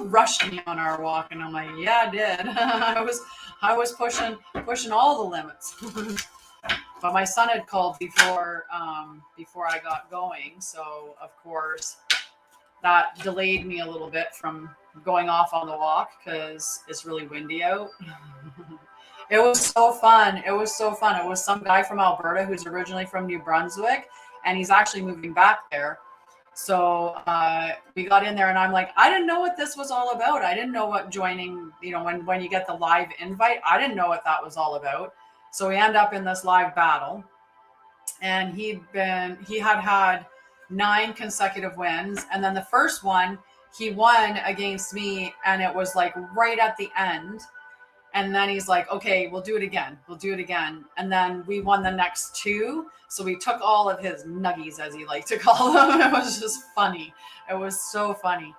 rushed me on our walk, and I'm like, yeah, I did. I was pushing all the limits. But my son had called before I got going, so of course that delayed me a little bit from going off on the walk because it's really windy out. It was so fun. It was so fun. It was some guy from Alberta who's originally from New Brunswick, and he's actually moving back there. So we got in there, and I'm like, I didn't know what this was all about. I didn't know what joining, when you get the live invite, I didn't know what that was all about. So we end up in this live battle, and he had 9 consecutive wins, and then the first one he won against me, and it was like right at the end. And then he's like, okay, we'll do it again. And then we won the next 2. So we took all of his nuggies, as he liked to call them. It was just funny. It was so funny.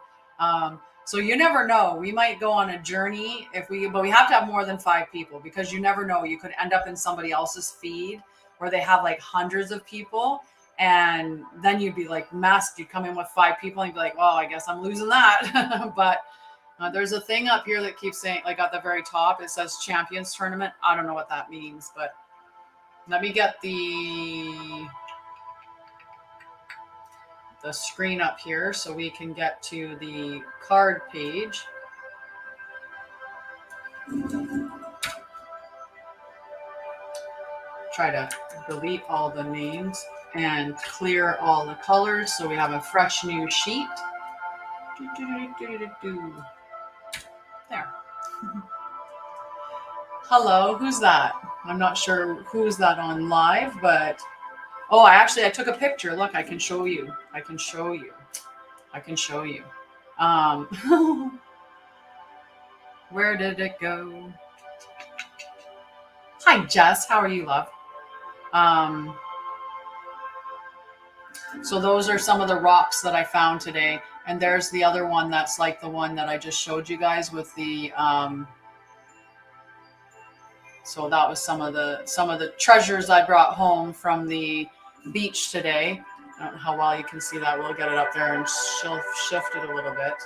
So you never know. We might go on a journey but we have to have more than 5 people, because you never know. You could end up in somebody else's feed where they have like hundreds of people. And then you'd be like masked. You'd come in with 5 people and you'd be like, well, I guess I'm losing that. But there's a thing up here that keeps saying, like at the very top, it says Champions Tournament. I don't know what that means, but let me get the screen up here so we can get to the card page. Try to delete all the names and clear all the colors so we have a fresh new sheet. There. Hello, who's that? I'm not sure who's that on live, but I took a picture. Look, I can show you. Where did it go? Hi, Jess. How are you, love? So those are some of the rocks that I found today. And there's the other one that's like the one that I just showed you guys with the, so that was some of the treasures I brought home from the beach today. I don't know how well you can see that. We'll get it up there and shift it a little bit.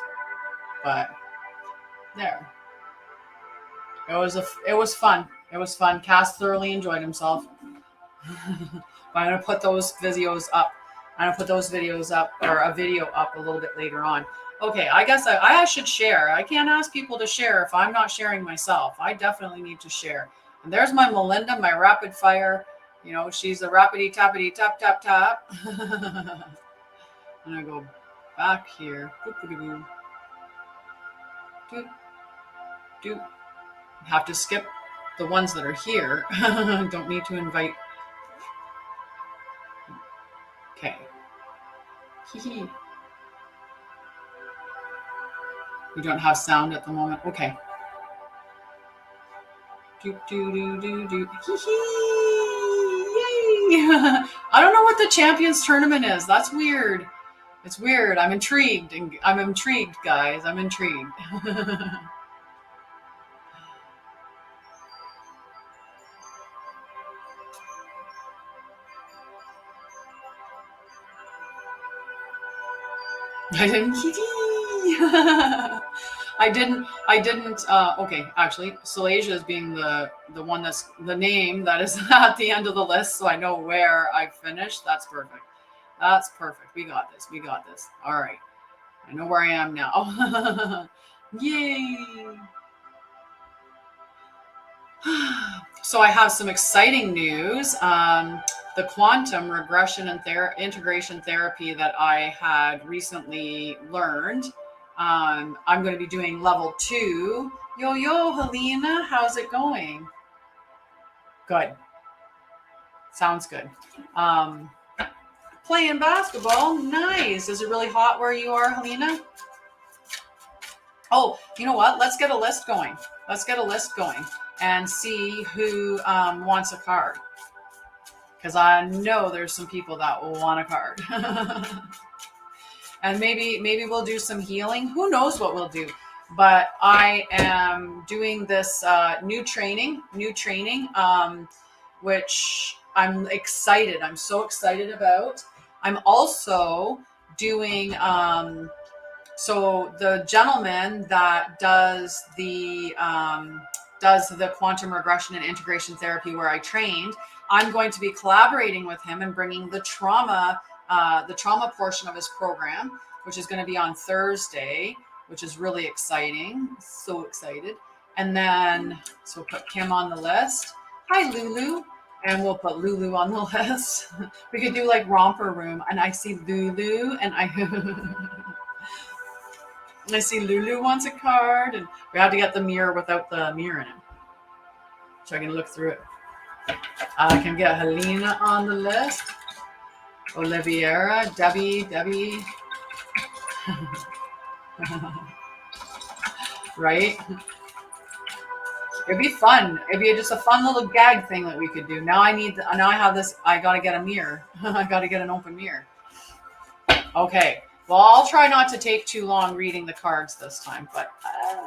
But there. It was fun. It was fun. Cass thoroughly enjoyed himself. I'm going to put those videos up. Or a video up a little bit later on. Okay, I guess I should share. I can't ask people to share if I'm not sharing myself. I definitely need to share. And there's my Melinda, my rapid fire. She's a rapidy tappity tap tap tap. I'm gonna go back here. Have to skip the ones that are here. Don't need to invite. Okay. We don't have sound at the moment. Okay. Yay! I don't know what the Champions Tournament is. That's weird. It's weird. I'm intrigued, guys. I'm intrigued. I didn't. Okay, actually, Salasia is being the one that's the name that is at the end of the list, so I know where I've finished. That's perfect. We got this. All right. I know where I am now. Yay. So I have some exciting news. The quantum regression and integration therapy that I had recently learned. I'm going to be doing level 2. Yo, Helena, how's it going? Good. Sounds good. Playing basketball. Nice. Is it really hot where you are, Helena? Oh, you know what? Let's get a list going. And see who wants a card. Because I know there's some people that will want a card. And maybe we'll do some healing. Who knows what we'll do? But I am doing this new training, which I'm excited. I'm so excited about. I'm also doing So the gentleman that does the quantum regression and integration therapy where I trained, I'm going to be collaborating with him and bringing the trauma portion of his program, which is going to be on Thursday, which is really exciting. So excited. And then, so we'll put Kim on the list. Hi, Lulu. And we'll put Lulu on the list. We could do like romper room. And I see Lulu and I see Lulu wants a card. And we have to get the mirror without the mirror in it. So I can look through it. I can get Helena on the list. Oliviera, Debbie. Right? It'd be fun. It'd be just a fun little gag thing that we could do. Now I have this. I got to get a mirror. I got to get an open mirror. Okay. Well, I'll try not to take too long reading the cards this time, but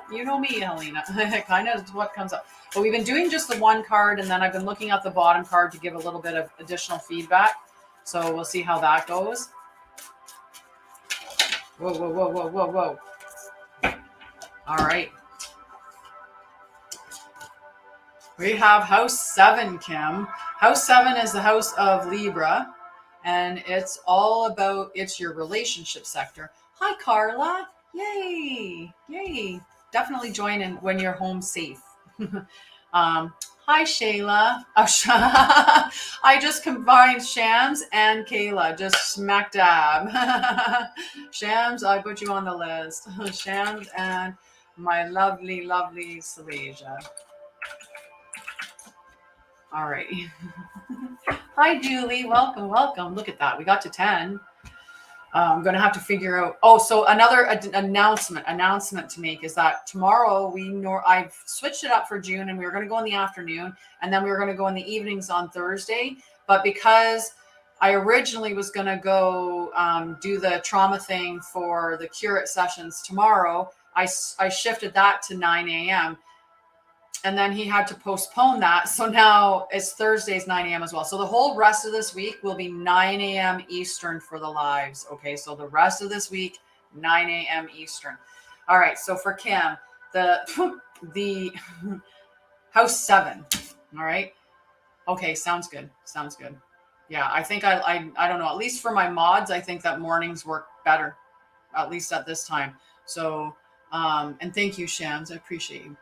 you know me, Helena. Kind of what comes up. But we've been doing just the one card, and then I've been looking at the bottom card to give a little bit of additional feedback. So we'll see how that goes. Whoa. All right. We have House 7, Kim. House 7 is the house of Libra, and it's all about, it's your relationship sector. Hi, Carla. Yay. Definitely join in when you're home safe. Hi, Shayla. I just combined Shams and Kayla, just smack dab. Shams, I put you on the list. Shams and my lovely Salesia. All right. Hi, Julie. Welcome. Look at that. We got to 10. I'm going to have to figure out. Oh, so another announcement to make is that tomorrow I've switched it up for June, and we were going to go in the afternoon, and then we were going to go in the evenings on Thursday. But because I originally was going to go do the trauma thing for the curate sessions tomorrow, I shifted that to 9 a.m. And then he had to postpone that. So now it's Thursdays, 9 a.m. as well. So the whole rest of this week will be 9 a.m. Eastern for the lives. Okay. So the rest of this week, 9 a.m. Eastern. All right. So for Kim, the House 7. All right. Okay. Sounds good. Yeah. I think I don't know, at least for my mods, I think that mornings work better, at least at this time. So, and thank you, Shams. I appreciate you.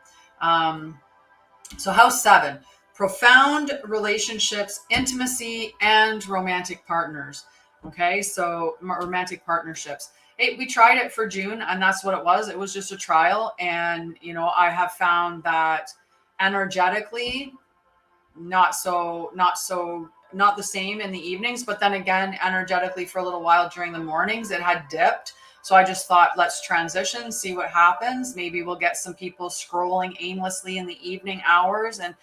So House 7, profound relationships, intimacy, and romantic partners. Okay, so romantic partnerships. We tried it for June, and that's what it was. It was just a trial. And, I have found that energetically, not the same in the evenings, but then again, energetically for a little while during the mornings, it had dipped. So I just thought, let's transition, see what happens. Maybe we'll get some people scrolling aimlessly in the evening hours and,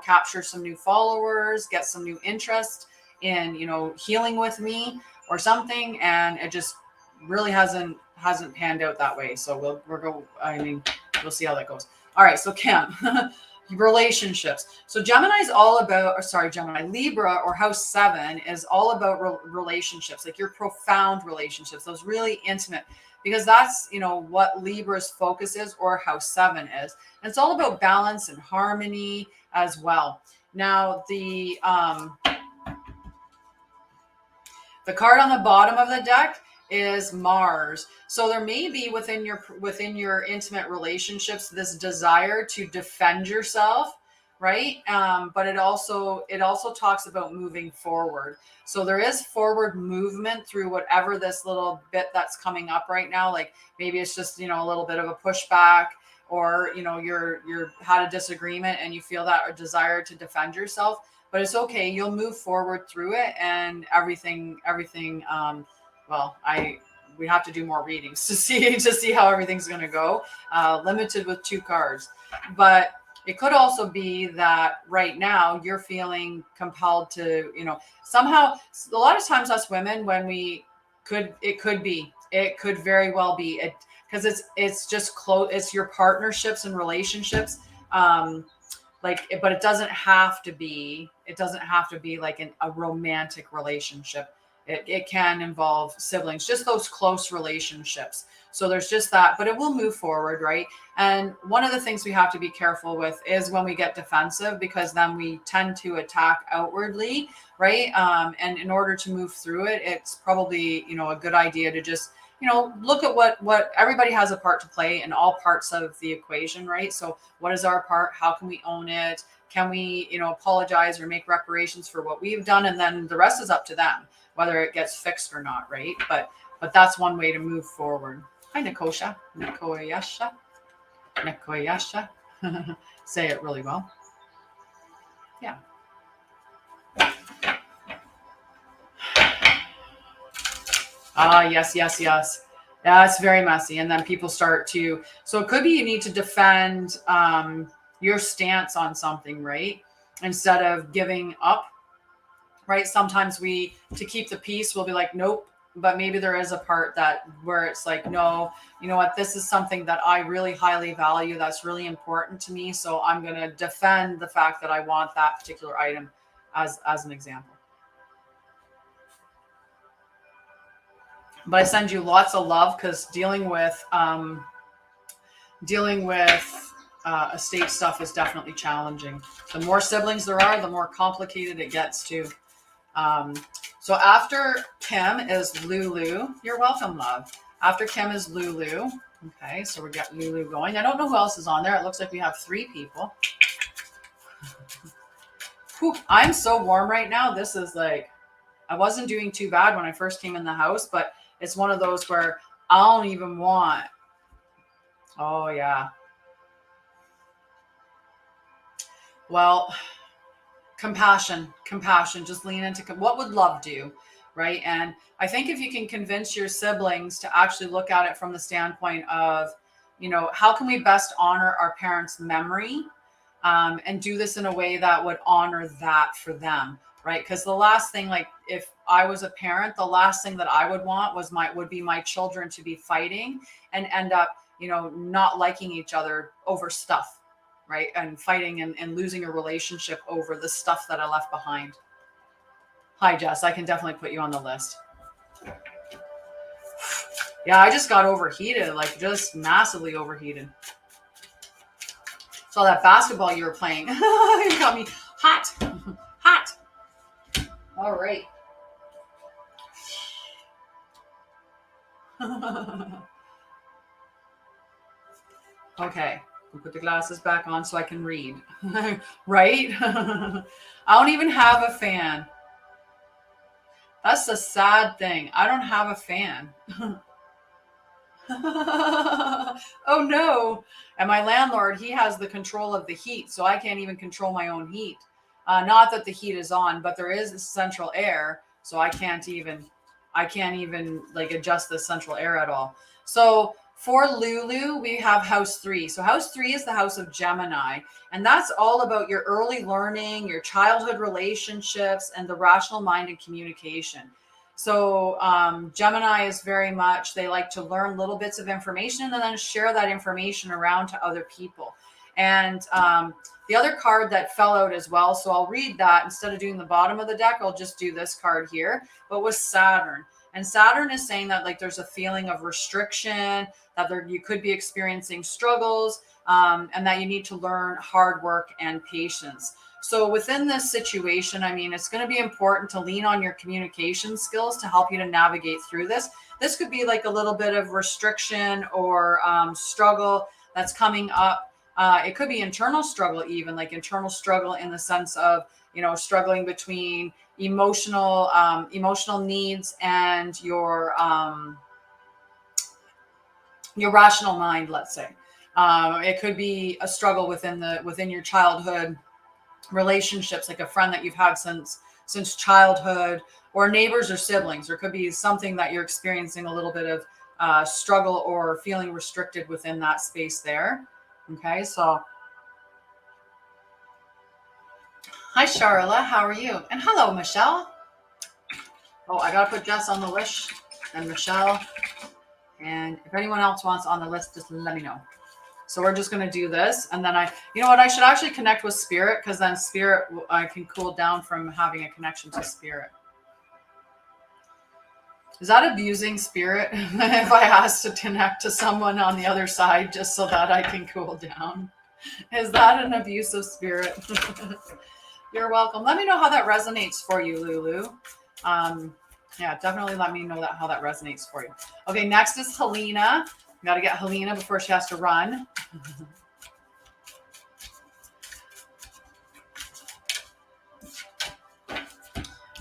capture some new followers, get some new interest in, healing with me or something. And it just really hasn't panned out that way. So we'll see how that goes. All right. So Kim, relationships. So Libra or House 7 is all about relationships, like your profound relationships, those really intimate, because that's, what Libra's focus is, or House 7 is. And it's all about balance and harmony as well. Now, the card on the bottom of the deck is Mars. So there may be within your intimate relationships this desire to defend yourself, right? But it also talks about moving forward. So there is forward movement through whatever this little bit that's coming up right now. Like maybe it's just, a little bit of a pushback, or, you're had a disagreement and you feel that desire to defend yourself, but it's okay. You'll move forward through it, and everything, we have to do more readings to see how everything's going to go. Limited with 2 cards, but it could also be that right now you're feeling compelled to, somehow. A lot of times us women, when it could very well be it, because it's just close. It's your partnerships and relationships. But it doesn't have to be like a romantic relationship. It can involve siblings, just those close relationships. So there's just that, but it will move forward, right? And one of the things we have to be careful with is when we get defensive, because then we tend to attack outwardly, right? And in order to move through it, it's probably, a good idea to just, look at what everybody has a part to play in all parts of the equation, right? So what is our part? How can we own it? Can we, apologize or make reparations for what we've done? And then the rest is up to them, whether it gets fixed or not, right? But that's one way to move forward. Hi, Nikosha. Nikoyasha. Nikoyasha. Say it really well. Yeah. Yes. Yeah, it's very messy. And then people start to, so it could be you need to defend your stance on something, right? Instead of giving up, right? Sometimes to keep the peace, we'll be like, nope. But maybe there is a part where it's like, no, you know what? This is something that I really highly value. That's really important to me. So I'm going to defend the fact that I want that particular item as an example. But I send you lots of love, because dealing with estate stuff is definitely challenging. The more siblings there are, the more complicated it gets too. So after Kim is Lulu. You're welcome, love. After Kim is Lulu. Okay, so we got Lulu going. I don't know who else is on there. It looks like we have 3 people. Whew, I'm so warm right now. This is like, I wasn't doing too bad when I first came in the house, but it's one of those where I don't even want. Oh, yeah. Well, compassion, just lean into what would love do, right? And I think if you can convince your siblings to actually look at it from the standpoint of, how can we best honor our parents' memory, and do this in a way that would honor that for them, right? Because the last thing, like if I was a parent, the last thing that I would want would be my children to be fighting and end up, not liking each other over stuff. Right. And fighting and losing a relationship over the stuff that I left behind. Hi, Jess. I can definitely put you on the list. Yeah, I just got overheated, like just massively overheated. So that basketball you were playing, you got me hot. All right. Okay. Put the glasses back on so I can read. Right? I don't even have a fan. That's the sad thing. I don't have a fan. Oh no. And my landlord, he has the control of the heat, so I can't even control my own heat. Not that the heat is on, but there is central air, so I can't even like adjust the central air at all. So for Lulu, we have house 3. So house 3 is the house of Gemini. And that's all about your early learning, your childhood relationships, and the rational mind and communication. So Gemini is very much, they like to learn little bits of information and then share that information around to other people. And the other card that fell out as well, so I'll read that. Instead of doing the bottom of the deck, I'll just do this card here, but with Saturn. And Saturn is saying that like there's a feeling of restriction, that you could be experiencing struggles, and that you need to learn hard work and patience. So within this situation, I mean, it's going to be important to lean on your communication skills to help you to navigate through this. This could be like a little bit of restriction or struggle that's coming up. It could be internal struggle, even like internal struggle in the sense of, struggling between emotional needs and your rational mind, let's say. It could be a struggle within your childhood relationships, like a friend that you've had since childhood, or neighbors or siblings. Or it could be something that you're experiencing a little bit of struggle or feeling restricted within that space there. Okay, so hi Charla, how are you? And hello Michelle. Oh, I gotta put Jess on the list and Michelle, and if anyone else wants on the list, just let me know. So we're just going to do this. And then I should actually connect with Spirit, because then Spirit, I can cool down from having a connection to Spirit. Is that abusing spirit? If I ask to connect to someone on the other side just so that I can cool down? Is that an abusive spirit? You're welcome. Let me know how that resonates for you, Lulu. Yeah, definitely let me know how that resonates for you. Okay, next is Helena. Got to get Helena before she has to run.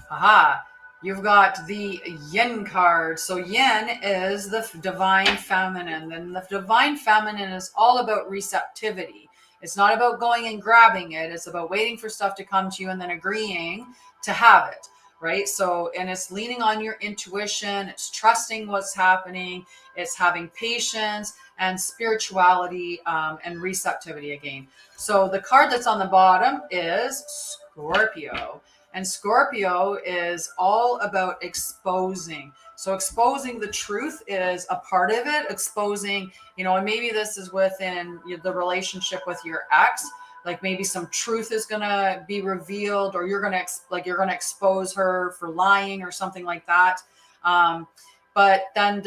Aha. You've got the yin card. So yin is the divine feminine. And the divine feminine is all about receptivity. It's not about going and grabbing it. It's about waiting for stuff to come to you and then agreeing to have it, right? So, and it's leaning on your intuition. It's trusting what's happening. It's having patience and spirituality and receptivity again. So the card that's on the bottom is Scorpio. And Scorpio is all about exposing. So exposing the truth is a part of it. Exposing, and maybe this is within the relationship with your ex. Like maybe some truth is going to be revealed, or you're going to expose her for lying or something like that. But then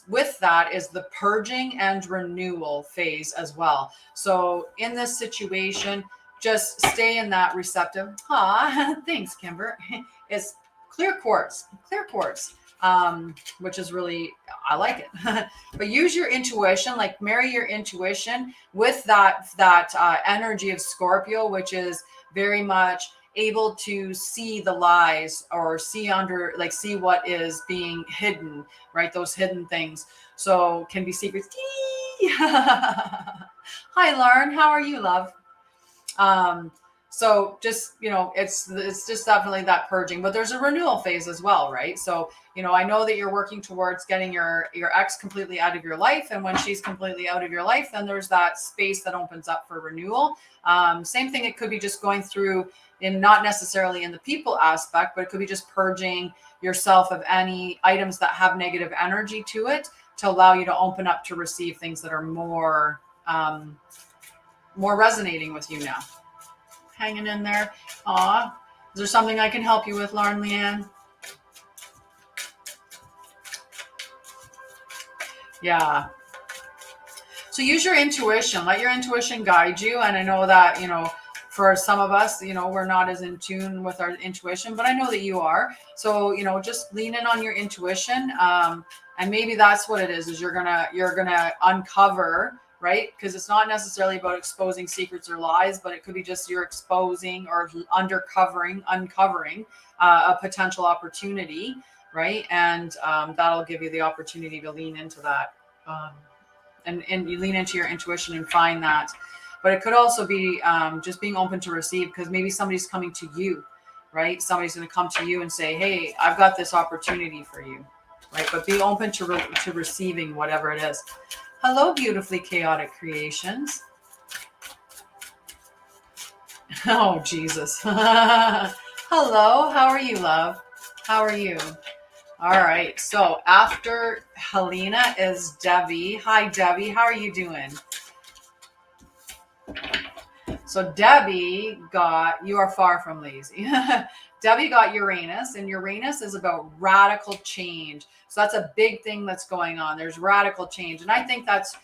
with that is the purging and renewal phase as well. So in this situation, just stay in that receptive. Thanks, Kimber. It's clear quartz, which is really, I like it. But use your intuition, like marry your intuition with that energy of Scorpio, which is very much able to see the lies or see what is being hidden, right? Those hidden things. So can be secrets. Hi, Lauren. How are you, love? So just, it's just definitely that purging, but there's a renewal phase as well, right? So, I know that you're working towards getting your ex completely out of your life. And when she's completely out of your life, then there's that space that opens up for renewal. Same thing. It could be just going through not necessarily in the people aspect, but it could be just purging yourself of any items that have negative energy to it to allow you to open up to receive things that are more resonating with you now. Hanging in there. Aw. Is there something I can help you with, Lauren Leanne? Yeah. So use your intuition. Let your intuition guide you. And I know that, for some of us, we're not as in tune with our intuition, but I know that you are. So, just lean in on your intuition. And maybe that's what it is you're gonna uncover, right? Because it's not necessarily about exposing secrets or lies, but it could be just you're exposing or uncovering a potential opportunity, right? And that'll give you the opportunity to lean into that. And you lean into your intuition and find that. But it could also be just being open to receive, because maybe somebody's coming to you, right? Somebody's going to come to you and say, hey, I've got this opportunity for you, right? But be open to receiving whatever it is. Hello, beautifully chaotic creations. Oh, Jesus. Hello, how are you, love? How are you? All right, so after Helena is Debbie. Hi, Debbie, how are you doing? So Debbie you are far from lazy. Debbie got Uranus, and Uranus is about radical change. So that's a big thing that's going on. There's radical change. And I think that's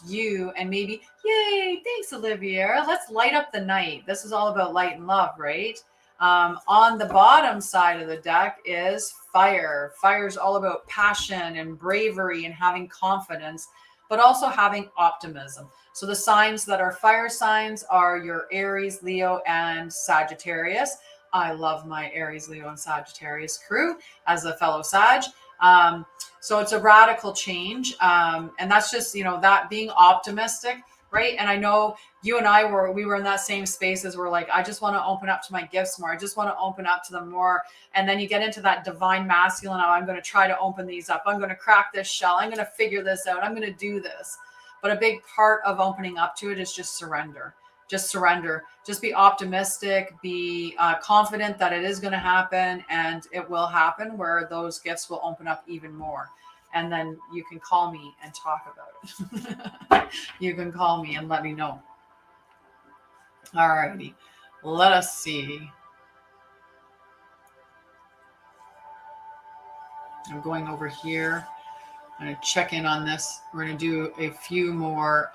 you, and maybe, yay, thanks, Olivia. Let's light up the night. This is all about light and love, right? On the bottom side of the deck is fire. Fire is all about passion and bravery and having confidence, but also having optimism. So the signs that are fire signs are your Aries, Leo, and Sagittarius. I love my Aries, Leo, and Sagittarius crew as a fellow Sag. So it's a radical change. And that's just, that being optimistic, right? And I know you and we were in that same space as we're like, I just want to open up to my gifts more. I just want to open up to them more. And then you get into that divine masculine. Oh, I'm going to try to open these up. I'm going to crack this shell. I'm going to figure this out. I'm going to do this. But a big part of opening up to it is just surrender. Just surrender. Just be optimistic. Be confident that it is going to happen, and it will happen, where those gifts will open up even more. And then you can call me and talk about it. You can call me and let me know. All righty. Let us see. I'm going over here. I'm going to check in on this. We're going to do a few more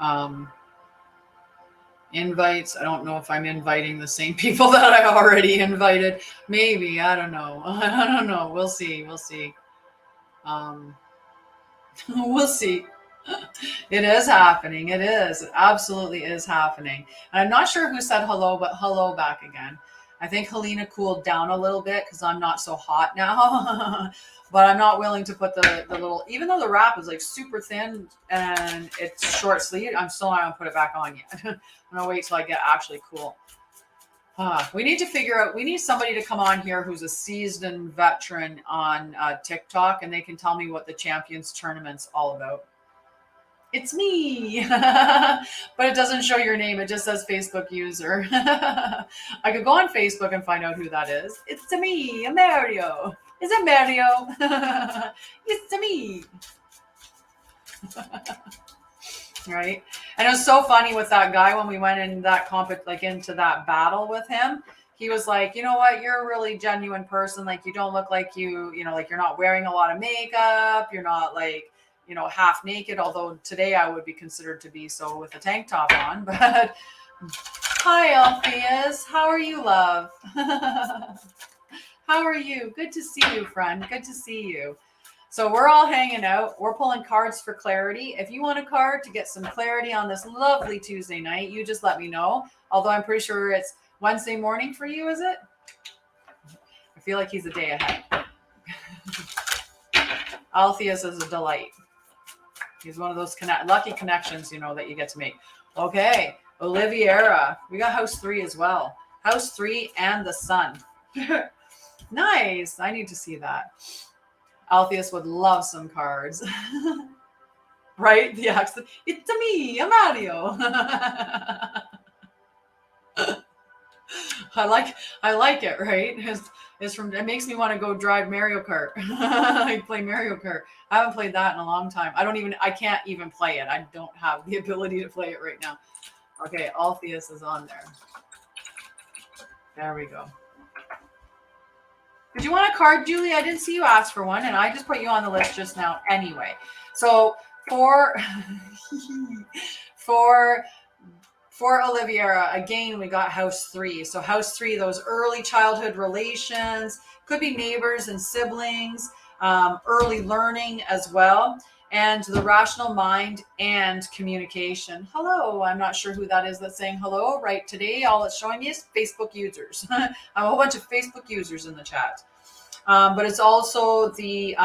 invites. I don't know if I'm inviting the same people that I already invited. Maybe. I don't know. I don't know. We'll see. We'll see. We'll see. It is happening. It is. It absolutely is happening. And I'm not sure who said hello, but hello back again. I think Helena cooled down a little bit because I'm not so hot now. But I'm not willing to put the little, even though the wrap is like super thin and it's short sleeve, I'm still not going to put it back on yet. I'm going to wait till I get actually cool. We need to figure out, we need somebody to come on here who's a seasoned veteran on TikTok, and they can tell me what the Champions Tournament's all about. It's me. But it doesn't show your name. It just says Facebook user. I could go on Facebook and find out who that is. It's me, Mario. Is it Mario? It's me. Right? And it was so funny with that guy when we went in that into that battle with him. He was like, you know what? You're a really genuine person. Like, you don't look like like you're not wearing a lot of makeup. You're not like, half naked. Although today I would be considered to be so with a tank top on. But hi, Alpheus. How are you, love? How are you? Good to see you, friend. Good to see you. So we're all hanging out. We're pulling cards for clarity. If you want a card to get some clarity on this lovely Tuesday night, you just let me know. Although I'm pretty sure it's Wednesday morning for you, is it? I feel like he's a day ahead. Alpheus is a delight. He's one of those lucky connections, that you get to make. Okay, Oliviera. We got house 3 as well. House 3 and the sun. Nice. I need to see that. Alpheus would love some cards. Right? The accent. It's me, Mario. I like it, right? It makes me want to go drive Mario Kart. I play Mario Kart. I haven't played that in a long time. I can't even play it. I don't have the ability to play it right now. Okay, Alpheus is on there. There we go. Did you want a card, Julie? I didn't see you ask for one, and I just put you on the list just now anyway. So for Oliviera, again, we got house 3. So house 3, those early childhood relations, could be neighbors and siblings, early learning as well, and the rational mind and communication. Hello, I'm not sure who that is that's saying hello. Right today, all it's showing me is Facebook users. I have a whole bunch of Facebook users in the chat. But it's also the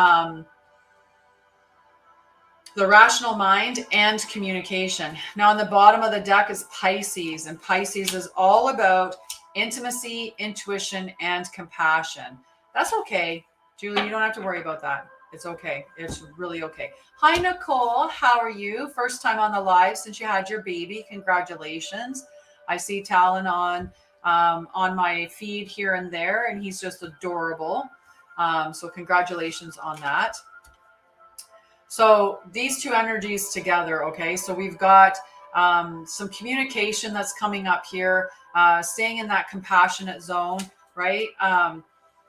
rational mind and communication. Now, on the bottom of the deck is Pisces, and Pisces is all about intimacy, intuition, and compassion. That's okay, Julie. You don't have to worry about that. It's okay. It's really okay. Hi, Nicole. How are you? First time on the live since you had your baby. Congratulations. I see Talon on my feed here and there, and he's just adorable. So congratulations on that. So these two energies together, okay? So we've got some communication that's coming up here, staying in that compassionate zone, right?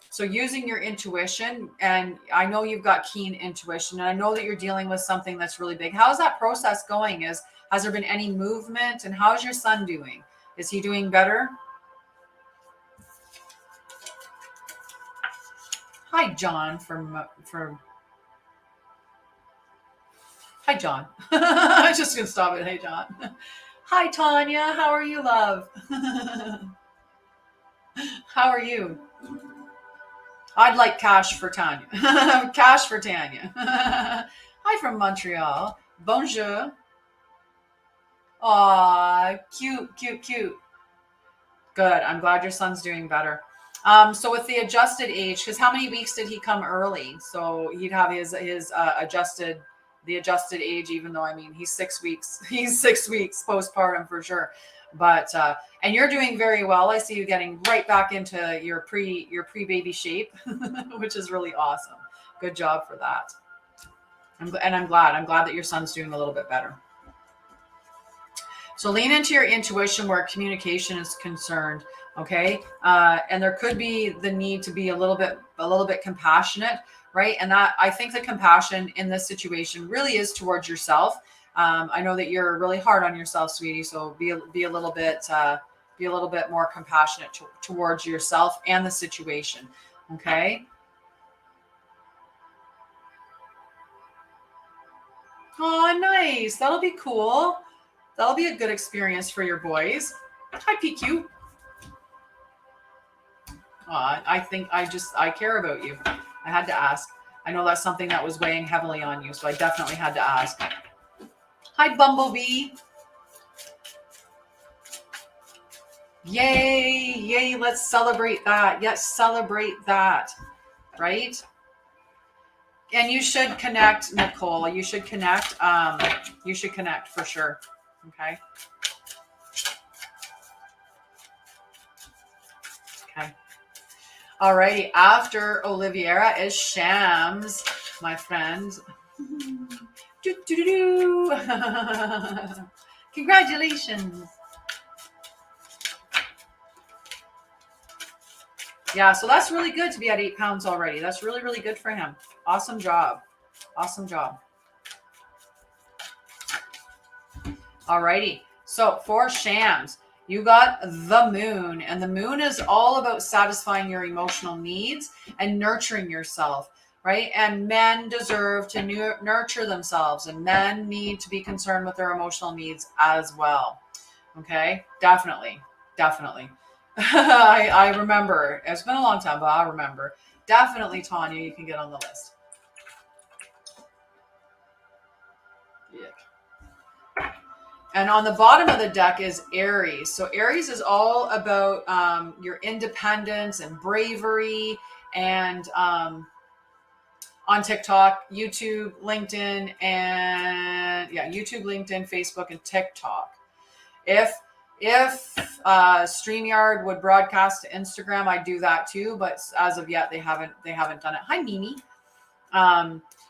So using your intuition, and I know you've got keen intuition, and I know that you're dealing with something that's really big. How's that process going? Has there been any movement, and how's your son doing? Is he doing better? Hi, John Hi, John. I'm just going to stop it. Hey, John. Hi, Tanya. How are you, love? How are you? I'd like cash for Tanya. Cash for Tanya. Hi from Montreal. Bonjour. Aw, cute, cute, cute. Good. I'm glad your son's doing better. So with the adjusted age, because how many weeks did he come early? So he'd have his adjusted age, even though, I mean, he's 6 weeks. He's 6 weeks postpartum for sure. But and you're doing very well. I see you getting right back into your pre-baby shape, which is really awesome. Good job for that. I'm glad that your son's doing a little bit better. So lean into your intuition where communication is concerned. Okay. And there could be the need to be a little bit compassionate right? And that, I think the compassion in this situation really is towards yourself. I know that you're really hard on yourself, sweetie. So be a little bit more compassionate towards yourself and the situation. Okay. Oh, nice. That'll be cool. That'll be a good experience for your boys. Hi, PQ. I think I care about you. I had to ask. I know that's something that was weighing heavily on you, so I definitely had to ask. Hi, Bumblebee. Yay, yay, let's celebrate that. Yes, celebrate that, right? And you should connect, Nicole. You should connect. You should connect for sure. Okay. Okay. Alrighty. After Oliviera is Shams, my friend. Congratulations. Yeah, so that's really good to be at 8 pounds already. That's really, really good for him. Awesome job. Awesome job. Alrighty. So for Shams, you got the moon, and the moon is all about satisfying your emotional needs and nurturing yourself, right? And men deserve to nurture themselves, and men need to be concerned with their emotional needs as well. Okay, definitely. I remember. It's been a long time, but I remember. Definitely, Tanya, you can get on the list. Yeah. And on the bottom of the deck is Aries. So Aries is all about your independence and bravery, and on TikTok, YouTube, LinkedIn, and YouTube, LinkedIn, Facebook, and TikTok. If StreamYard would broadcast to Instagram, I do that too, but as of yet they haven't done it. Hi, Mimi.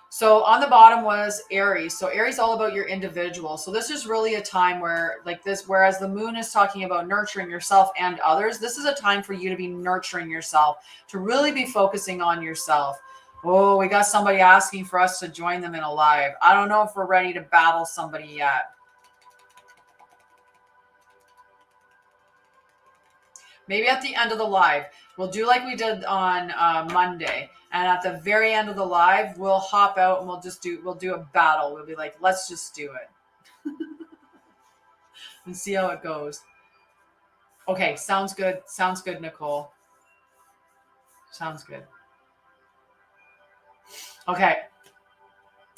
So on the bottom was Aries. So Aries is all about your individual. So this is really a time where, like this, whereas the moon is talking about nurturing yourself and others, this is a time for you to be nurturing yourself, to really be focusing on yourself. Oh, we got somebody asking for us to join them in a live. I don't know if we're ready to battle somebody yet. Maybe at the end of the live, we'll do like we did on Monday. And at the very end of the live, we'll hop out and we'll do a battle. We'll be like, let's just do it. And see how it goes. Okay, sounds good. Sounds good, Nicole. Sounds good. Okay.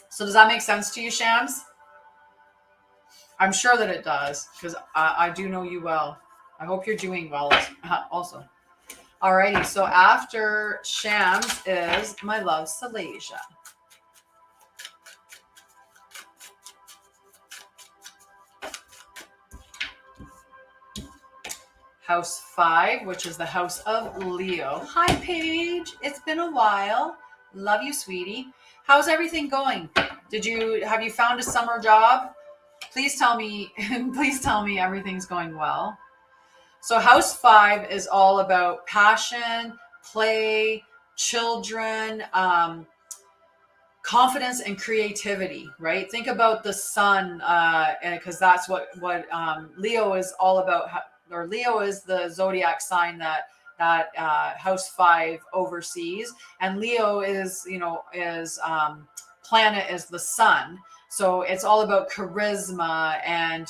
So does that make sense to you, Shams? I'm sure that it does, because I do know you well. I hope you're doing well also. Alrighty, so after Shams is my love, Salasia. House 5, which is the house of Leo. Hi, Paige. It's been a while. Love you, sweetie. How's everything going? Have you found a summer job? Please tell me everything's going well. So house 5 is all about passion, play, children, confidence, and creativity, right? Think about the sun, because that's what Leo is all about. Or Leo is the zodiac sign that house 5 oversees, and Leo is planet is the sun. So it's all about charisma and,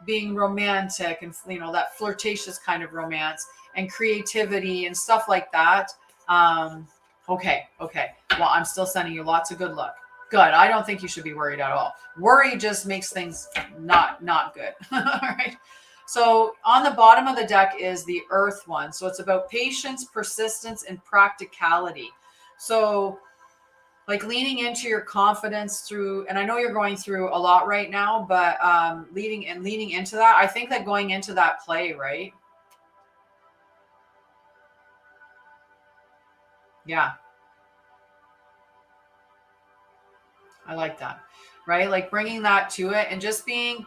being romantic and, that flirtatious kind of romance and creativity and stuff like that. Okay. Well, I'm still sending you lots of good luck. Good. I don't think you should be worried at all. Worry just makes things not good. All right. So on the bottom of the deck is the Earth one. So it's about patience, persistence, and practicality. So like leaning into your confidence through, and I know you're going through a lot right now, but leaning into that, I think that going into that play, right? Yeah. I like that, right? Like bringing that to it and just being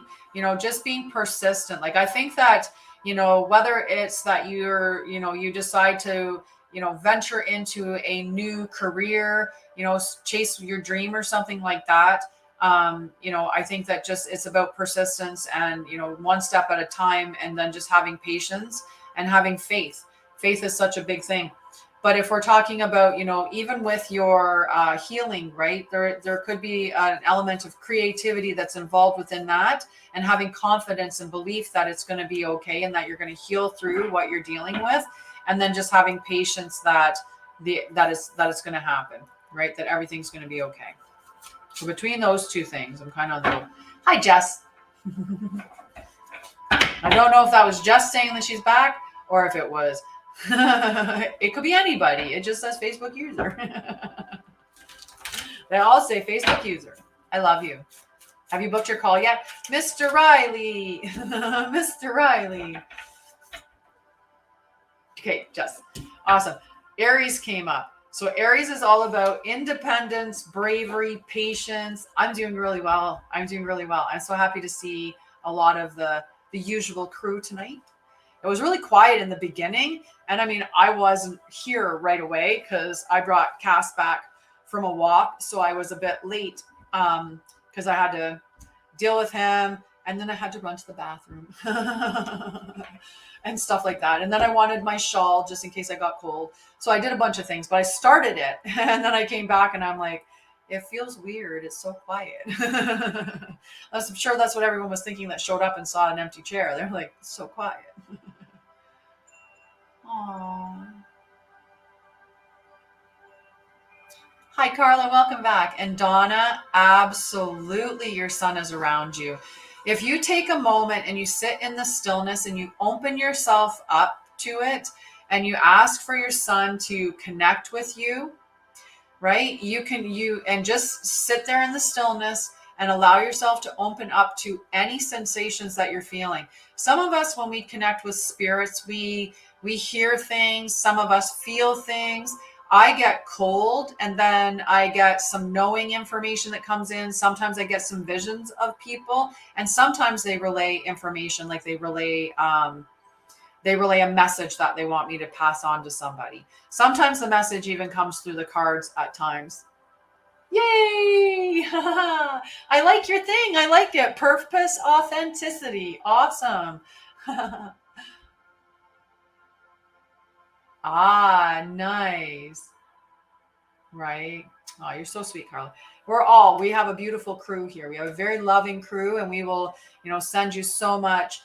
persistent. Like I think that, whether it's that you decide to, venture into a new career, chase your dream or something like that. I think that just it's about persistence and, one step at a time, and then just having patience and having faith. Faith is such a big thing. But if we're talking about, even with your healing, right, there could be an element of creativity that's involved within that, and having confidence and belief that it's going to be okay and that you're going to heal through what you're dealing with, and then just having patience that it's going to happen, right, that everything's going to be okay. So between those two things, I'm kind of hi, Jess. I don't know if that was Jess saying that she's back or if it was. It could be anybody. It just says Facebook user. They all say Facebook user. I love you. Have you booked your call yet? Mr. Riley. Mr. Riley. Okay, Jess. Awesome. Aries came up. So Aries is all about independence, bravery, patience. I'm doing really well. I'm so happy to see a lot of the usual crew tonight. It was really quiet in the beginning. And I mean, I wasn't here right away because I brought Cass back from a walk. So I was a bit late because I had to deal with him. And then I had to run to the bathroom and stuff like that. And then I wanted my shawl just in case I got cold. So I did a bunch of things, but I started it. And then I came back and I'm like, it feels weird. It's so quiet. I'm sure that's what everyone was thinking that showed up and saw an empty chair. They're like, it's so quiet. Aww. Hi, Carla. Welcome back. And Donna, absolutely your son is around you. If you take a moment and you sit in the stillness and you open yourself up to it and you ask for your son to connect with you, right? And just sit there in the stillness and allow yourself to open up to any sensations that you're feeling. Some of us, when we connect with spirits, we hear things. Some of us feel things. I get cold and then I get some knowing information that comes in. Sometimes I get some visions of people, and sometimes they relay information, like they relay a message that they want me to pass on to somebody. Sometimes the message even comes through the cards at times. Yay! I like your thing. I like it. Purpose, authenticity. Awesome. Nice. Right. Oh, you're so sweet, Carla. We have a beautiful crew here. We have a very loving crew, and we will, send you so much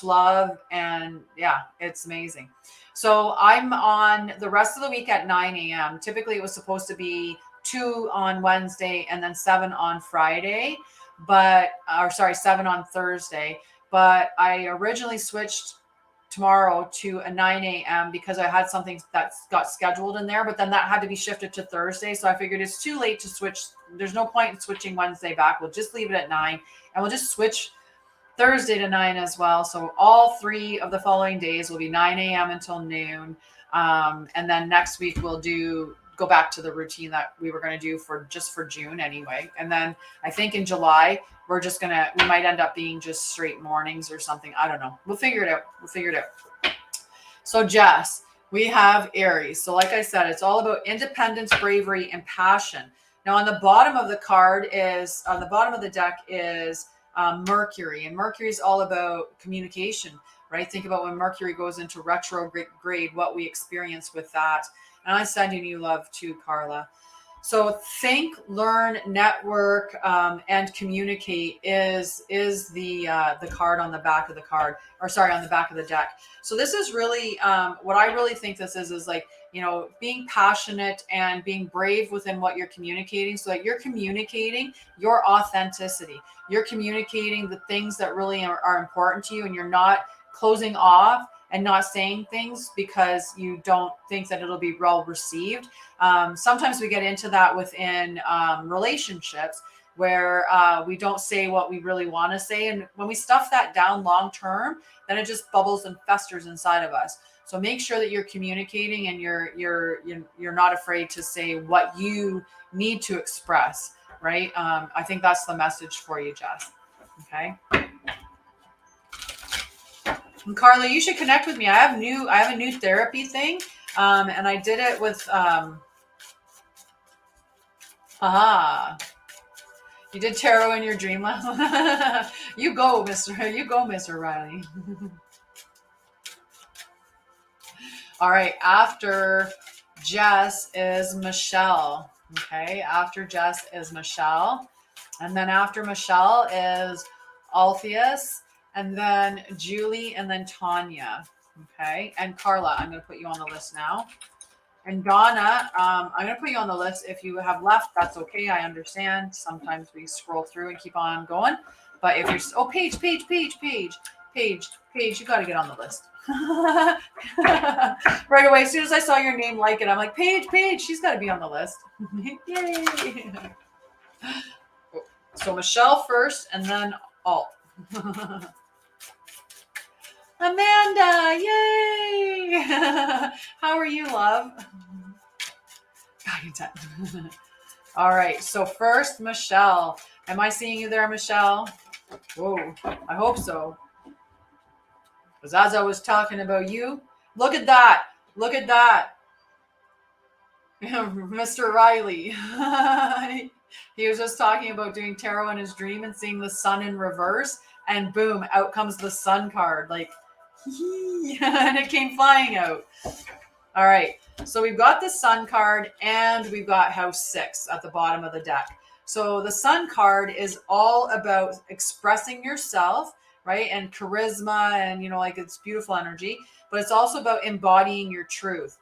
love. And yeah, it's amazing. So I'm on the rest of the week at 9 a.m. Typically it was supposed to be 2 on Wednesday and then 7 on Friday, 7 on Thursday. But I originally switched tomorrow to a 9 a.m. because I had something that got scheduled in there, but then that had to be shifted to Thursday. So I figured it's too late to switch. There's no point in switching Wednesday back. We'll just leave it at 9, and we'll just switch Thursday to 9 as well. So all 3 of the following days will be 9 a.m. until noon. And then next week we'll go back to the routine that we were going to do for June anyway. And then I think in July, we might end up being just straight mornings or something. I don't know. We'll figure it out. So Jess, we have Aries. So like I said, it's all about independence, bravery, and passion. Now on the bottom of the deck is Mercury, and Mercury is all about communication, right? Think about when Mercury goes into retrograde, what we experience with that. And I'm sending you love too, Carla. So think, learn, network, and communicate is the card on the back of the card, on the back of the deck. So this is really what I really think this is like, being passionate and being brave within what you're communicating, so that you're communicating your authenticity. You're communicating the things that really are important to you, and you're not closing off and not saying things because you don't think that it'll be well received. Sometimes we get into that within relationships where we don't say what we really want to say. And when we stuff that down long term, then it just bubbles and festers inside of us. So make sure that you're communicating and you're not afraid to say what you need to express, right? I think that's the message for you, Jess. Okay. And Carla, you should connect with me. I have a new therapy thing. And I did it with, aha, you did tarot in your dream last. You go, Mr. Riley. All right, after Jess is Michelle. Okay, after Jess is Michelle. And then after Michelle is Alpheus, and then Julie, and then Tanya. Okay, and Carla, I'm going to put you on the list now. And Donna, I'm going to put you on the list. If you have left, that's okay. I understand. Sometimes we scroll through and keep on going. But if you're, oh, Paige, you got to get on the list. Right away, as soon as I saw your name, like it, I'm like, Paige, she's got to be on the list. Yay. So Michelle first, and then Alt. Amanda, yay! How are you, love? All right, so first, Michelle. Am I seeing you there, Michelle? Whoa, I hope so. Because as I was talking about you, look at that. Mr. Riley. He was just talking about doing tarot in his dream and seeing the sun in reverse, and boom, out comes the sun card. Like, and it came flying out. All right, so we've got the sun card and we've got house 6 at the bottom of the deck. So the sun card is all about expressing yourself, right? And charisma, and, you know, like, it's beautiful energy, but it's also about embodying your truth.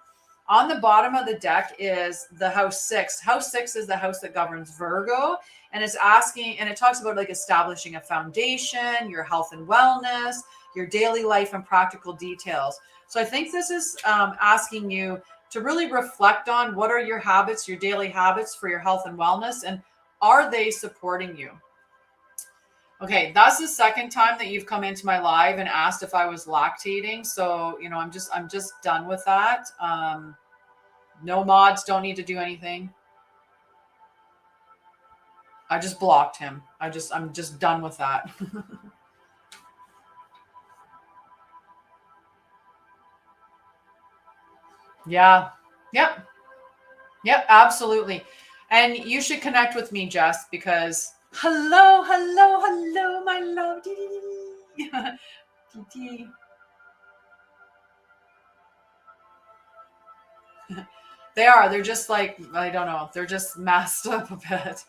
On the bottom of the deck is the house 6. House 6 is the house that governs Virgo, and it's asking, and it talks about like establishing a foundation, your health and wellness, your daily life, and practical details. So I think this is asking you to really reflect on what are your habits, your daily habits for your health and wellness, and are they supporting you? Okay, that's the second time that you've come into my live and asked if I was lactating. So, you know, I'm just done with that. No mods, don't need to do anything. I just blocked him. I'm just done with that. Yeah. Yep, absolutely. And you should connect with me, Jess, because hello, my love. They're just like, I don't know, they're just messed up a bit.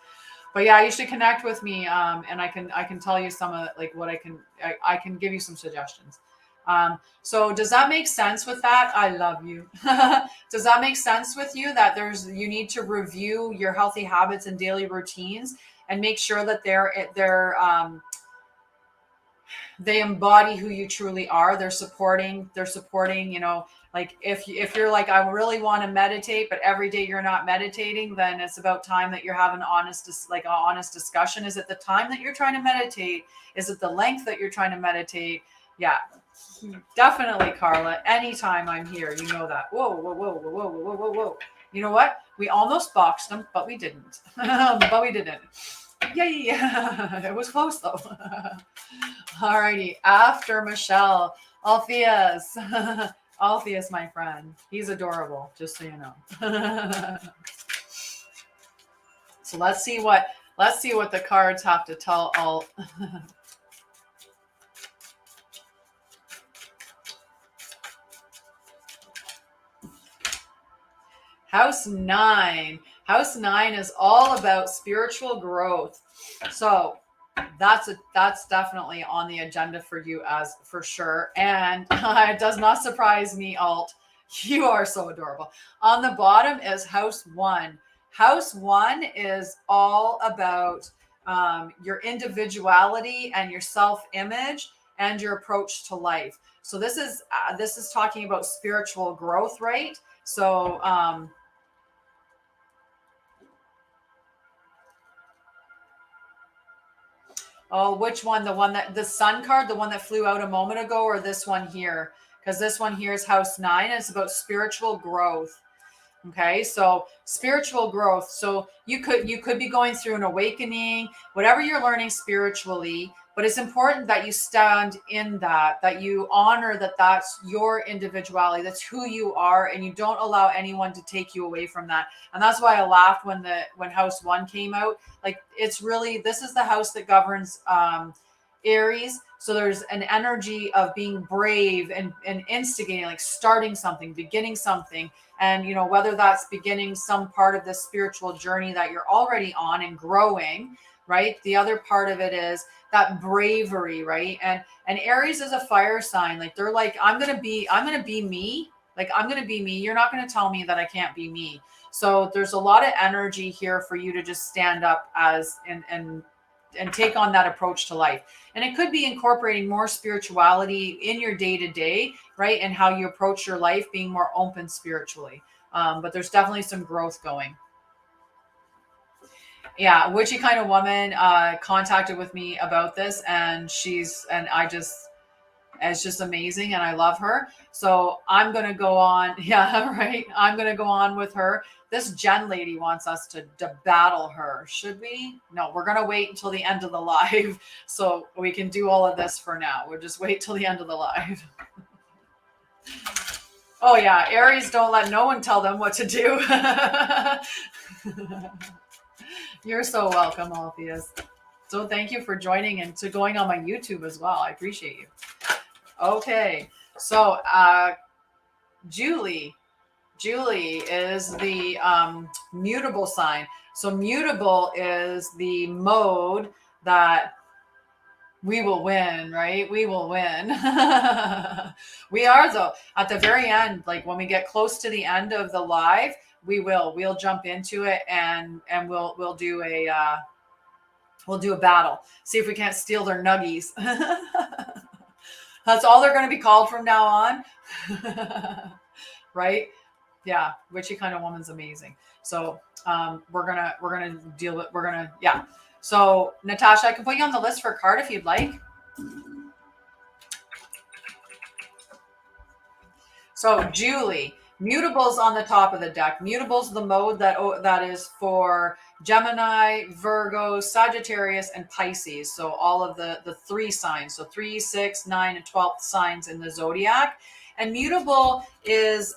But yeah, you should connect with me, and I can tell you some of like what I can give you some suggestions. So does that make sense with that? I love you. Does that make sense with you that you need to review your healthy habits and daily routines and make sure that they embody who you truly are. They're supporting, you know, like if you're like, I really want to meditate, but every day you're not meditating, then it's about time that you're having an honest discussion. Is it the time that you're trying to meditate? Is it the length that you're trying to meditate? Yeah, definitely, Carla. Anytime I'm here, you know that. Whoa. You know what? We almost boxed them, but we didn't. Yay! It was close though. Alrighty, after Michelle, Alpheus. Alpheus, my friend. He's adorable, just so you know. So let's see what the cards have to tell all. House 9. House 9 is all about spiritual growth. So that's definitely on the agenda for you, as for sure. And it does not surprise me, Alt. You are so adorable. On the bottom is House 1. House 1 is all about your individuality and your self-image and your approach to life. So this is talking about spiritual growth, right? So oh, which one? The sun card, the one that flew out a moment ago, or this one here? Because this one here is House 9. And it's about spiritual growth. Okay, so spiritual growth. So you could be going through an awakening, whatever you're learning spiritually, But it's important that you stand in that you honor that that's your individuality, that's who you are, and you don't allow anyone to take you away from that. And that's why I laughed when house 1 came out. Like, it's really, this is the house that governs Aries. So there's an energy of being brave and instigating, like starting something, beginning something. And, you know, whether that's beginning some part of this spiritual journey that you're already on and growing, right? The other part of it is that bravery, right? And Aries is a fire sign. Like, they're like, I'm going to be me. Like, I'm going to be me. You're not going to tell me that I can't be me. So there's a lot of energy here for you to just stand up as and take on that approach to life. And it could be incorporating more spirituality in your day-to-day, right? And how you approach your life, being more open spiritually. But there's definitely some growth going. Yeah, witchy kind of woman contacted with me about this, and it's just amazing, and I love her. So I'm gonna go on. Yeah, right. I'm gonna go on with her. This Jen lady wants us to battle her. Should we? No, we're gonna wait until the end of the live, so we can do all of this for now. We'll just wait till the end of the live. Oh yeah, Aries don't let no one tell them what to do. You're so welcome, Alpheus. So thank you for joining and to going on my YouTube as well. I appreciate you. Okay, so Julie is the mutable sign. So mutable is the mode that we will win, right? We will win. We are, though, at the very end, like when we get close to the end of the live, we'll jump into it and we'll do a battle. See if we can't steal their nuggies. That's all they're going to be called from now on. Right? Yeah. Witchy kind of woman's amazing. So we're gonna deal with, yeah. So Natasha, I can put you on the list for a card if you'd like. So Julie, mutables on the top of the deck. Mutables, the mode that is for Gemini, Virgo, Sagittarius, and Pisces. So all of the 3 signs. So 3, 6, 9, and 12th signs in the zodiac. And mutable is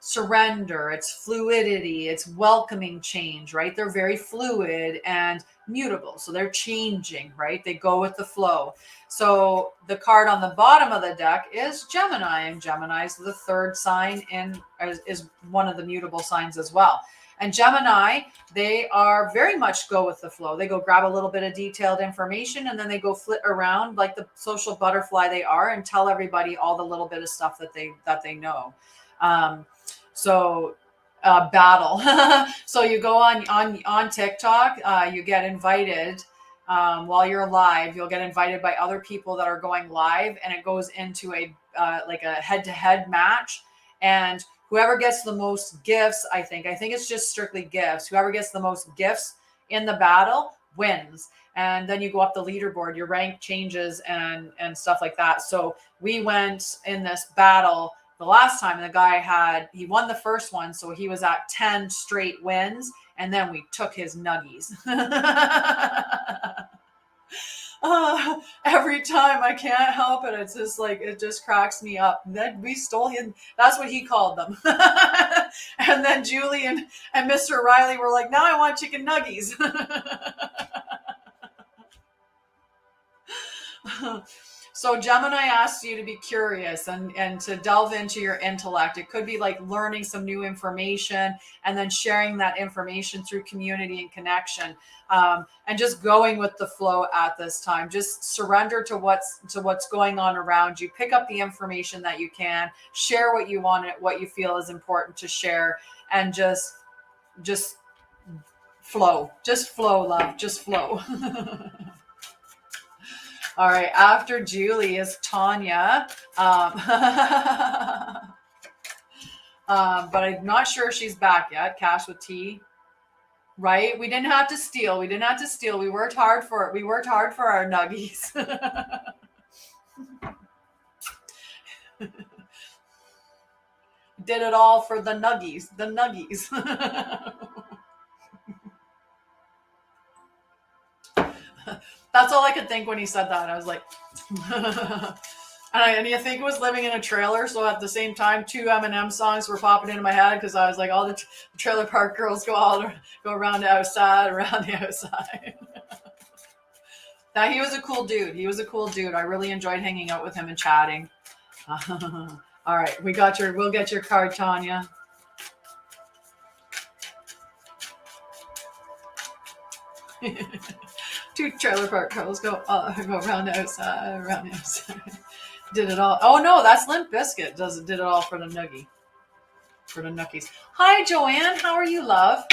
surrender. It's fluidity. It's welcoming change, right? They're very fluid and mutable. So they're changing, right? They go with the flow. So the card on the bottom of the deck is Gemini, and Gemini is the 3rd sign and is one of the mutable signs as well. And Gemini, they are very much go with the flow. They go grab a little bit of detailed information and then they go flit around like the social butterfly they are and tell everybody all the little bit of stuff that they know. Battle. So you go on TikTok, you get invited while you're live. You'll get invited by other people that are going live, and it goes into a head-to-head match. And whoever gets the most gifts, I think it's just strictly gifts. Whoever gets the most gifts in the battle wins. And then you go up the leaderboard, your rank changes and stuff like that. So we went in this battle the last time, and the guy he won the first one. So he was at 10 straight wins, and then we took his nuggies. Every time, I can't help it. It's just like, it just cracks me up. And then we stole him. That's what he called them. And then Julie and Mr. Riley were like, now I want chicken nuggies. So Gemini asks you to be curious and to delve into your intellect. It could be like learning some new information and then sharing that information through community and connection, and just going with the flow at this time. Just surrender to what's going on around you. Pick up the information that you can, share what you want, what you feel is important to share, and just flow. Just flow, love. Just flow. All right, after Julie is Tanya, but I'm not sure if she's back yet. Cash with T, right? We didn't have to steal. We worked hard for it. We worked hard for our nuggies. Did it all for the nuggies. That's That's all I could think when he said that. I was like, and you think it was living in a trailer. So at the same time, 2 Eminem songs were popping into my head because I was like, all the trailer park girls go around the outside, around the outside. Now, he was a cool dude. I really enjoyed hanging out with him and chatting. All right, we'll get your card, Tanya. Two trailer park girls go around the outside, Did it all. Oh no, that's Limp Bizkit. Did it all for the noogie. For the nookies. Hi, Joanne. How are you, love?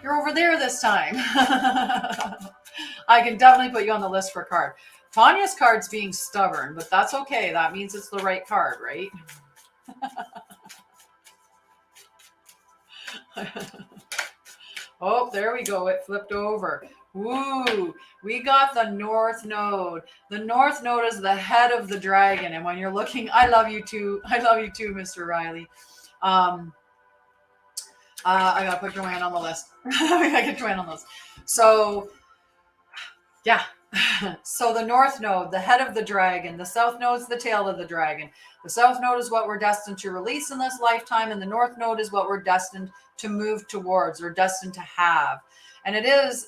You're over there this time. I can definitely put you on the list for a card. Tanya's card's being stubborn, but that's okay. That means it's the right card, right? Oh, there we go. It flipped over. Woo! We got the North Node. The North Node is the head of the dragon. And when you're looking, I love you too. I love you too, Mr. Riley. I gotta put Joanne on the list. I gotta get Joanne on the list. So, yeah. So the North Node, the head of the dragon. The South Node is the tail of the dragon. The South Node is what we're destined to release in this lifetime, and the North Node is what we're destined to move towards or destined to have. And it is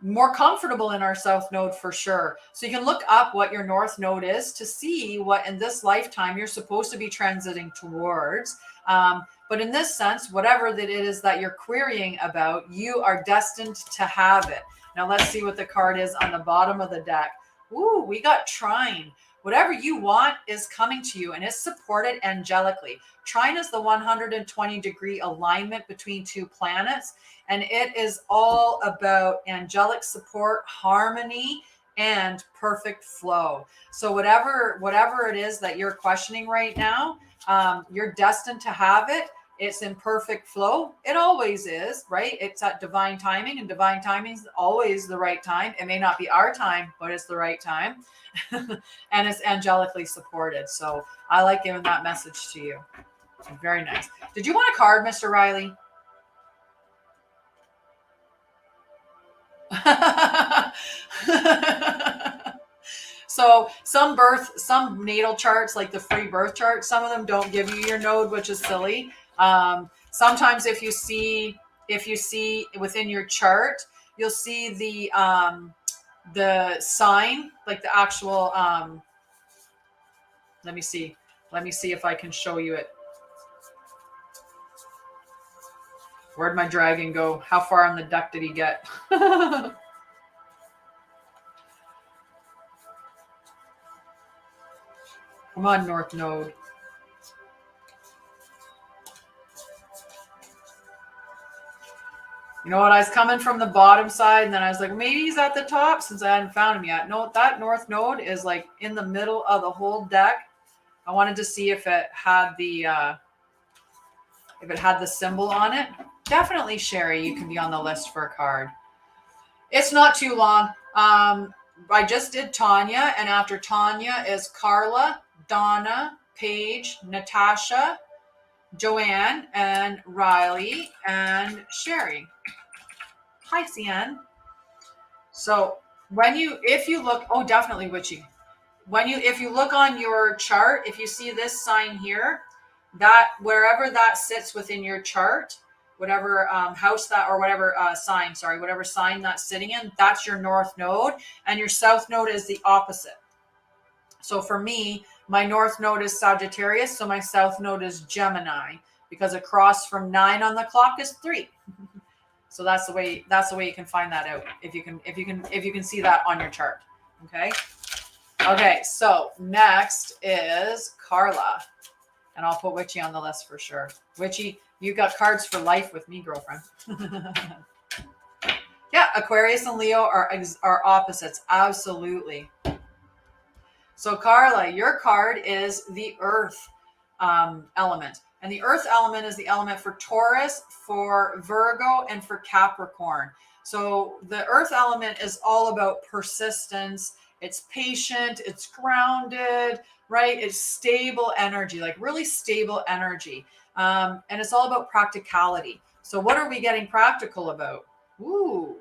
more comfortable in our South Node for sure. So you can look up what your North Node is to see what in this lifetime you're supposed to be transiting towards. But in this sense, whatever that it is that you're querying about, you are destined to have it. Now let's see what the card is on the bottom of the deck. Ooh, we got Trine. Whatever you want is coming to you, and it's supported angelically. Trine is the 120-degree alignment between 2 planets, and it is all about angelic support, harmony, and perfect flow. So whatever it is that you're questioning right now, you're destined to have it. It's in perfect flow. It always is, right? It's at divine timing, and divine timing is always the right time. It may not be our time, but it's the right time. And it's angelically supported. So I like giving that message to you. Very nice. Did you want a card, Mr. Riley? So some natal charts, like the free birth chart, some of them don't give you your node, which is silly. Sometimes if you see within your chart, you'll see the sign, like the actual, let me see if I can show you it. Where'd my dragon go? How far on the deck did he get? Come on, North Node. You know what? I was coming from the bottom side, and then I was like, maybe he's at the top since I hadn't found him yet. No, that North Node is like in the middle of the whole deck. I wanted to see if it had the symbol on it. Definitely, Sherry, you can be on the list for a card. It's not too long. I just did Tanya, and after Tanya is Carla, Donna, Paige, Natasha, Joanne, and Riley, and Sherry. Hi, CN. So if you look, oh, definitely Witchy. If you look on your chart, if you see this sign here, that wherever that sits within your chart, whatever house that, or whatever whatever sign that's sitting in, that's your North Node, and your South Node is the opposite. So for me, my North Node is Sagittarius, so my South Node is Gemini, because across from 9 on the clock is 3. So that's the way you can find that out, if you can see that on your chart. Okay, so next is Carla. And I'll put Witchy on the list for sure. Witchy, you got cards for life with me, girlfriend. Yeah, Aquarius and Leo are opposites. Absolutely. So Carla, your card is the Earth element. And the Earth element is the element for Taurus, for Virgo, and for Capricorn. So the Earth element is all about persistence. It's patient. It's grounded, right? It's stable energy, like really stable energy. And it's all about practicality. So what are we getting practical about? Ooh,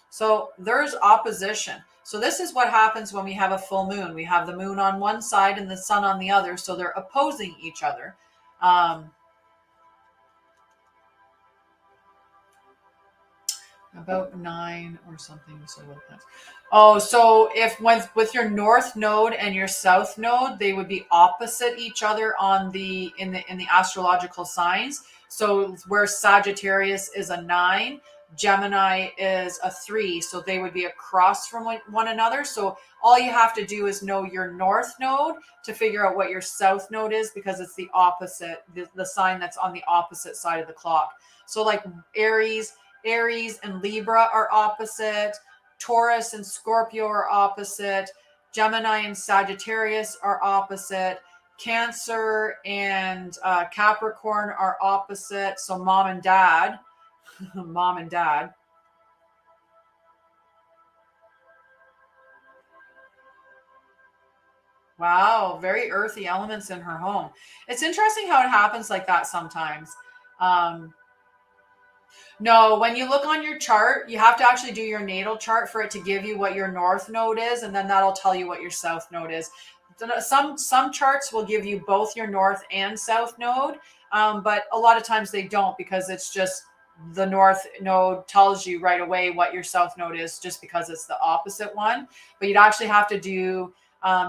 So there's opposition. So this is what happens when we have a full moon. We have the moon on one side and the sun on the other. So they're opposing each other. About 9 or something. So what that's, oh, so if with your north node and your south node, they would be opposite each other on the in the astrological signs. So where Sagittarius is a 9, Gemini is a 3, so they would be across from one another. So all you have to do is know your north node to figure out what your south node is, because it's the opposite, the sign that's on the opposite side of the clock. So like Aries and Libra are opposite. Taurus and Scorpio are opposite. Gemini and Sagittarius are opposite. Cancer and Capricorn are opposite. So mom and dad. Mom and dad. Wow, very earthy elements in her home. It's interesting how it happens like that sometimes. No, when you look on your chart, you have to actually do your natal chart for it to give you what your north node is, and then that'll tell you what your south node is. Some charts will give you both your north and south node, but a lot of times they don't, because it's just the north node tells you right away what your south node is, just because it's the opposite one. But you'd actually have to do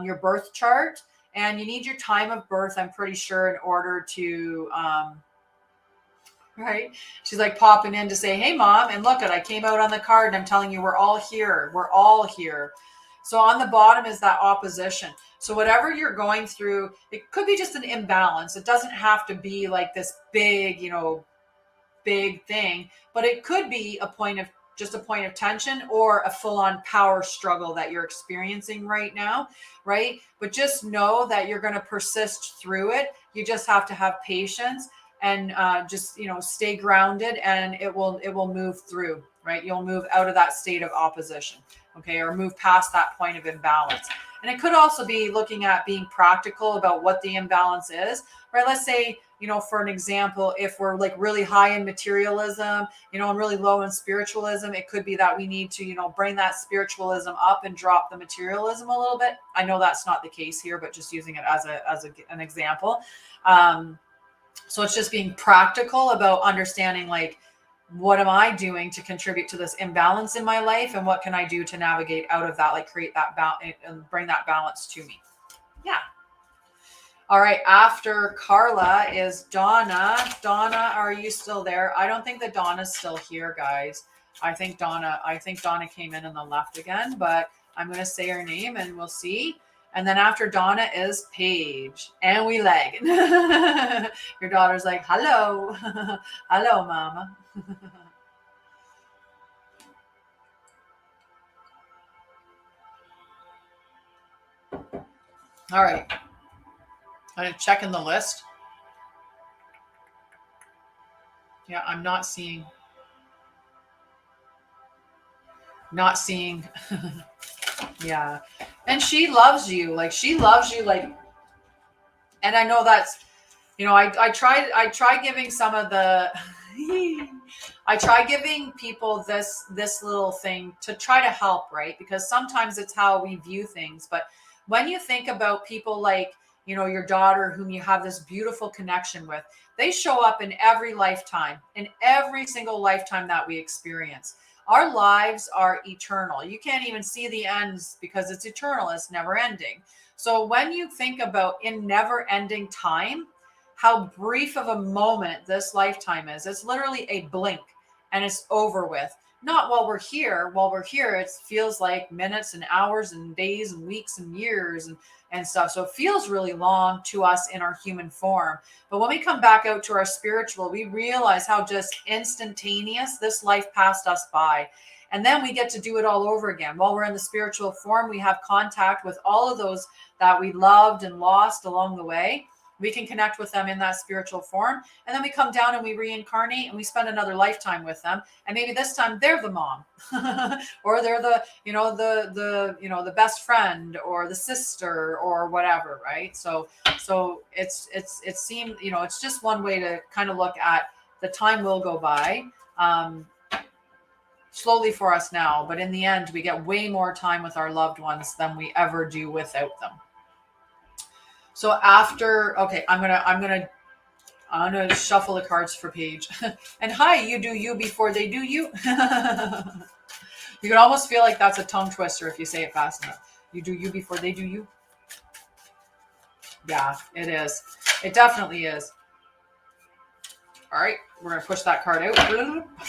your birth chart, and you need your time of birth, I'm pretty sure, in order to right? She's like popping in to say, hey, mom, and look, I came out on the card and I'm telling you, we're all here. We're all here. So on the bottom is that opposition. So whatever you're going through, it could be just an imbalance. It doesn't have to be like this big, big thing, but it could be a point of tension, or a full-on power struggle that you're experiencing right now, right? But just know that you're going to persist through it. You just have to have patience and just stay grounded, and it will move through, right? You'll move out of that state of opposition, okay, or move past that point of imbalance. And it could also be looking at being practical about what the imbalance is, right? Let's say, for an example, if we're like really high in materialism, and really low in spiritualism, it could be that we need to, bring that spiritualism up and drop the materialism a little bit. I know that's not the case here, but just using it as an example. So it's just being practical about understanding, like, what am I doing to contribute to this imbalance in my life? And what can I do to navigate out of that, like create that balance and bring that balance to me? Yeah. All right. After Carla is Donna. Donna, are you still there? I don't think that Donna's still here, guys. I think Donna came in and then left again, but I'm going to say her name and we'll see. And then after Donna is Paige, and we leg. Your daughter's like, hello. Hello, mama. All right. I'm checking the list. Yeah, I'm not seeing. Yeah. And she loves you. Like, and I know that's, I try giving some of the, I try giving people this little thing to try to help, right? Because sometimes it's how we view things. But when you think about people like, your daughter, whom you have this beautiful connection with, they show up in every lifetime, in every single lifetime that we experience. Our lives are eternal. You can't even see the ends because it's eternal. It's never ending. So when you think about in never ending time, how brief of a moment this lifetime is, it's literally a blink and it's over with. Not while we're here. While we're here, it feels like minutes and hours and days and weeks and years and stuff. So it feels really long to us in our human form. But when we come back out to our spiritual, we realize how just instantaneous this life passed us by. And then we get to do it all over again. While we're in the spiritual form, we have contact with all of those that we loved and lost along the way. We can connect with them in that spiritual form. And then we come down and we reincarnate and we spend another lifetime with them. And maybe this time they're the mom or they're the, the best friend or the sister or whatever. Right. So it seemed, it's just one way to kind of look at the time will go by. slowly for us now, but in the end, we get way more time with our loved ones than we ever do without them. So after, okay, I'm gonna shuffle the cards for Paige. And hi, you do you before they do you. You can almost feel like that's a tongue twister if you say it fast enough. You do you before they do you. Yeah, it is. It definitely is. All right, we're going to push that card out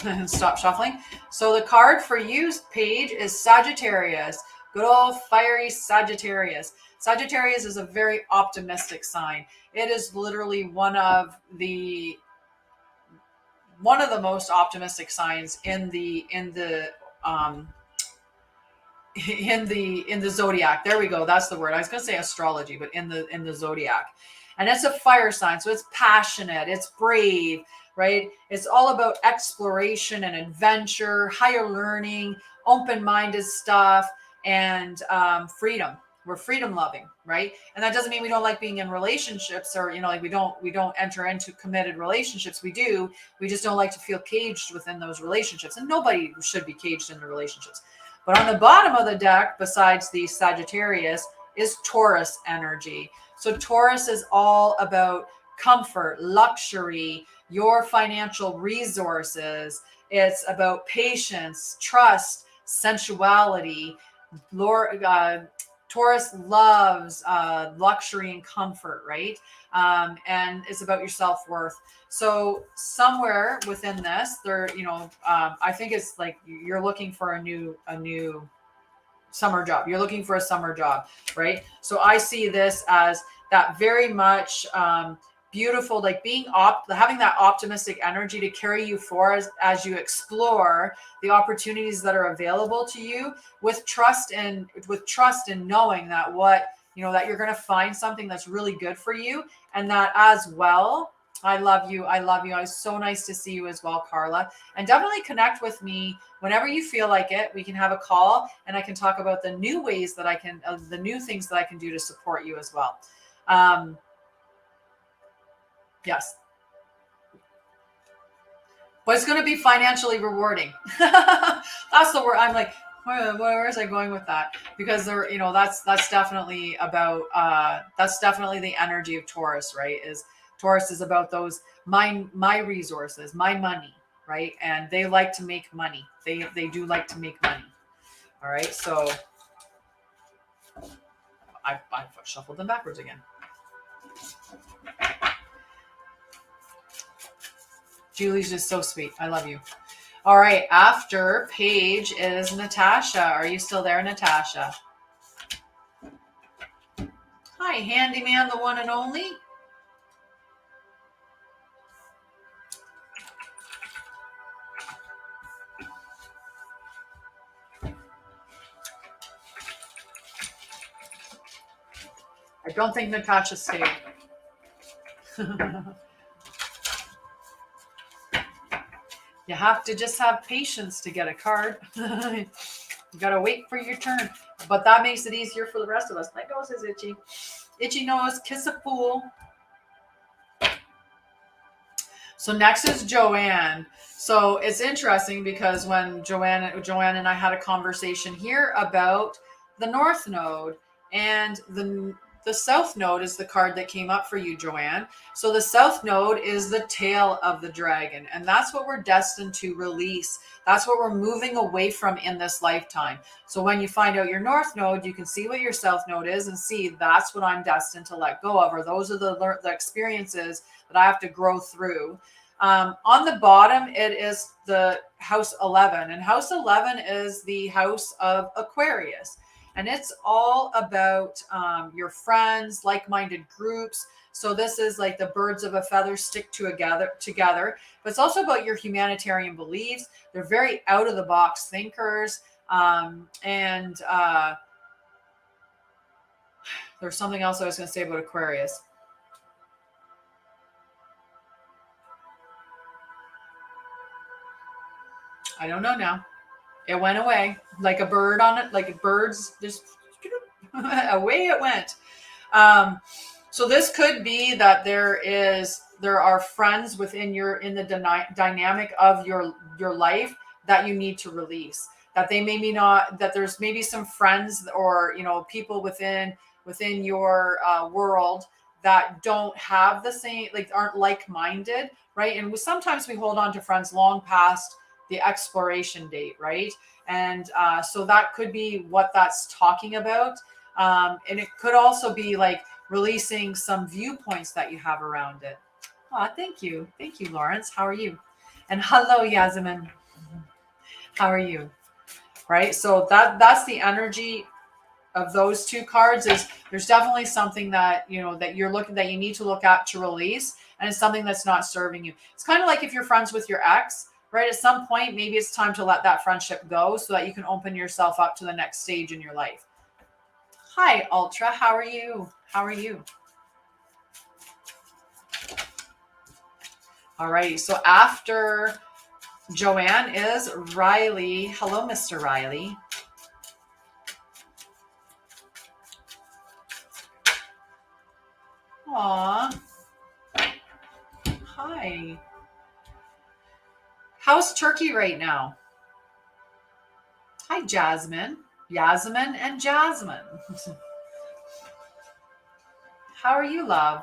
and stop shuffling. So the card for you, Paige, is Sagittarius. Good old fiery Sagittarius. Sagittarius is a very optimistic sign. It is literally one of the most optimistic signs in the zodiac. There we go. That's the word. I was going to say astrology, but in the zodiac. And it's a fire sign. So it's passionate. It's brave, right? It's all about exploration and adventure, higher learning, open-minded stuff, and freedom. We're freedom loving, right? And that doesn't mean we don't like being in relationships, or, like we don't enter into committed relationships. We do. We just don't like to feel caged within those relationships. And nobody should be caged in their relationships. But on the bottom of the deck, besides the Sagittarius, is Taurus energy. So Taurus is all about comfort, luxury, your financial resources. It's about patience, trust, sensuality. Taurus loves luxury and comfort, right? And it's about your self-worth. So somewhere within this, there, I think it's like you're looking for a new summer job. You're looking for a summer job, right? So I see this as that very much beautiful, like having that optimistic energy to carry you forward as you explore the opportunities that are available to you, with trust in knowing that that you're going to find something that's really good for you, and that as well. I love you. It's so nice to see you as well, Carla. And definitely connect with me whenever you feel like it. We can have a call and I can talk about the new ways that the new things that I can do to support you as well. Yes. But it's going to be financially rewarding. That's the word. I'm like, where is I going with that? Because that's definitely about, that's definitely the energy of Taurus, right? Taurus is about those, my resources, my money, right? And they like to make money. They do like to make money. All right. So I shuffled them backwards again. Julie's just so sweet. I love you. All right. After Paige is Natasha. Are you still there, Natasha? Hi, handyman, the one and only. I don't think Natasha stayed. You have to just have patience to get a card. You got to wait for your turn. But that makes it easier for the rest of us. My nose is itchy. Itchy nose, kiss a fool. So next is Joanne. So it's interesting because when Joanne and I had a conversation here about the North Node, and the South Node is the card that came up for you, Joanne. So the South Node is the tail of the dragon, and that's what we're destined to release. That's what we're moving away from in this lifetime. So when you find out your North Node, you can see what your South Node is and see that's what I'm destined to let go of, or those are the experiences that I have to grow through. On the bottom, it is the house 11, and house 11 is the house of Aquarius. And it's all about your friends, like-minded groups. So this is like the birds of a feather stick together. But it's also about your humanitarian beliefs. They're very out-of-the-box thinkers. And there's something else I was going to say about Aquarius. I don't know now. It went away like a bird on it, like birds just away it went. So this could be that there are friends in the dynamic of your life that you need to release, that they maybe not, that there's maybe some friends or, you know, people within your world that don't have the same, like aren't like-minded, right? And sometimes we hold on to friends long past the expiration date, right? And so that could be what that's talking about. And it could also be like releasing some viewpoints that you have around it. Oh, thank you. Thank you, Lawrence. How are you? And hello, Yasmin. How are you? Right? So that's the energy of those two cards. Is there's definitely something that, you know, that you need to look at to release, and it's something that's not serving you. It's kind of like if you're friends with your ex, right? At some point, maybe it's time to let that friendship go so that you can open yourself up to the next stage in your life. Hi, Ultra. How are you? How are you? All right. So after Joanne is Riley. Hello, Mr. Riley. Aw. Hi. How's Turkey right now? Hi, Jasmine. Yasmin and Jasmine. How are you, love?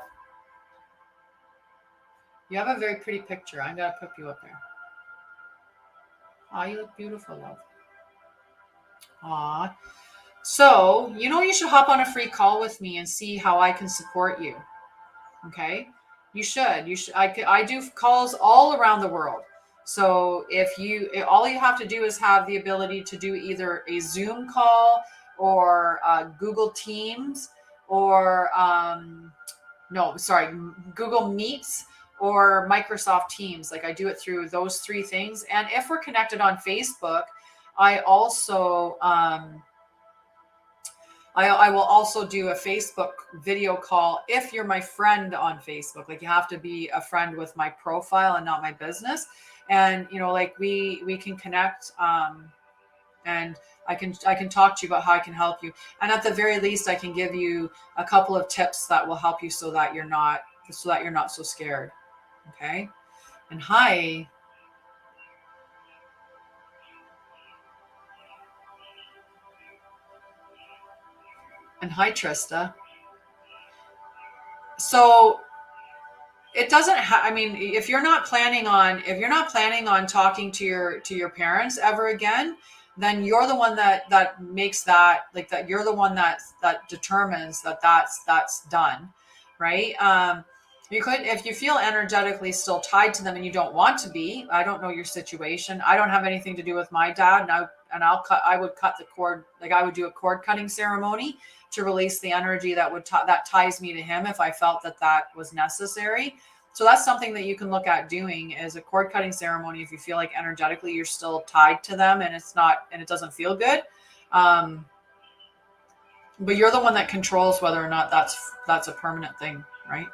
You have a very pretty picture. I'm going to put you up there. Aw, you look beautiful, love. Aw. So, you know, you should hop on a free call with me and see how I can support you. Okay? You should. I do calls all around the world. So all you have to do is have the ability to do either a Zoom call or Google Teams or Google Meets or Microsoft Teams. Like I do it through those three things. And if we're connected on Facebook, I also I will also do a Facebook video call if you're my friend on Facebook. Like you have to be a friend with my profile and not my business. And you know, like we can connect, and I can talk to you about how I can help you. And at the very least, I can give you a couple of tips that will help you so that you're not so scared. Okay. And hi. And hi, Trista. So it doesn't I mean, if you're not planning on talking to your parents ever again, then you're the one that makes that, like that you're the one that determines that's done, right? You could, if you feel energetically still tied to them and you don't want to be. I don't know your situation. I don't have anything to do with my dad, and I would cut the cord. Like I would do a cord cutting ceremony to release the energy that that ties me to him if I felt that was necessary. So that's something that you can look at doing, is a cord cutting ceremony if you feel like energetically you're still tied to them and it doesn't feel good. But you're the one that controls whether or not that's a permanent thing, right?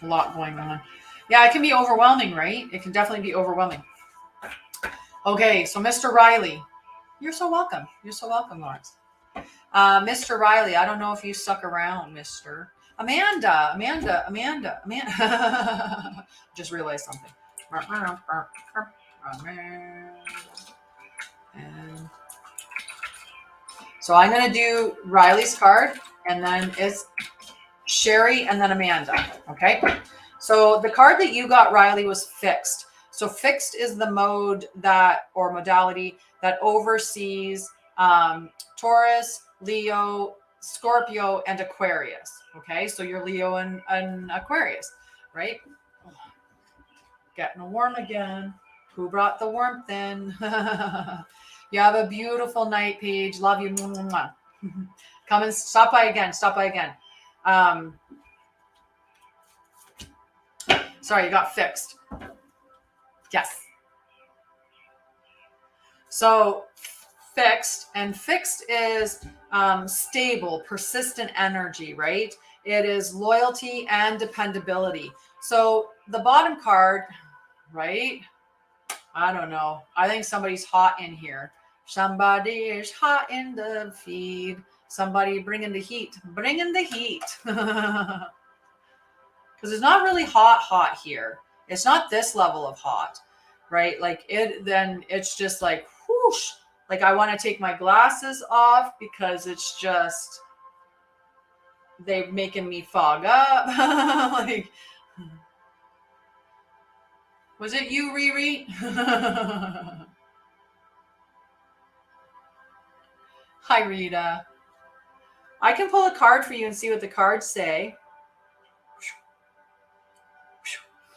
A lot going on. Yeah, it can be overwhelming, right? It can definitely be overwhelming. Okay, so Mr. Riley, you're so welcome. You're so welcome, Lawrence. Mr. Riley, I don't know if you stuck around, Mr. Amanda. Just realized something. And so I'm going to do Riley's card, and then it's Sherry, and then Amanda. Okay. So the card that you got, Riley, was fixed. So fixed is the mode or modality that oversees Taurus, Leo, Scorpio, and Aquarius. Okay. So you're Leo and Aquarius, right? Getting warm again. Who brought the warmth in? You have a beautiful night, Paige. Love you. Come and stop by again. Sorry, you got fixed. Yes. So fixed is stable, persistent energy, right? It is loyalty and dependability. So the bottom card, right? I don't know. I think somebody's hot in here. Somebody is hot in the feed. Somebody bringing the heat. Bringing the heat. because it's not really hot here. It's not this level of hot, right? Like then it's just like whoosh. Like I want to take my glasses off because it's just, they're making me fog up. Like, was it you, Riri? Hi, Rita. I can pull a card for you and see what the cards say.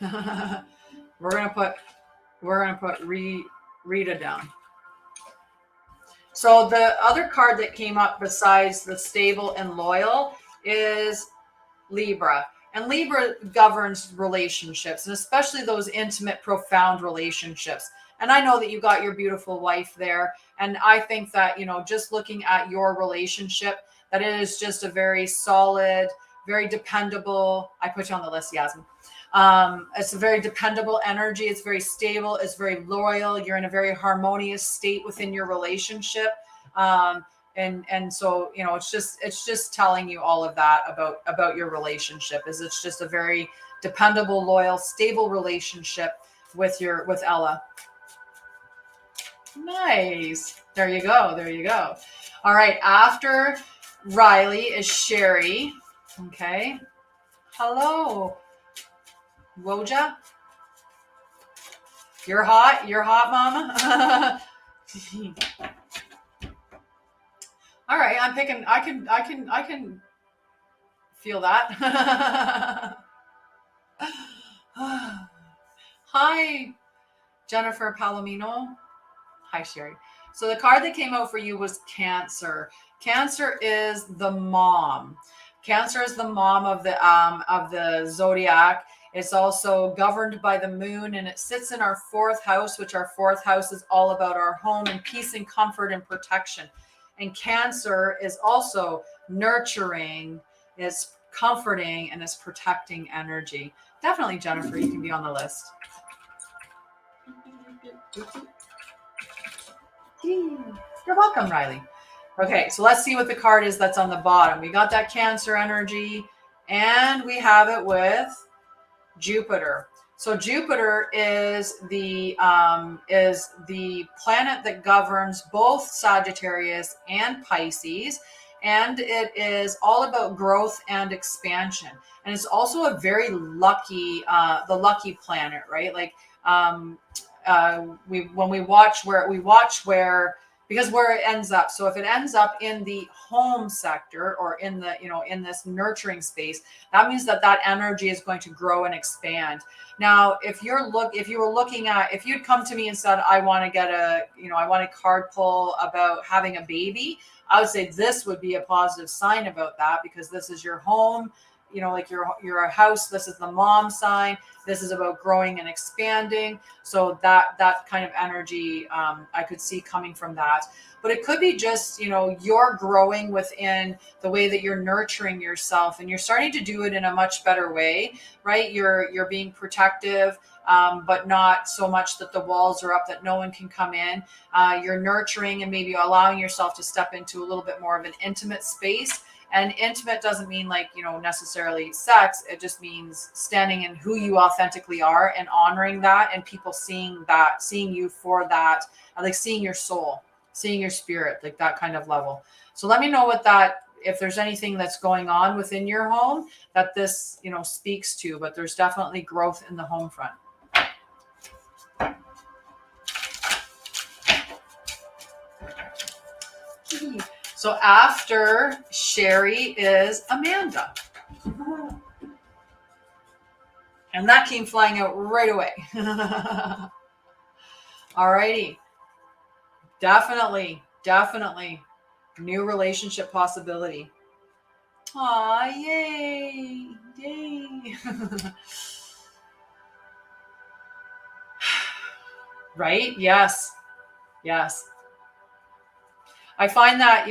We're gonna put Rita down. So the other card that came up besides the stable and loyal is Libra. And Libra governs relationships, and especially those intimate, profound relationships. And I know that you got your beautiful wife there. And I think that, just looking at your relationship, that it is just a very solid, very dependable. I put you on the list, Yasmin. It's a very dependable energy. It's very stable. It's very loyal. You're in a very harmonious state within your relationship. And so, it's just telling you all of that about your relationship. It's just a very dependable, loyal, stable relationship with Ella. Nice. There you go. All right. After Riley is Sherry. Okay. Hello, Woja. You're hot, mama. All right, I'm picking. I can feel that. Hi, Jennifer Palomino. Hi, Sherry. So the card that came out for you was Cancer. Cancer is the mom. Cancer is the mom of the zodiac. It's also governed by the moon, and it sits in our fourth house, which our fourth house is all about our home and peace and comfort and protection. And Cancer is also nurturing, is comforting, and is protecting energy. Definitely, Jennifer, you can be on the list. You're welcome, Riley. Okay, so let's see what the card is that's on the bottom. We got that Cancer energy, and we have it with Jupiter. So Jupiter is the planet that governs both Sagittarius and Pisces, and it is all about growth and expansion. And it's also a very lucky, the lucky planet, right? Like we watch where because where it ends up. So if it ends up in the home sector or in the, in this nurturing space, that means that energy is going to grow and expand. Now, if you'd come to me and said, I want a card pull about having a baby, I would say this would be a positive sign about that, because this is your home, like you're a house. This is the mom sign. This is about growing and expanding. So that kind of energy, I could see coming from that. But it could be just, you're growing within the way that you're nurturing yourself, and you're starting to do it in a much better way, right? You're being protective, but not so much that the walls are up that no one can come in. You're nurturing and maybe allowing yourself to step into a little bit more of an intimate space. And intimate doesn't mean necessarily sex. It just means standing in who you authentically are and honoring that, and people seeing you for that, like seeing your soul, seeing your spirit, like that kind of level. So let me know if there's anything that's going on within your home that this, speaks to, but there's definitely growth in the home front. So after Sherry is Amanda. And that came flying out right away. All righty. Definitely. New relationship possibility. Aw, yay. Right? Yes. I find that,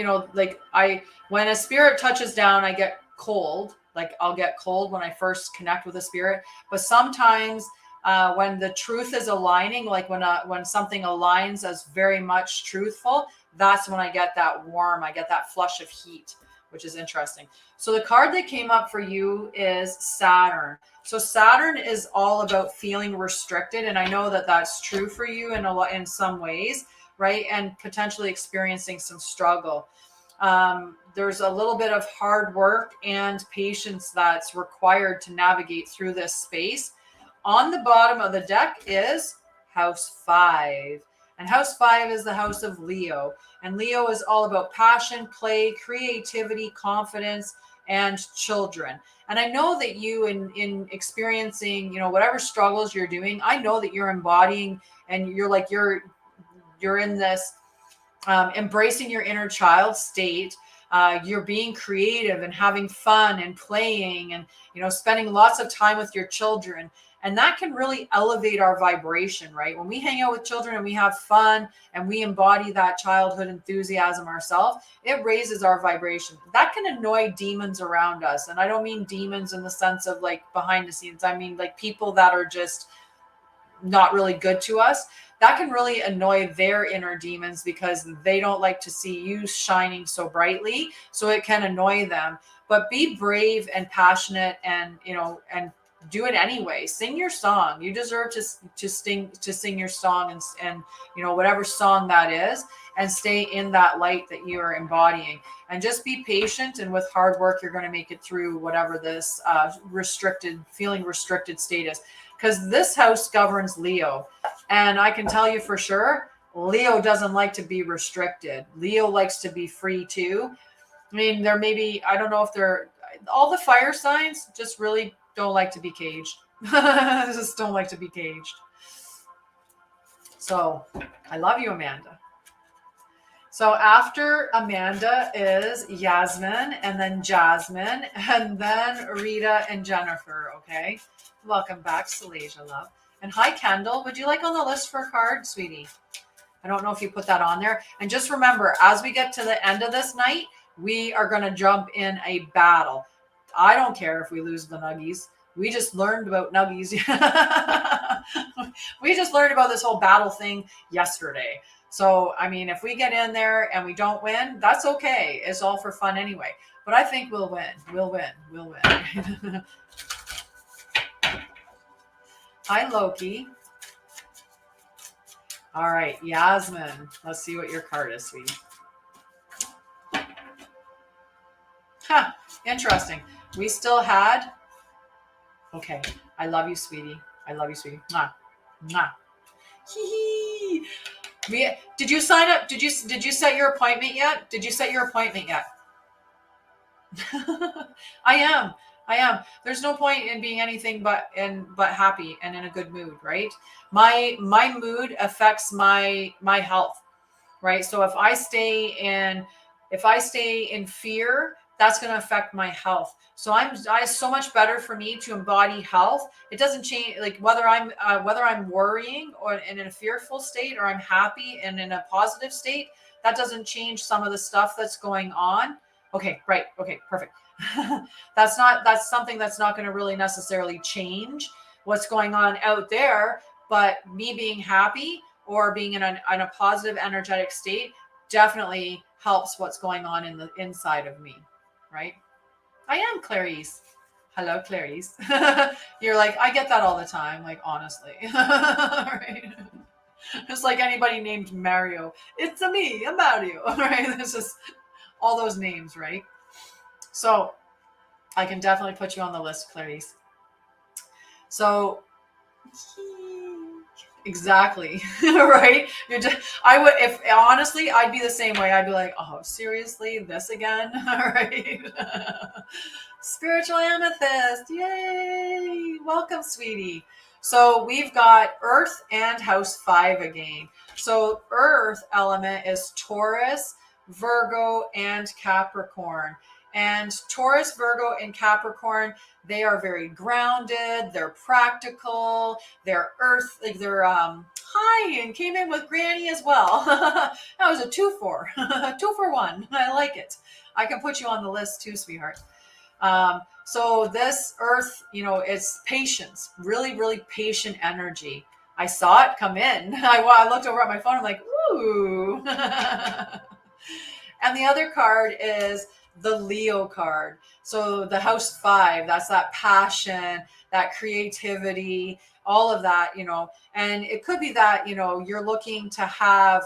when a spirit touches down, I get cold. Like I'll get cold when I first connect with a spirit. But sometimes when the truth is aligning, like when something aligns as very much truthful, that's when I get that warm, I get that flush of heat. which is interesting. So the card that came up for you is Saturn. So Saturn is all about feeling restricted, and I know that that's true for you in some ways, right? And potentially experiencing some struggle. There's a little bit of hard work and patience that's required to navigate through this space. On the bottom of the deck is House 5. And House 5 is the house of Leo. And Leo is all about passion, play, creativity, confidence, and children. And I know that you in experiencing, whatever struggles you're doing, I know that you're embodying and you're in this embracing your inner child state. You're being creative and having fun and playing and, spending lots of time with your children. And that can really elevate our vibration, right? When we hang out with children and we have fun and we embody that childhood enthusiasm ourselves, it raises our vibration. That can annoy demons around us. And I don't mean demons in the sense of like behind the scenes. I mean like people that are just not really good to us. That can really annoy their inner demons because they don't like to see you shining so brightly. So it can annoy them. But be brave and passionate and, and do it anyway. Sing your song. You deserve to sing your song and whatever song that is, and stay in that light that you are embodying. And just be patient, and with hard work, you're going to make it through whatever this feeling restricted state is. Because this house governs Leo. And I can tell you for sure, Leo doesn't like to be restricted. Leo likes to be free too. I mean, there may be, I don't know if all the fire signs just really don't like to be caged. Just don't like to be caged. So I love you, Amanda. So after Amanda is Yasmin, and then Jasmine, and then Rita and Jennifer. Okay. Welcome back, Salasia, love. And hi, Kendall. Would you like on the list for a card, sweetie? I don't know if you put that on there. And just remember, as we get to the end of this night, we are going to jump in a battle. I don't care if we lose the nuggies. We just learned about nuggies. We just learned about this whole battle thing yesterday. So, I mean, if we get in there and we don't win, that's okay. It's all for fun anyway. But I think we'll win. We'll win. We'll win. Hi, Loki. All right, Yasmin. Let's see what your card is, sweetie. Huh, interesting. We still had... Okay, I love you, sweetie. I love you, sweetie. Mwah. Mwah. Hee hee. Did you sign up? Did you set your appointment yet? Did you set your appointment yet? I am. There's no point in being anything but happy and in a good mood, right? My mood affects my health, right? So if I stay in fear, that's going to affect my health. So it's so much better for me to embody health. It doesn't change, like whether I'm worrying or in a fearful state, or I'm happy and in a positive state. That doesn't change some of the stuff that's going on. Okay, right. Okay, perfect. That's something that's not going to really necessarily change what's going on out there, but me being happy or being in a positive energetic state definitely helps what's going on in the inside of me, right? I am Clarice. Hello, Clarice. You're like, I get that all the time, like, honestly. Right? Just like anybody named Mario. It's me, I'm Mario. Right? There's just all those names, right? So I can definitely put you on the list, Clarice. So exactly. Right? Honestly, I'd be the same way. I'd be like, oh, seriously, this again? Right? Spiritual amethyst. Yay. Welcome, sweetie. So we've got Earth and House 5 again. So Earth element is Taurus, Virgo, and Capricorn. And Taurus, Virgo, and Capricorn, they are very grounded. They're practical. They're earth. Like they're hi, and came in with Granny as well. That was a 2-for 2-for-1. I like it. I can put you on the list too, sweetheart. So this Earth, it's patience. Really, really patient energy. I saw it come in. I looked over at my phone. I'm like, ooh. And the other card is the Leo card. So the house 5, that's that passion, that creativity, all of that, you know. And it could be that, you know, you're looking to have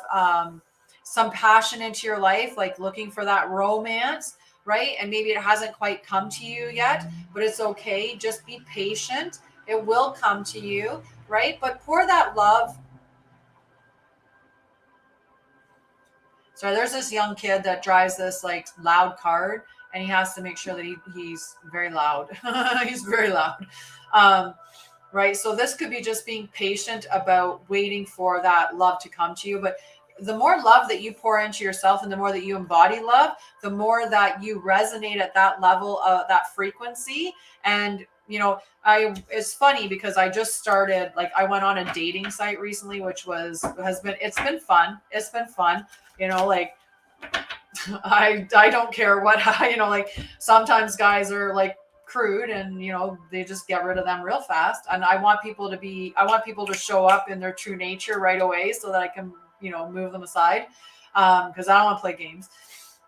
some passion into your life, like looking for that romance, right? And maybe it hasn't quite come to you yet, but it's okay. Just be patient. It will come to you, right? But pour that love. So there's this young kid that drives this like loud car, and he has to make sure that he's very loud. He's very loud. Right. So this could be just being patient about waiting for that love to come to you. But the more love that you pour into yourself and the more that you embody love, the more that you resonate at that level of that frequency. And, you know, it's funny because I just started, like, I went on a dating site recently, which it's been fun. It's been fun, you know, like, I don't care what, you know, like sometimes guys are like crude and, you know, they just get rid of them real fast. And I want people to show up in their true nature right away so that I can, you know, move them aside. Cause I don't want to play games.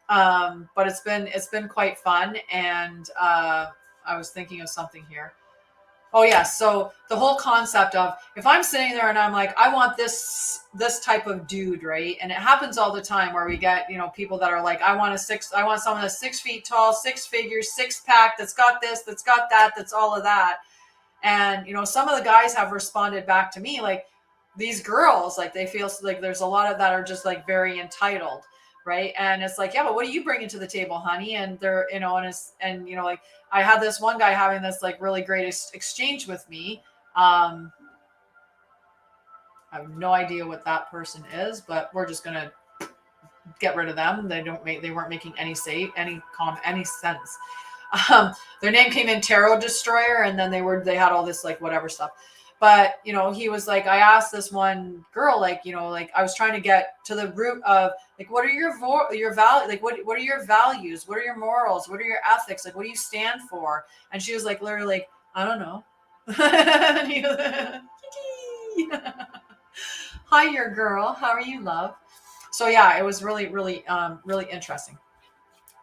But it's been quite fun. And, I was thinking of something here. Oh yeah. So the whole concept of if I'm sitting there and I'm like, I want this type of dude, right? And it happens all the time where we get, you know, people that are like, I want someone that's 6 feet tall, 6 figures, 6-pack, that's got this, that's got that, that's all of that. And, you know, some of the guys have responded back to me like these girls, like they feel like there's a lot of that are just like very entitled. Right. And it's like, yeah, but what are you bringing to the table, honey? And they're, you know, and, you know, like I had this one guy having this like really great exchange with me. I have no idea what that person is, but we're just going to get rid of them. They weren't making any sense. Their name came in Tarot Destroyer, and then they had all this like whatever stuff. But, you know, he was like, I asked this one girl, like, you know, like I was trying to get to the root of like, what are your values? Like, what are your values? What are your morals? What are your ethics? Like, what do you stand for? And she was like, literally like, I don't know. Hi, your girl. How are you, love? So yeah, it was really, really, really interesting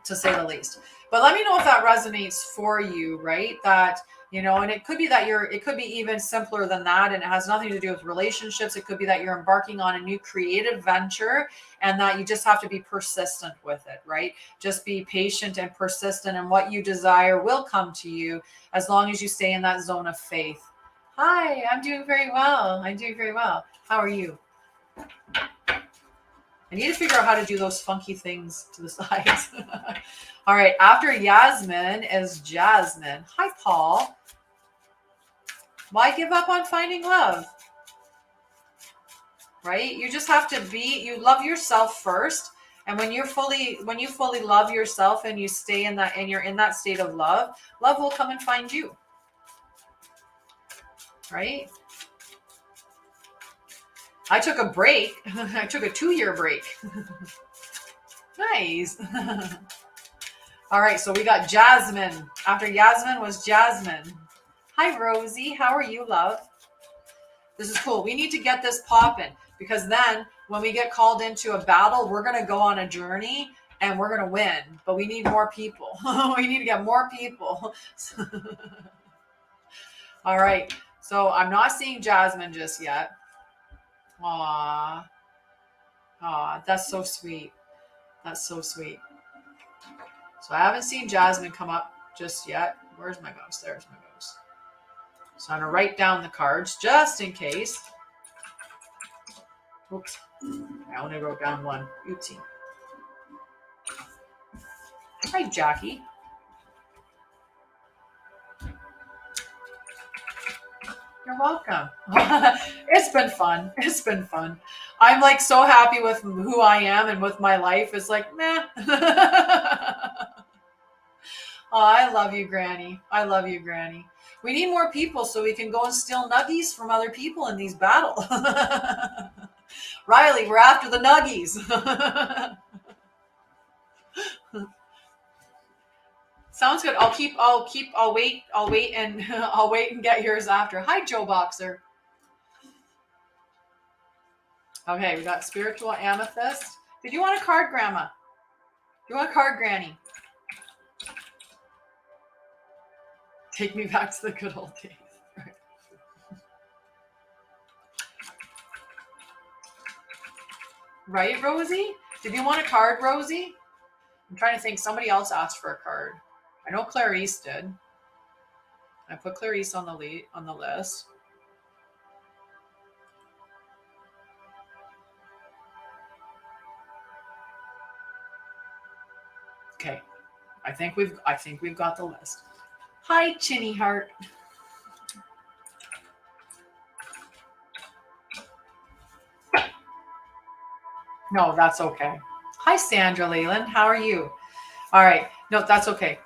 to say the least. But let me know if that resonates for you, right? That, you know, and it could be that it could be even simpler than that. And it has nothing to do with relationships. It could be that you're embarking on a new creative venture and that you just have to be persistent with it, right? Just be patient and persistent, and what you desire will come to you as long as you stay in that zone of faith. Hi, I'm doing very well. I'm doing very well. How are you? I need to figure out how to do those funky things to the sides. All right. After Yasmin is Jasmine. Hi, Paul. Why give up on finding love? Right? You just have to you love yourself first. And when you fully love yourself and you stay in that, and you're in that state of love will come and find you. Right? I took a break. I took a 2-year break. Nice. All right, so we got Jasmine. After Yasmin was Jasmine. Hi, Rosie. How are you, love? This is cool. We need to get this popping, because then when we get called into a battle, we're going to go on a journey and we're going to win. But we need more people. We need to get more people. All right. So I'm not seeing Jasmine just yet. Aw, that's so sweet. That's so sweet. So I haven't seen Jasmine come up just yet. Where's my mouse? There's my mouse. So I'm going to write down the cards just in case. Oops. I only wrote down one. Oopsie. Hi, Jackie. You're welcome. It's been fun. It's been fun. I'm like so happy with who I am and with my life. It's like, meh. Oh, I love you, Granny. I love you, Granny. We need more people so we can go and steal nuggies from other people in these battles. Riley, we're after the nuggies. Sounds good. I'll wait and get yours after. Hi, Joe Boxer. Okay, we got spiritual amethyst. Did you want a card, Grandma? Do you want a card, Granny? Take me back to the good old days. Right, Rosie? Did you want a card, Rosie? I'm trying to think. Somebody else asked for a card. I know Clarice did. I put Clarice on the list. Okay. I think we've got the list. Hi, Chinny Heart. No, that's okay. Hi, Sandra Leland. How are you? All right. No, that's okay.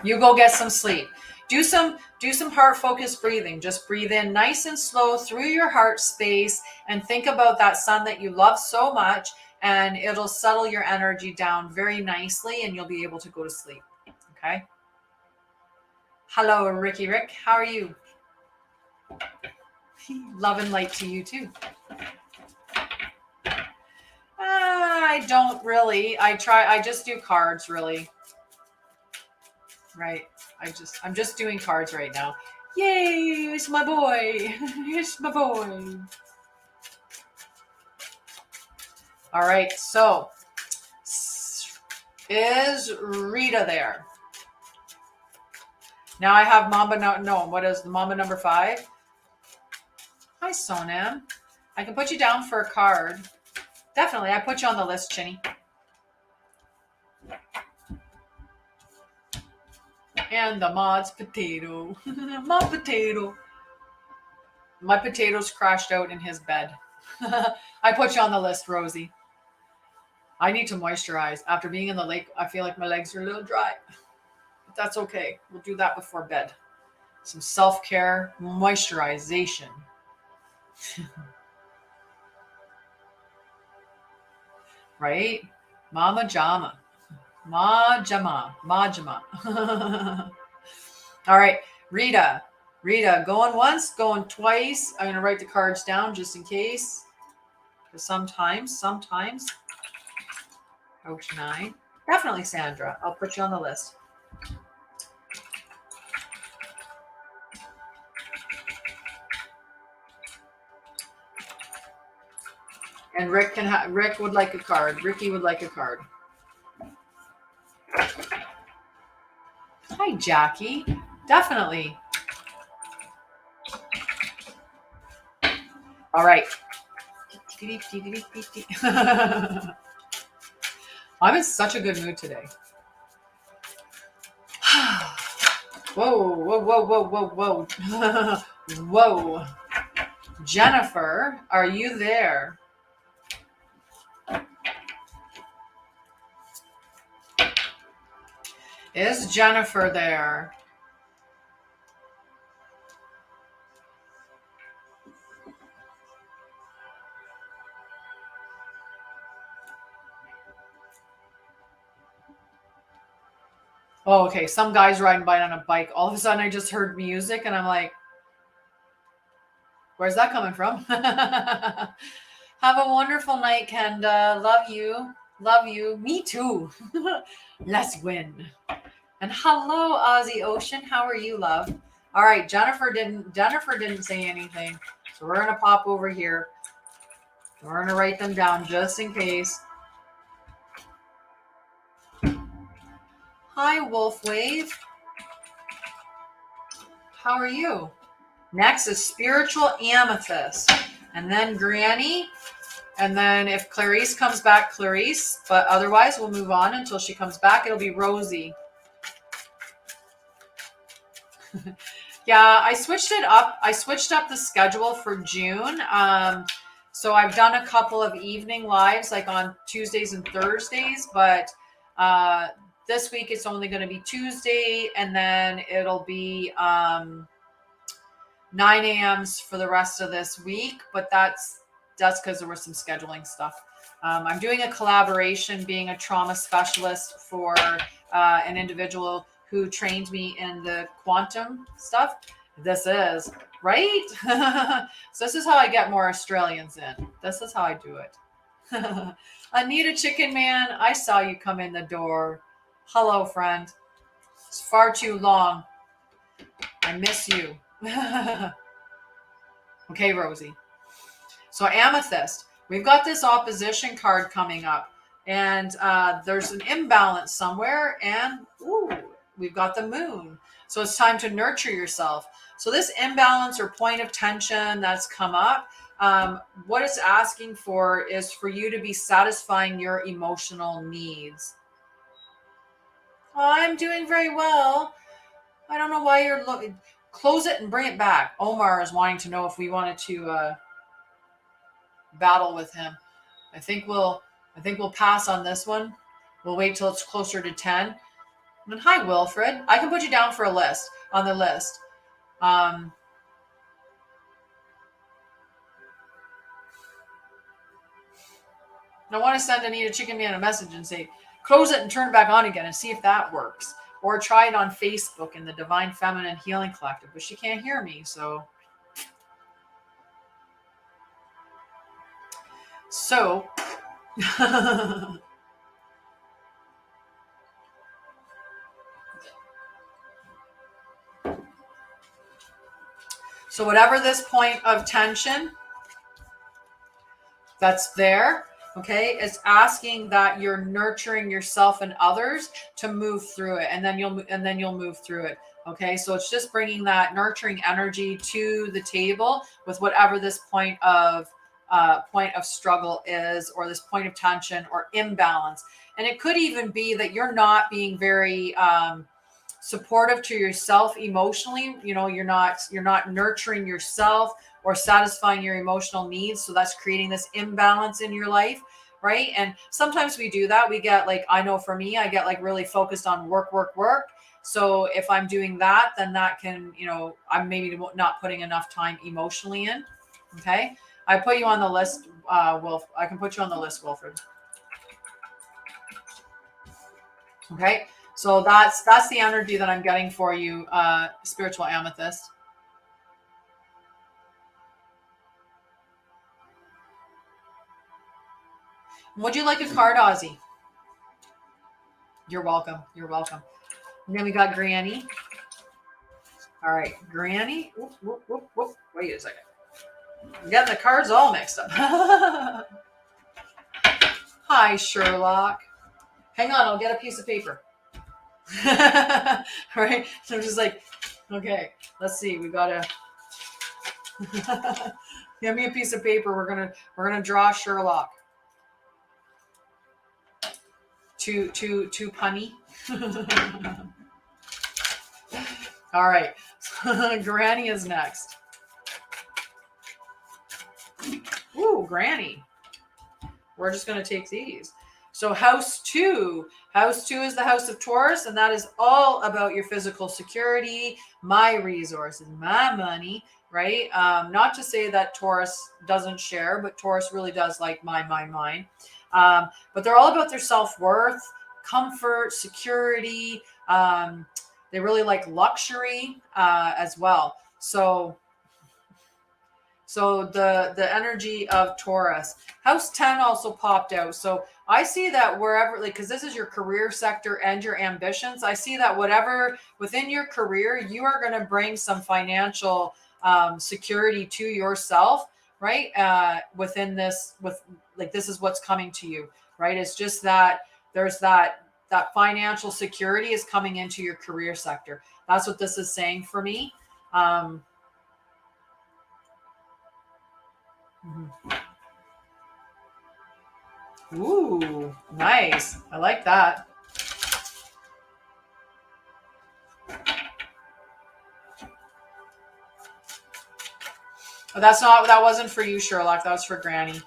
You go get some sleep. Do some heart focused breathing. Just breathe in nice and slow through your heart space and think about that son that you love so much, and it'll settle your energy down very nicely and you'll be able to go to sleep. Okay? Hello, Ricky Rick. How are you? Love and light to you too. I don't really. I just do cards really. Right. I'm just doing cards right now. Yay, it's my boy. It's my boy. All right. So is Rita there? Now I have Mamba. No, what is the Mamba number 5? Hi, Sonam. I can put you down for a card. Definitely. I put you on the list, Chinny. And the mod's potato. My potato. My potatoes crashed out in his bed. I put you on the list, Rosie. I need to moisturize. After being in the lake, I feel like my legs are a little dry. But that's okay. We'll do that before bed. Some self-care moisturization. Right? Mama Jama. Majama. All right, Rita, going once, going twice. I'm going to write the cards down just in case. Because sometimes. Coach 9. Definitely Sandra. I'll put you on the list. And Rick would like a card. Ricky would like a card. Hi, Jackie. Definitely. All right. I'm in such a good mood today. Whoa. Whoa. Jennifer, are you there? Is Jennifer there? Oh, okay. Some guy's riding by on a bike. All of a sudden, I just heard music, and I'm like, where's that coming from? Have a wonderful night, Kenda. Love you. Me too. Let's win. And hello, Aussie Ocean. How are you, love? All right, Jennifer didn't say anything. So we're gonna pop over here. We're gonna write them down just in case. Hi, Wolf Wave. How are you? Next is Spiritual Amethyst. And then Granny. And then if Clarice comes back, Clarice. But otherwise, we'll move on until she comes back. It'll be Rosie. Yeah, I switched it up. I switched up the schedule for June. So I've done a couple of evening lives, like on Tuesdays and Thursdays. But this week it's only going to be Tuesday. And then it'll be 9 a.m.s for the rest of this week. But that's because there was some scheduling stuff. I'm doing a collaboration, being a trauma specialist for an individual who trained me in the quantum stuff. This is, right? So this is how I get more Australians in. This is how I do it. Anita Chicken Man, I saw you come in the door. Hello, friend. It's far too long. I miss you. Okay, Rosie. So Amethyst, we've got this opposition card coming up, and there's an imbalance somewhere, and ooh, we've got the moon. So it's time to nurture yourself. So this imbalance or point of tension that's come up, what it's asking for is for you to be satisfying your emotional needs. I'm doing very well. I don't know why you're looking. Close it and bring it back. Omar is wanting to know if we wanted to battle with him. I think we'll pass on this one. We'll wait till it's closer to 10. And hi, Wilfred. I can put you down for a list on the list. I want to send Anita Chicken Man a message and say, close it and turn it back on again and see if that works. Or try it on Facebook in the Divine Feminine Healing Collective. But she can't hear me, so. So. So whatever this point of tension that's there, okay, it's asking that you're nurturing yourself and others to move through it, and then you'll move through it. Okay, so it's just bringing that nurturing energy to the table with whatever this point of struggle is, or this point of tension or imbalance. And it could even be that you're not being very supportive to yourself emotionally. You know, you're not nurturing yourself or satisfying your emotional needs. So that's creating this imbalance in your life, right? And sometimes we do that. We get like, I know for me, I get like really focused on work. So if I'm doing that, then that can, you know, I'm maybe not putting enough time emotionally in. Okay. I put you on the list, Wilf. I can put you on the list, Wilfred. Okay. So that's the energy that I'm getting for you, spiritual amethyst. Would you like a card, Ozzy? You're welcome. You're welcome. And then we got Granny. All right, Granny. Whoop. Wait a second. I'm getting the cards all mixed up. Hi, Sherlock. Hang on, I'll get a piece of paper. Right? So I'm just like, okay, let's see. We gotta give me a piece of paper. We're gonna draw Sherlock. Too punny. All right. Granny is next. Ooh, Granny. We're just going to take these. So house 2. House 2 is the house of Taurus, and that is all about your physical security, my resources, my money, right? Not to say that Taurus doesn't share, but Taurus really does like mine. But they're all about their self-worth, comfort, security. They really like luxury as well. So the energy of Taurus. House 10 also popped out. So I see that wherever, like, because this is your career sector and your ambitions, I see that whatever within your career, you are going to bring some financial security to yourself, right? Within this, this is what's coming to you, right? It's just that there's that financial security is coming into your career sector. That's what this is saying for me. Ooh, nice. I like that. Oh, that wasn't for you, Sherlock. That was for Granny.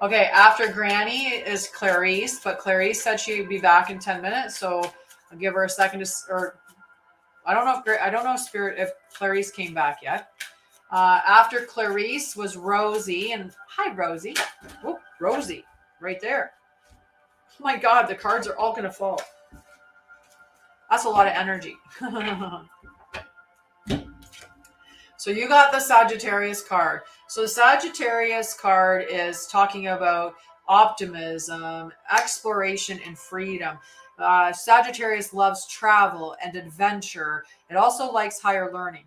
Okay, after Granny is Clarice, but Clarice said she'd be back in 10 minutes, so I'll give her a second I don't know if Clarice came back yet. After Clarice was Rosie, and hi, Rosie. Whoop, Rosie, right there. Oh my God, the cards are all going to fall. That's a lot of energy. So you got the Sagittarius card. So the Sagittarius card is talking about optimism, exploration, and freedom. Sagittarius loves travel and adventure. It also likes higher learning.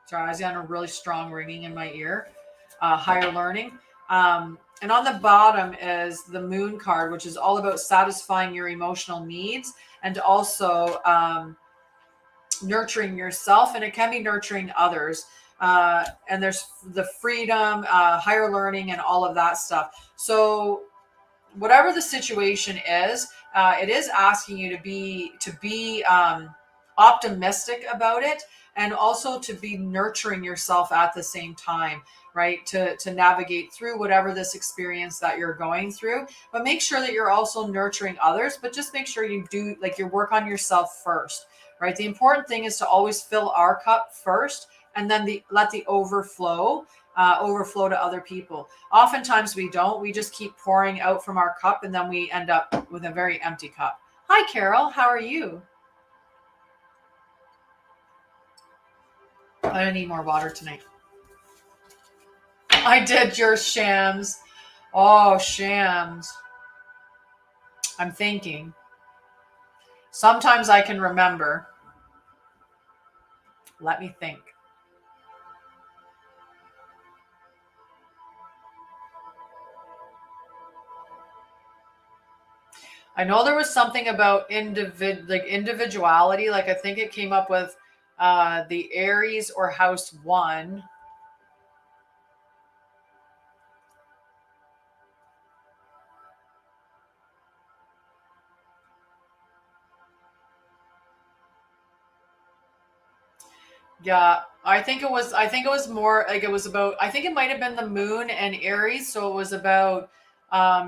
Sorry, I was getting a really strong ringing in my ear. Higher learning. And on the bottom is the moon card, which is all about satisfying your emotional needs and also nurturing yourself. And it can be nurturing others. And there's the freedom, higher learning, and all of that stuff. So whatever the situation is, it is asking you to be optimistic about it, and also to be nurturing yourself at the same time, right? To navigate through whatever this experience that you're going through, but make sure that you're also nurturing others, but just make sure you do like your work on yourself first, right? The important thing is to always fill our cup first, and then let the overflow to other people. Oftentimes we don't. We just keep pouring out from our cup, and then we end up with a very empty cup. Hi, Carol. How are you? I need more water tonight. I did your Shams. Oh, Shams. I'm thinking. Sometimes I can remember. Let me think. I know there was something about individuality. Like I think it came up with the Aries or House 1. Yeah, I think it was more like it was about, I think it might have been the moon and Aries. So it was about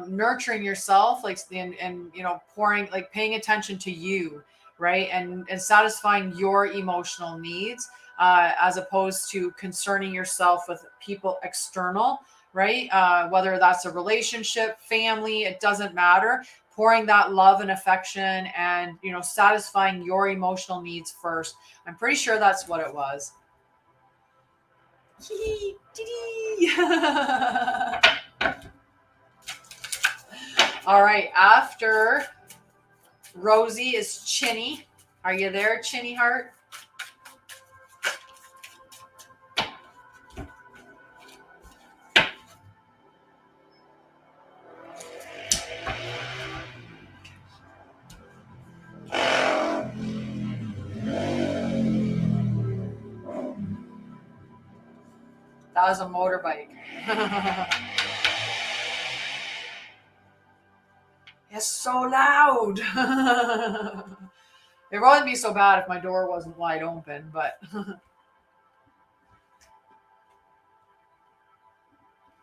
nurturing yourself, like and pouring, like paying attention to you, right? And satisfying your emotional needs, as opposed to concerning yourself with people external, right? Whether that's a relationship, family, it doesn't matter. Pouring that love and affection, and satisfying your emotional needs first. I'm pretty sure that's what it was. All right, after Rosie is Chinny. Are you there, Chinny Heart? That was a motorbike. It's so loud. It wouldn't be so bad if my door wasn't wide open, but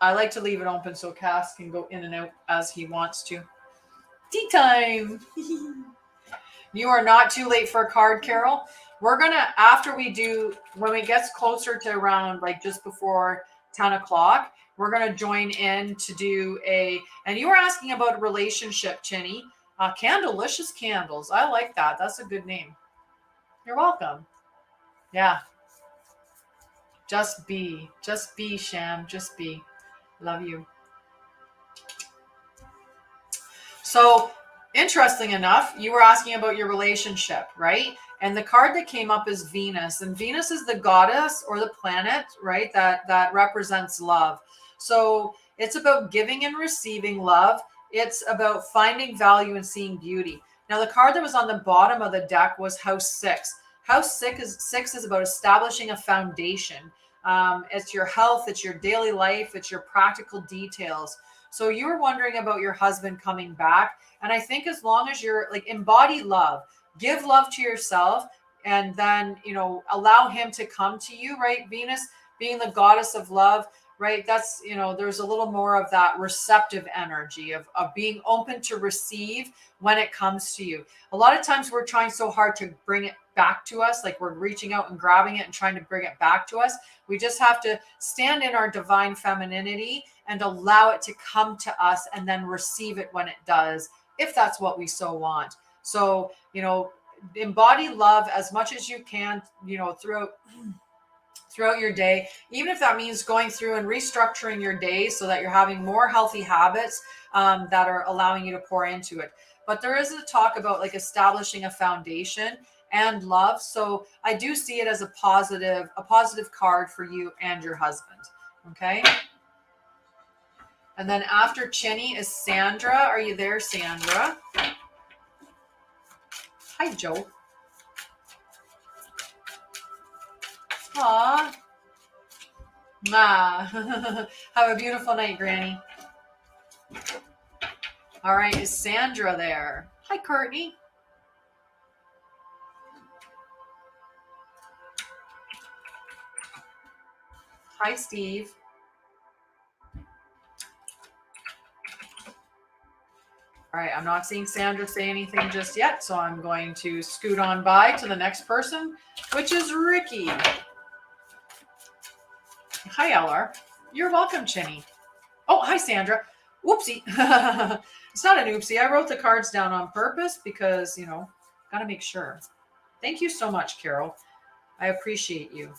I like to leave it open so Cass can go in and out as he wants to. Tea time. You are not too late for a card, Carol. We're going to, after we do, when it gets closer to around like just before 10 o'clock, we're going to join in to do and you were asking about a relationship, Chinny. Candlelicious Candles. I like that. That's a good name. You're welcome. Yeah. Just be, Sham. Just be. Love you. So, interesting enough, you were asking about your relationship, right? And the card that came up is Venus. And Venus is the goddess or the planet, right? That represents love. So it's about giving and receiving love. It's about finding value and seeing beauty. Now, the card that was on the bottom of the deck was House 6. House 6 is about establishing a foundation. It's your health, it's your daily life, it's your practical details. So you were wondering about your husband coming back. And I think as long as you're like embody love, give love to yourself, and then, allow him to come to you, right? Venus being the goddess of love, right? That's, there's a little more of that receptive energy of being open to receive when it comes to you. A lot of times we're trying so hard to bring it back to us, like we're reaching out and grabbing it and trying to bring it back to us. We just have to stand in our divine femininity and allow it to come to us, and then receive it when it does, if that's what we so want. So, embody love as much as you can, throughout your day, even if that means going through and restructuring your day so that you're having more healthy habits that are allowing you to pour into it. But there is a talk about like establishing a foundation and love. So I do see it as a positive card for you and your husband. Okay. And then after Chinny is Sandra. Are you there, Sandra? Hi, Joe. Aw. Ma. Have a beautiful night, Granny. All right, is Sandra there? Hi, Courtney. Hi, Steve. All right, I'm not seeing Sandra say anything just yet, so I'm going to scoot on by to the next person, which is Ricky. Hi, LR. You're welcome, Chinny. Oh, hi, Sandra. Whoopsie. It's not an oopsie. I wrote the cards down on purpose because, you know, got to make sure. Thank you so much, Carol. I appreciate you.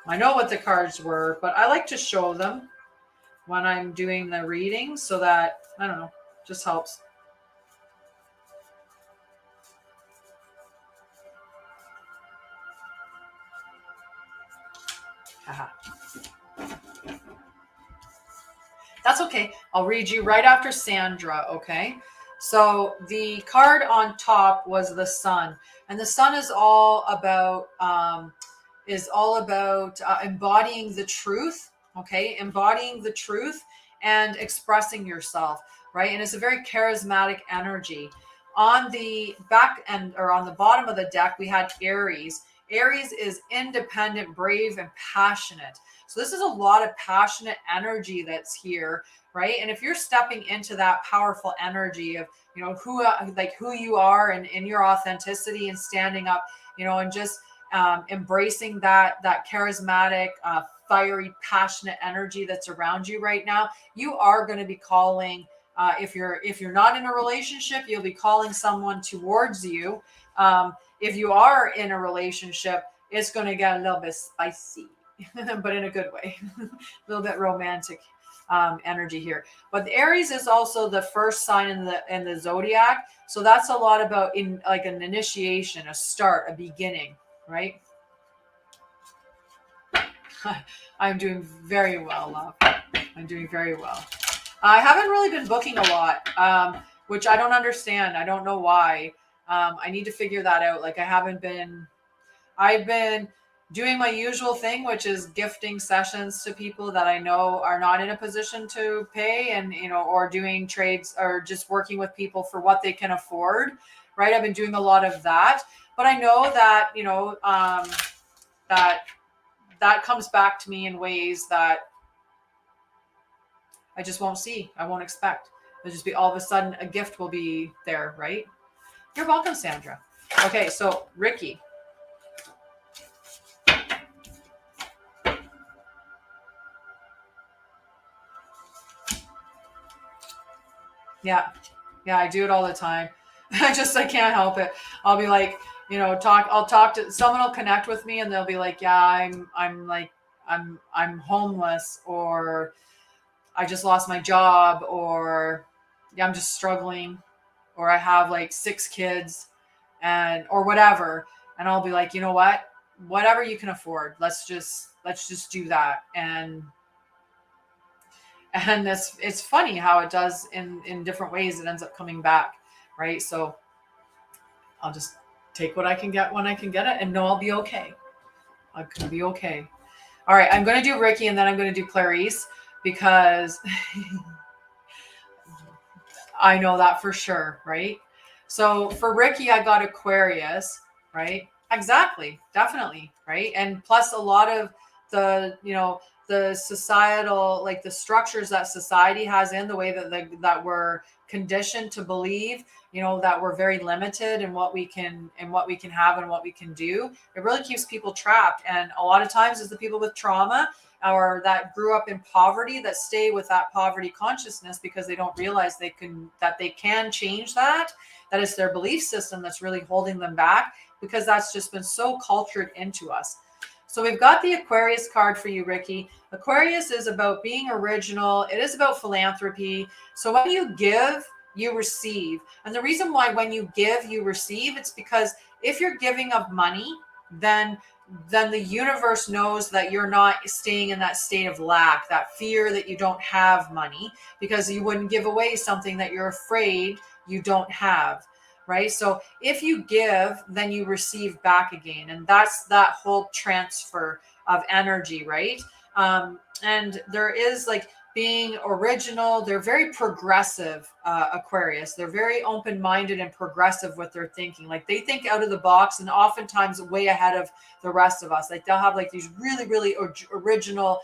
I know what the cards were, but I like to show them when I'm doing the reading so that, I don't know, just helps. Haha. That's okay. I'll read you right after Sandra, okay? So the card on top was the sun, and the sun is all about embodying the truth, okay? Embodying the truth and expressing yourself, right? And it's a very charismatic energy. On the back end or on the bottom of the deck, we had Aries. Aries is independent, brave, and passionate. So this is a lot of passionate energy that's here, right? And if you're stepping into that powerful energy of, you know, who you are and in your authenticity and standing up, you know, and just embracing that charismatic, fiery, passionate energy that's around you right now, you are going to be calling. If you're not in a relationship, you'll be calling someone towards you. If you are in a relationship, it's going to get a little bit spicy, but in a good way, a little bit romantic energy here. But the Aries is also the first sign in the zodiac, so that's a lot about like an initiation, a start, a beginning, right? I'm doing very well, love. I'm doing very well. I haven't really been booking a lot, which I don't understand. I don't know why. I need to figure that out. Like I've been doing my usual thing, which is gifting sessions to people that I know are not in a position to pay, and, you know, or doing trades or just working with people for what they can afford, right? I've been doing a lot of that, but I know that, you know, that comes back to me in ways that I just won't see. I won't expect. It'll just be all of a sudden a gift will be there, right? You're welcome, Sandra. Okay, so Ricky. Yeah, I do it all the time. I can't help it. I'll be like, you know, I'll talk to someone, will connect with me and they'll be like, yeah, I'm homeless, or I just lost my job, or yeah, I'm just struggling, or I have like 6 kids or whatever. And I'll be like, you know what, whatever you can afford, let's just do that. And it's funny how it does in different ways. It ends up coming back, right? So I'll just take what I can get when I can get it, and know I'll be okay. I'm gonna be okay. All right, I'm gonna do Ricky, and then I'm gonna do Clarice, because I know that for sure, right? So for Ricky, I got Aquarius, right? Exactly, definitely, right? And plus a lot of the, you know, the societal, like the structures that society has in the way that we're conditioned to believe, you know, that we're very limited in what we can have and what we can do. It really keeps people trapped. And a lot of times it's the people with trauma or that grew up in poverty that stay with that poverty consciousness because they don't realize they can change that. That is their belief system that's really holding them back. because that's just been so cultured into us. So we've got the Aquarius card for you, Ricky. Aquarius is about being original. It is about philanthropy. So when you give, you receive. And the reason why when you give, you receive, it's because if you're giving of money, then the universe knows that you're not staying in that state of lack, that fear that you don't have money, because you wouldn't give away something that you're afraid you don't have. Right. So if you give, then you receive back again. And that's that whole transfer of energy. Right. And there is like being original. They're very progressive, Aquarius. They're very open-minded and progressive with their thinking. Like they think out of the box and oftentimes way ahead of the rest of us. Like they'll have like these really, really original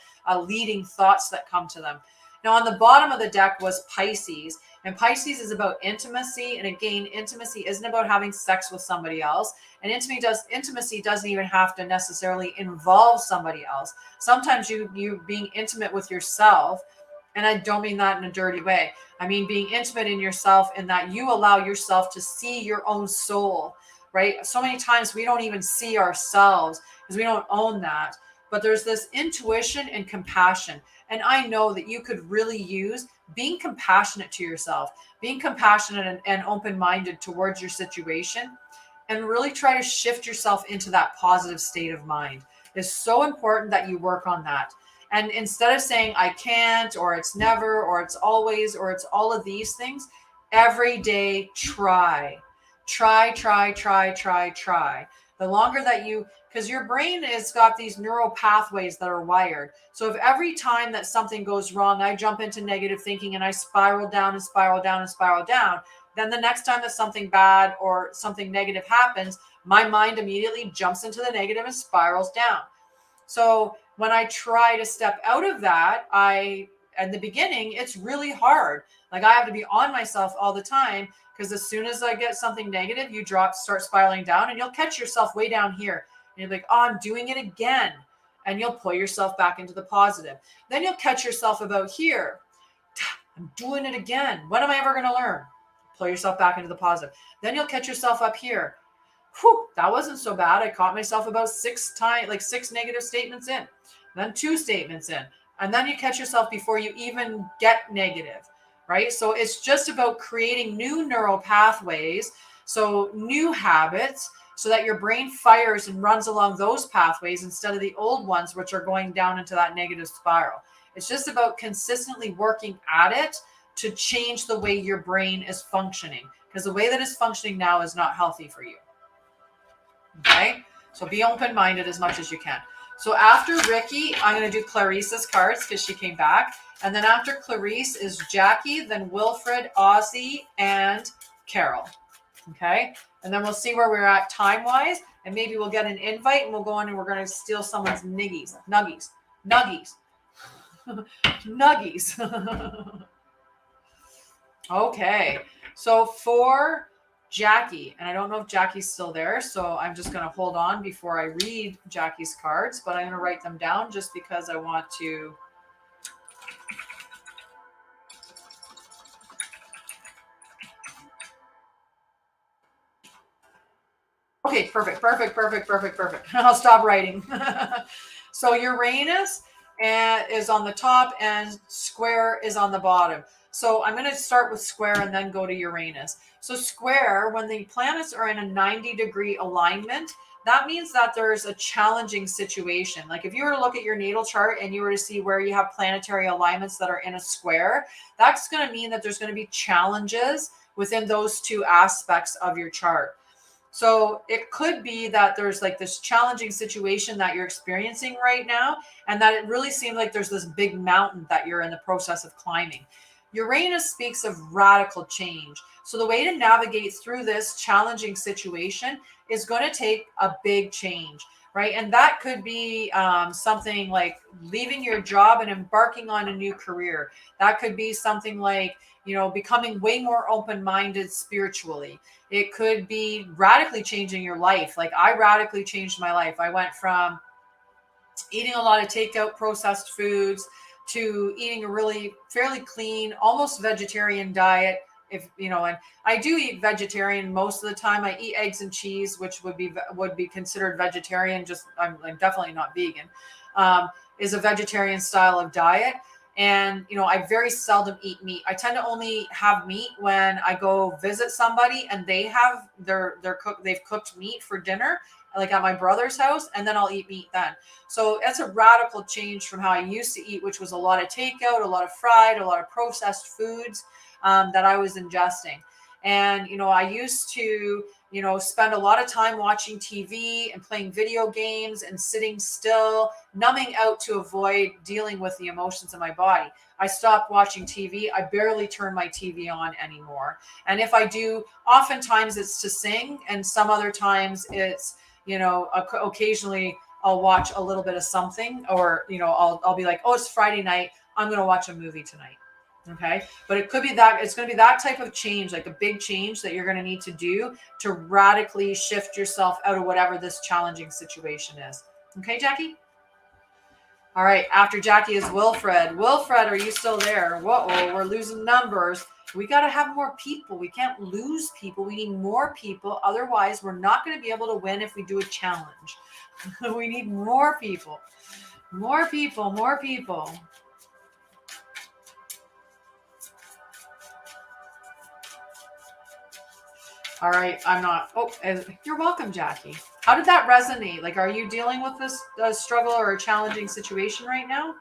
leading thoughts that come to them. Now on the bottom of the deck was Pisces. And Pisces is about intimacy. And again, intimacy isn't about having sex with somebody else. And intimacy doesn't even have to necessarily involve somebody else. Sometimes you being intimate with yourself, and I don't mean that in a dirty way. I mean being intimate in yourself in that you allow yourself to see your own soul, right? So many times we don't even see ourselves because we don't own that. But there's this intuition and compassion. And I know that you could really use being compassionate to yourself, being compassionate and open-minded towards your situation, and really try to shift yourself into that positive state of mind. It's so important that you work on that. And instead of saying, I can't, or it's never, or it's always, or it's all of these things, every day, try. The longer that you, because your brain has got these neural pathways that are wired. So if every time that something goes wrong, I jump into negative thinking and I spiral down and spiral down and spiral down, then the next time that something bad or something negative happens, my mind immediately jumps into the negative and spirals down. So when I try to step out of that, at the beginning, it's really hard. Like I have to be on myself all the time because as soon as I get something negative, you start spiraling down and you'll catch yourself way down here. And you're like, oh, I'm doing it again. And you'll pull yourself back into the positive. Then you'll catch yourself about here. I'm doing it again. When am I ever going to learn? Pull yourself back into the positive. Then you'll catch yourself up here. Whew, that wasn't so bad. I caught myself about 6 negative statements in, then 2 statements in, and then you catch yourself before you even get negative, right? So it's just about creating new neural pathways, so new habits, so that your brain fires and runs along those pathways instead of the old ones, which are going down into that negative spiral. It's just about consistently working at it to change the way your brain is functioning, because the way that it's functioning now is not healthy for you. Okay, so be open-minded as much as you can. So after Ricky, I'm going to do Clarice's cards because she came back. And then after Clarice is Jackie, then Wilfred, Ozzy, and Carol. Okay, and then we'll see where we're at time-wise. And maybe we'll get an invite and we'll go on and we're going to steal someone's nuggies. Okay, so for Jackie, and I don't know if Jackie's still there, so I'm just going to hold on before I read Jackie's cards, but I'm going to write them down just because I want to. Okay, perfect. I'll stop writing. So Uranus is on the top and square is on the bottom. So I'm going to start with square and then go to Uranus. So square, when the planets are in a 90-degree alignment, that means that there's a challenging situation. Like if you were to look at your natal chart and you were to see where you have planetary alignments that are in a square, that's going to mean that there's going to be challenges within those two aspects of your chart. So it could be that there's like this challenging situation that you're experiencing right now, and that it really seems like there's this big mountain that you're in the process of climbing. Uranus speaks of radical change. So the way to navigate through this challenging situation is going to take a big change, right? And that could be something like leaving your job and embarking on a new career. That could be something like, becoming way more open-minded spiritually. It could be radically changing your life. Like I radically changed my life. I went from eating a lot of takeout processed foods to eating a really fairly clean, almost vegetarian diet if and I do eat vegetarian most of the time. I eat eggs and cheese, which would be considered vegetarian. Just I'm definitely not vegan. Is a vegetarian style of diet. And, I very seldom eat meat. I tend to only have meat when I go visit somebody and they have they've cooked meat for dinner, like at my brother's house, and then I'll eat meat then. So that's a radical change from how I used to eat, which was a lot of takeout, a lot of fried, a lot of processed foods that I was ingesting. And, I used to, spend a lot of time watching TV and playing video games and sitting still, numbing out to avoid dealing with the emotions in my body. I stopped watching TV. I barely turn my TV on anymore. And if I do, oftentimes it's to sing, and some other times it's, occasionally I'll watch a little bit of something, or, I'll be like, oh, it's Friday night, I'm going to watch a movie tonight. Okay. But it could be that it's going to be that type of change, like a big change that you're going to need to do to radically shift yourself out of whatever this challenging situation is. Okay, Jackie? All right. After Jackie is Wilfred. Wilfred, are you still there? Whoa, we're losing numbers. We got to have more people. We can't lose people. We need more people. Otherwise, we're not going to be able to win if we do a challenge. We need more people. More people. More people. All right, I'm not. Oh, you're welcome, Jackie. How did that resonate? Like, are you dealing with this struggle or a challenging situation right now?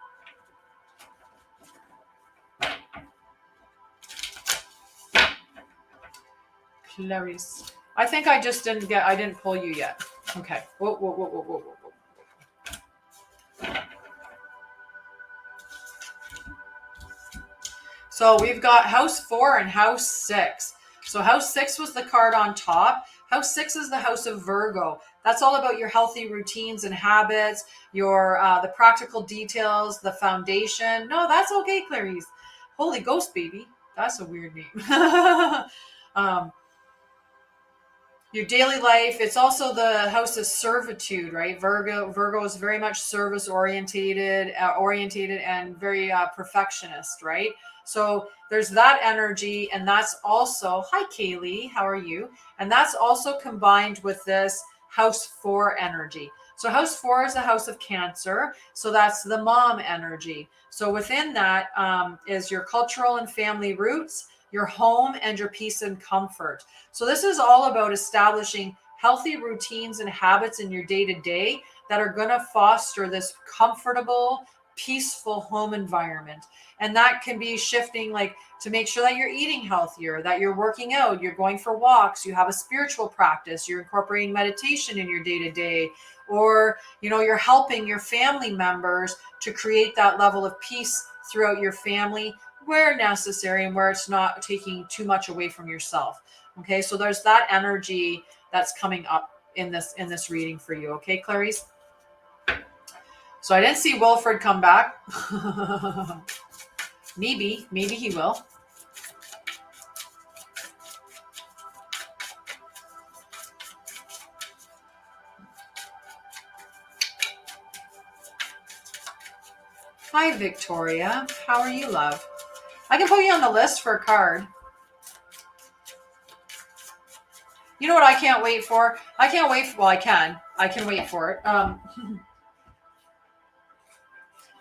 Clarice. I think I just I didn't pull you yet. Okay. Whoa. So we've got house 4 and house 6. So house 6 was the card on top. House 6 is the house of Virgo. That's all about your healthy routines and habits, your the practical details, the foundation. No, that's okay, Clarice. Holy Ghost, baby. That's a weird name. Your daily life. It's also the house of servitude, right? Virgo is very much service orientated and very perfectionist, right? So there's that energy, and that's also, hi Kaylee, how are you? And that's also combined with this house 4 energy. So house 4 is the house of Cancer. So that's the mom energy. So within that is your cultural and family roots, your home, and your peace and comfort. So this is all about establishing healthy routines and habits in your day-to-day that are going to foster this comfortable, peaceful home environment. And that can be shifting, like, to make sure that you're eating healthier, that you're working out, you're going for walks, you have a spiritual practice, you're incorporating meditation in your day-to-day, or, you're helping your family members to create that level of peace throughout your family where necessary and where it's not taking too much away from yourself. Okay, so there's that energy that's coming up in this reading for you. Okay, Clarice? So I didn't see Wilfred come back. Maybe he will. Hi, Victoria. How are you, love? I can put you on the list for a card. You know what I can't wait for? I can't wait. Well, I can wait for it.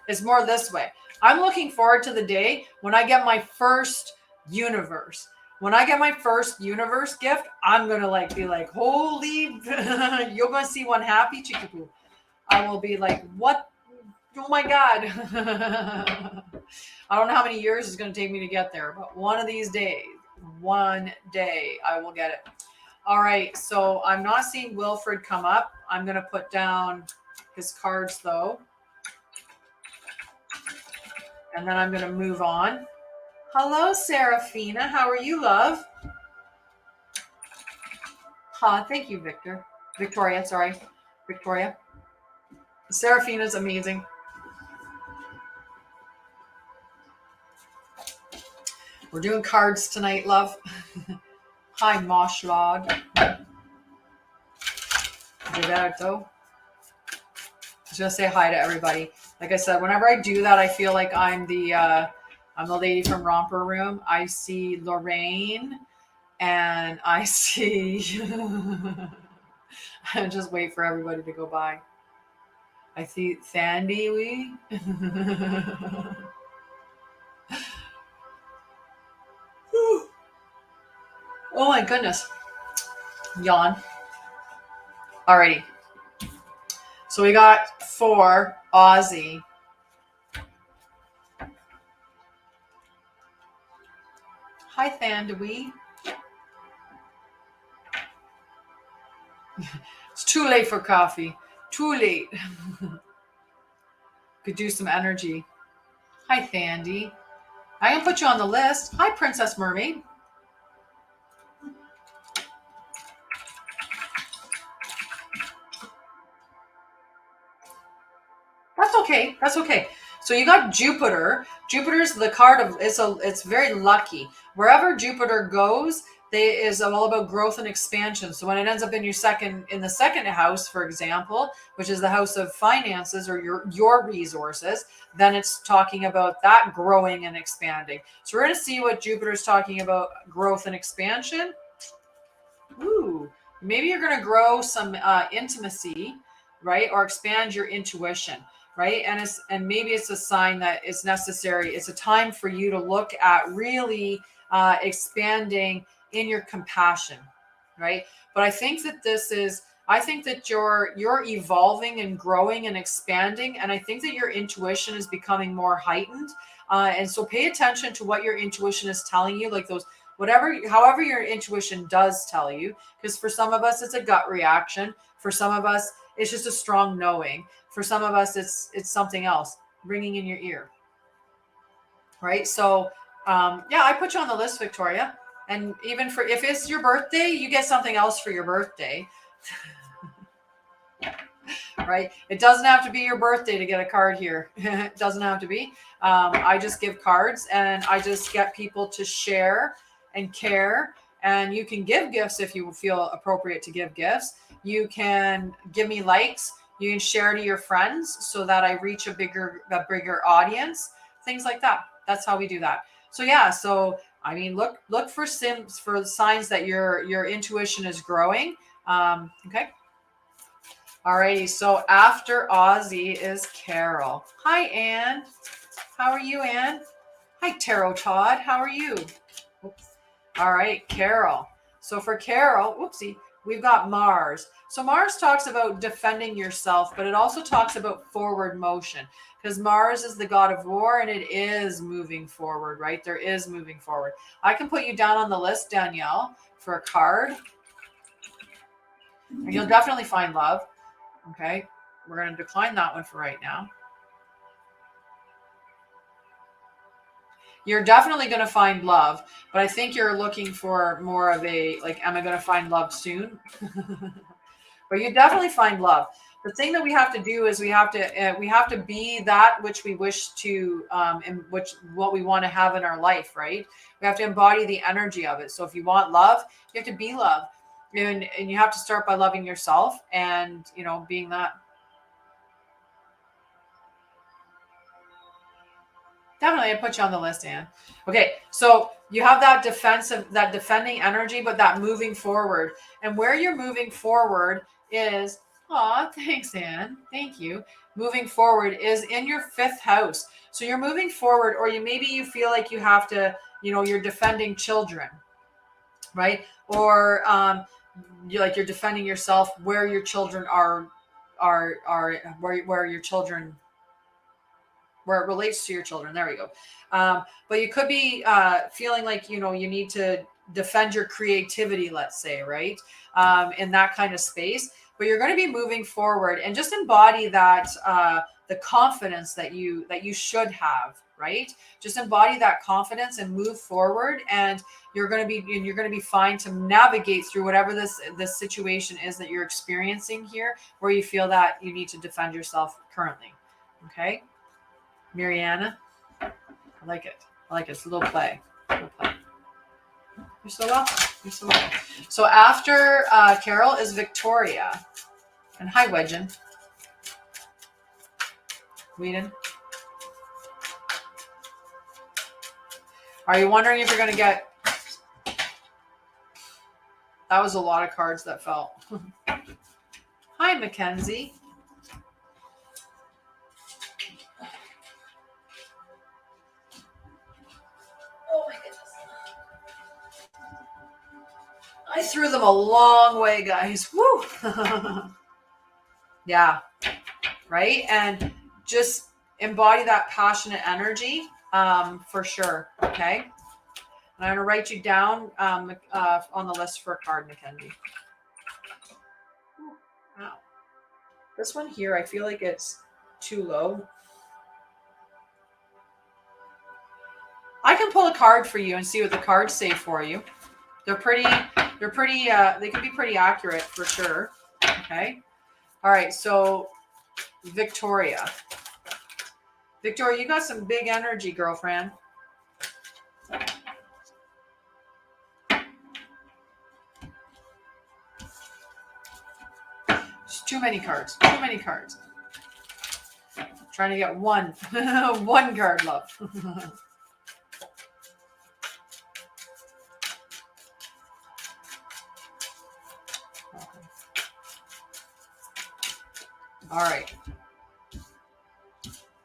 It's more this way. I'm looking forward to the day when I get my first universe. When I get my first universe gift, I'm going to be like, holy, you're going to see one happy chickapoo. I will be like, what? Oh my God. I don't know how many years it's going to take me to get there, but one of these days, one day I will get it. All right. So I'm not seeing Wilfred come up. I'm going to put down his cards though. And then I'm going to move on. Hello, Serafina. How are you, love? Thank you, Victoria, sorry. Victoria. Serafina's amazing. We're doing cards tonight, love. Hi, Moshlod. Gilberto. Just say hi to everybody. Like I said, whenever I do that, I feel like I'm the I'm the lady from Romper Room. I see Lorraine, and I see. I just wait for everybody to go by. I see Sandy. Oh my goodness. Yawn. Alrighty. So we got 4 Aussie. Hi, Thandawee. It's too late for coffee. Too late. Could do some energy. Hi, Thandy. I can put you on the list. Hi, Princess Mermaid. That's okay. That's okay. So you got Jupiter. Jupiter's the card of it's very lucky. Wherever Jupiter goes, they is all about growth and expansion. So when it ends up in the second house, for example, which is the house of finances or your resources, then it's talking about that growing and expanding. So we're going to see what Jupiter's talking about, growth and expansion. Ooh, maybe you're going to grow some intimacy, right? Or expand your intuition, right? And maybe it's a sign that it's necessary. It's a time for you to look at really expanding in your compassion, right? But I think that you're evolving and growing and expanding, and I think that your intuition is becoming more heightened. And so pay attention to what your intuition is telling you, like those however your intuition does tell you, because for some of us it's a gut reaction, for some of us it's just a strong knowing, for some of us it's something else ringing in your ear, right? So yeah, I put you on the list, Victoria, and even for if it's your birthday, you get something else for your birthday. Right? It doesn't have to be your birthday to get a card here. It doesn't have to be. I just give cards and I just get people to share and care. And you can give gifts if you feel appropriate to give gifts. You can give me likes. You can share to your friends so that I reach a bigger audience. Things like that. That's how we do that. So yeah. So I mean, look for signs that your intuition is growing. Okay. Alrighty, so after Ozzy is Carol. Hi, Anne. How are you, Anne? Hi, Tarot Todd. How are you? Oops. All right, Carol. So for Carol, whoopsie, we've got Mars. So Mars talks about defending yourself, but it also talks about forward motion, because Mars is the god of war and it is moving forward, right? There is moving forward. I can put you down on the list, Danielle, for a card. And you'll definitely find love. Okay, we're going to decline that one for right now. You're definitely going to find love, but I think you're looking for more of a, like, am I going to find love soon? But you definitely find love. The thing that we have to do is we have to be that which we wish to, and what we want to have in our life, right? We have to embody the energy of it. So if you want love, you have to be love. And you have to start by loving yourself and, being that. Definitely, I put you on the list, Anne. Okay, so you have that defending energy, but that moving forward. And where you're moving forward is, thanks, Anne. Thank you. Moving forward is in your 5th house. So you're moving forward, or maybe you feel like you have to, you're defending children, right? Or you're defending yourself where your children are where your children, where it relates to your children. There we go. But you could be feeling like, you need to defend your creativity, let's say, right? In that kind of space. But you're going to be moving forward and just embody that, the confidence that you should have, right? Just embody that confidence and move forward, and you're going to be fine to navigate through whatever this situation is that you're experiencing here, where you feel that you need to defend yourself currently. Okay. Mariana, I like it. It's a little play. You're so welcome. So after Carol is Victoria. And hi, Wedgen. Whedon. Are you wondering if you're going to get... That was a lot of cards that fell. Hi, Mackenzie. Oh my goodness. I threw them a long way, guys. Woo! Yeah, right? And just embody that passionate energy for sure, okay? And I'm going to write you down on the list for a card, Mackenzie. Wow. This one here, I feel like it's too low. I can pull a card for you and see what the cards say for you. They can be pretty accurate for sure. Okay. All right. So Victoria, you got some big energy, girlfriend. Just too many cards. Trying to get one card, love.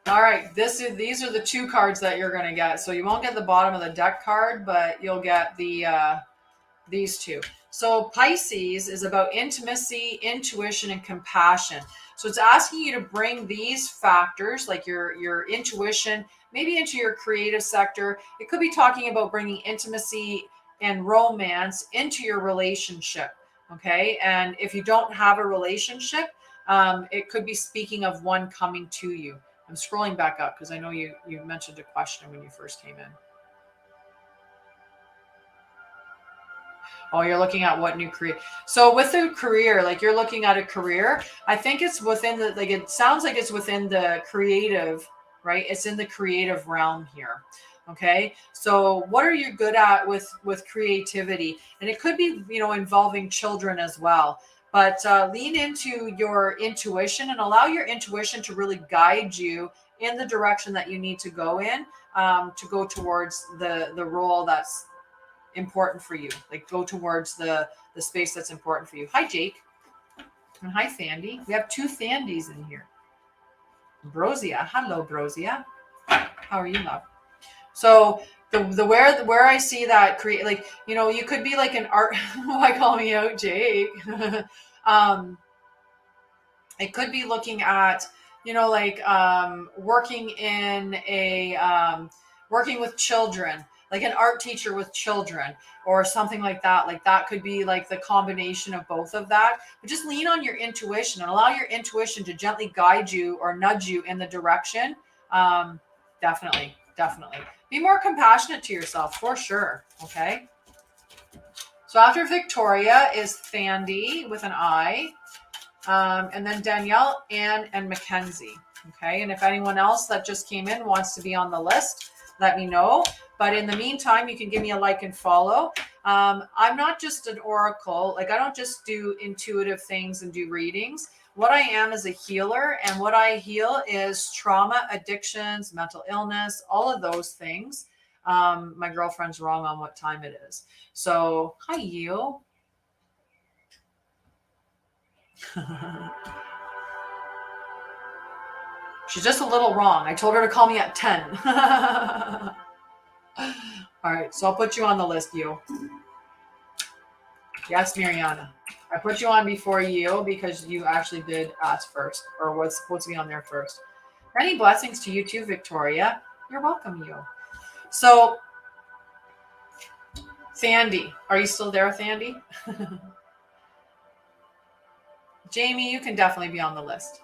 All right. These are the two cards that you're going to get. So you won't get the bottom of the deck card, but you'll get these two. So Pisces is about intimacy, intuition, and compassion. So it's asking you to bring these factors, like your intuition, maybe into your creative sector. It could be talking about bringing intimacy and romance into your relationship. Okay. And if you don't have a relationship, it could be speaking of one coming to you. I'm scrolling back up because I know you mentioned a question when you first came in. Oh, you're looking at what new career. So with the career, like you're looking at a career, I think it's within the, like, it sounds like it's within the creative, right? It's in the creative realm here. Okay. So what are you good at with creativity? And it could be, involving children as well. But lean into your intuition and allow your intuition to really guide you in the direction that you need to go in, to go towards the role that's important for you. Like go towards the space that's important for you. Hi, Jake. And hi, Thandy. We have two Thandys in here. Brosia. Hello, Brosia. How are you, love? So the where I see that create, like, you could be like an art. Why call me out, Jake? It could be looking at, working in a working with children, like an art teacher with children or something like that. Like that could be like the combination of both of that. But just lean on your intuition and allow your intuition to gently guide you or nudge you in the direction. Definitely. Be more compassionate to yourself for sure. Okay. So after Victoria is Thandy with an I, and then Danielle, Anne, and Mackenzie. Okay. And if anyone else that just came in wants to be on the list, let me know. But in the meantime, you can give me a like and follow. I'm not just an oracle. Like I don't just do intuitive things and do readings. What I am is a healer, and what I heal is trauma, addictions, mental illness, all of those things. My girlfriend's wrong on what time it is. So hi, you. She's just a little wrong. I told her to call me at 10. All right, so I'll put you on the list, you. Yes, Mariana. I put you on before you because you actually did ask first, or was supposed to be on there first. Many blessings to you too, Victoria. You're welcome, you. So, Thandy, are you still there, Thandy? Jamie, you can definitely be on the list.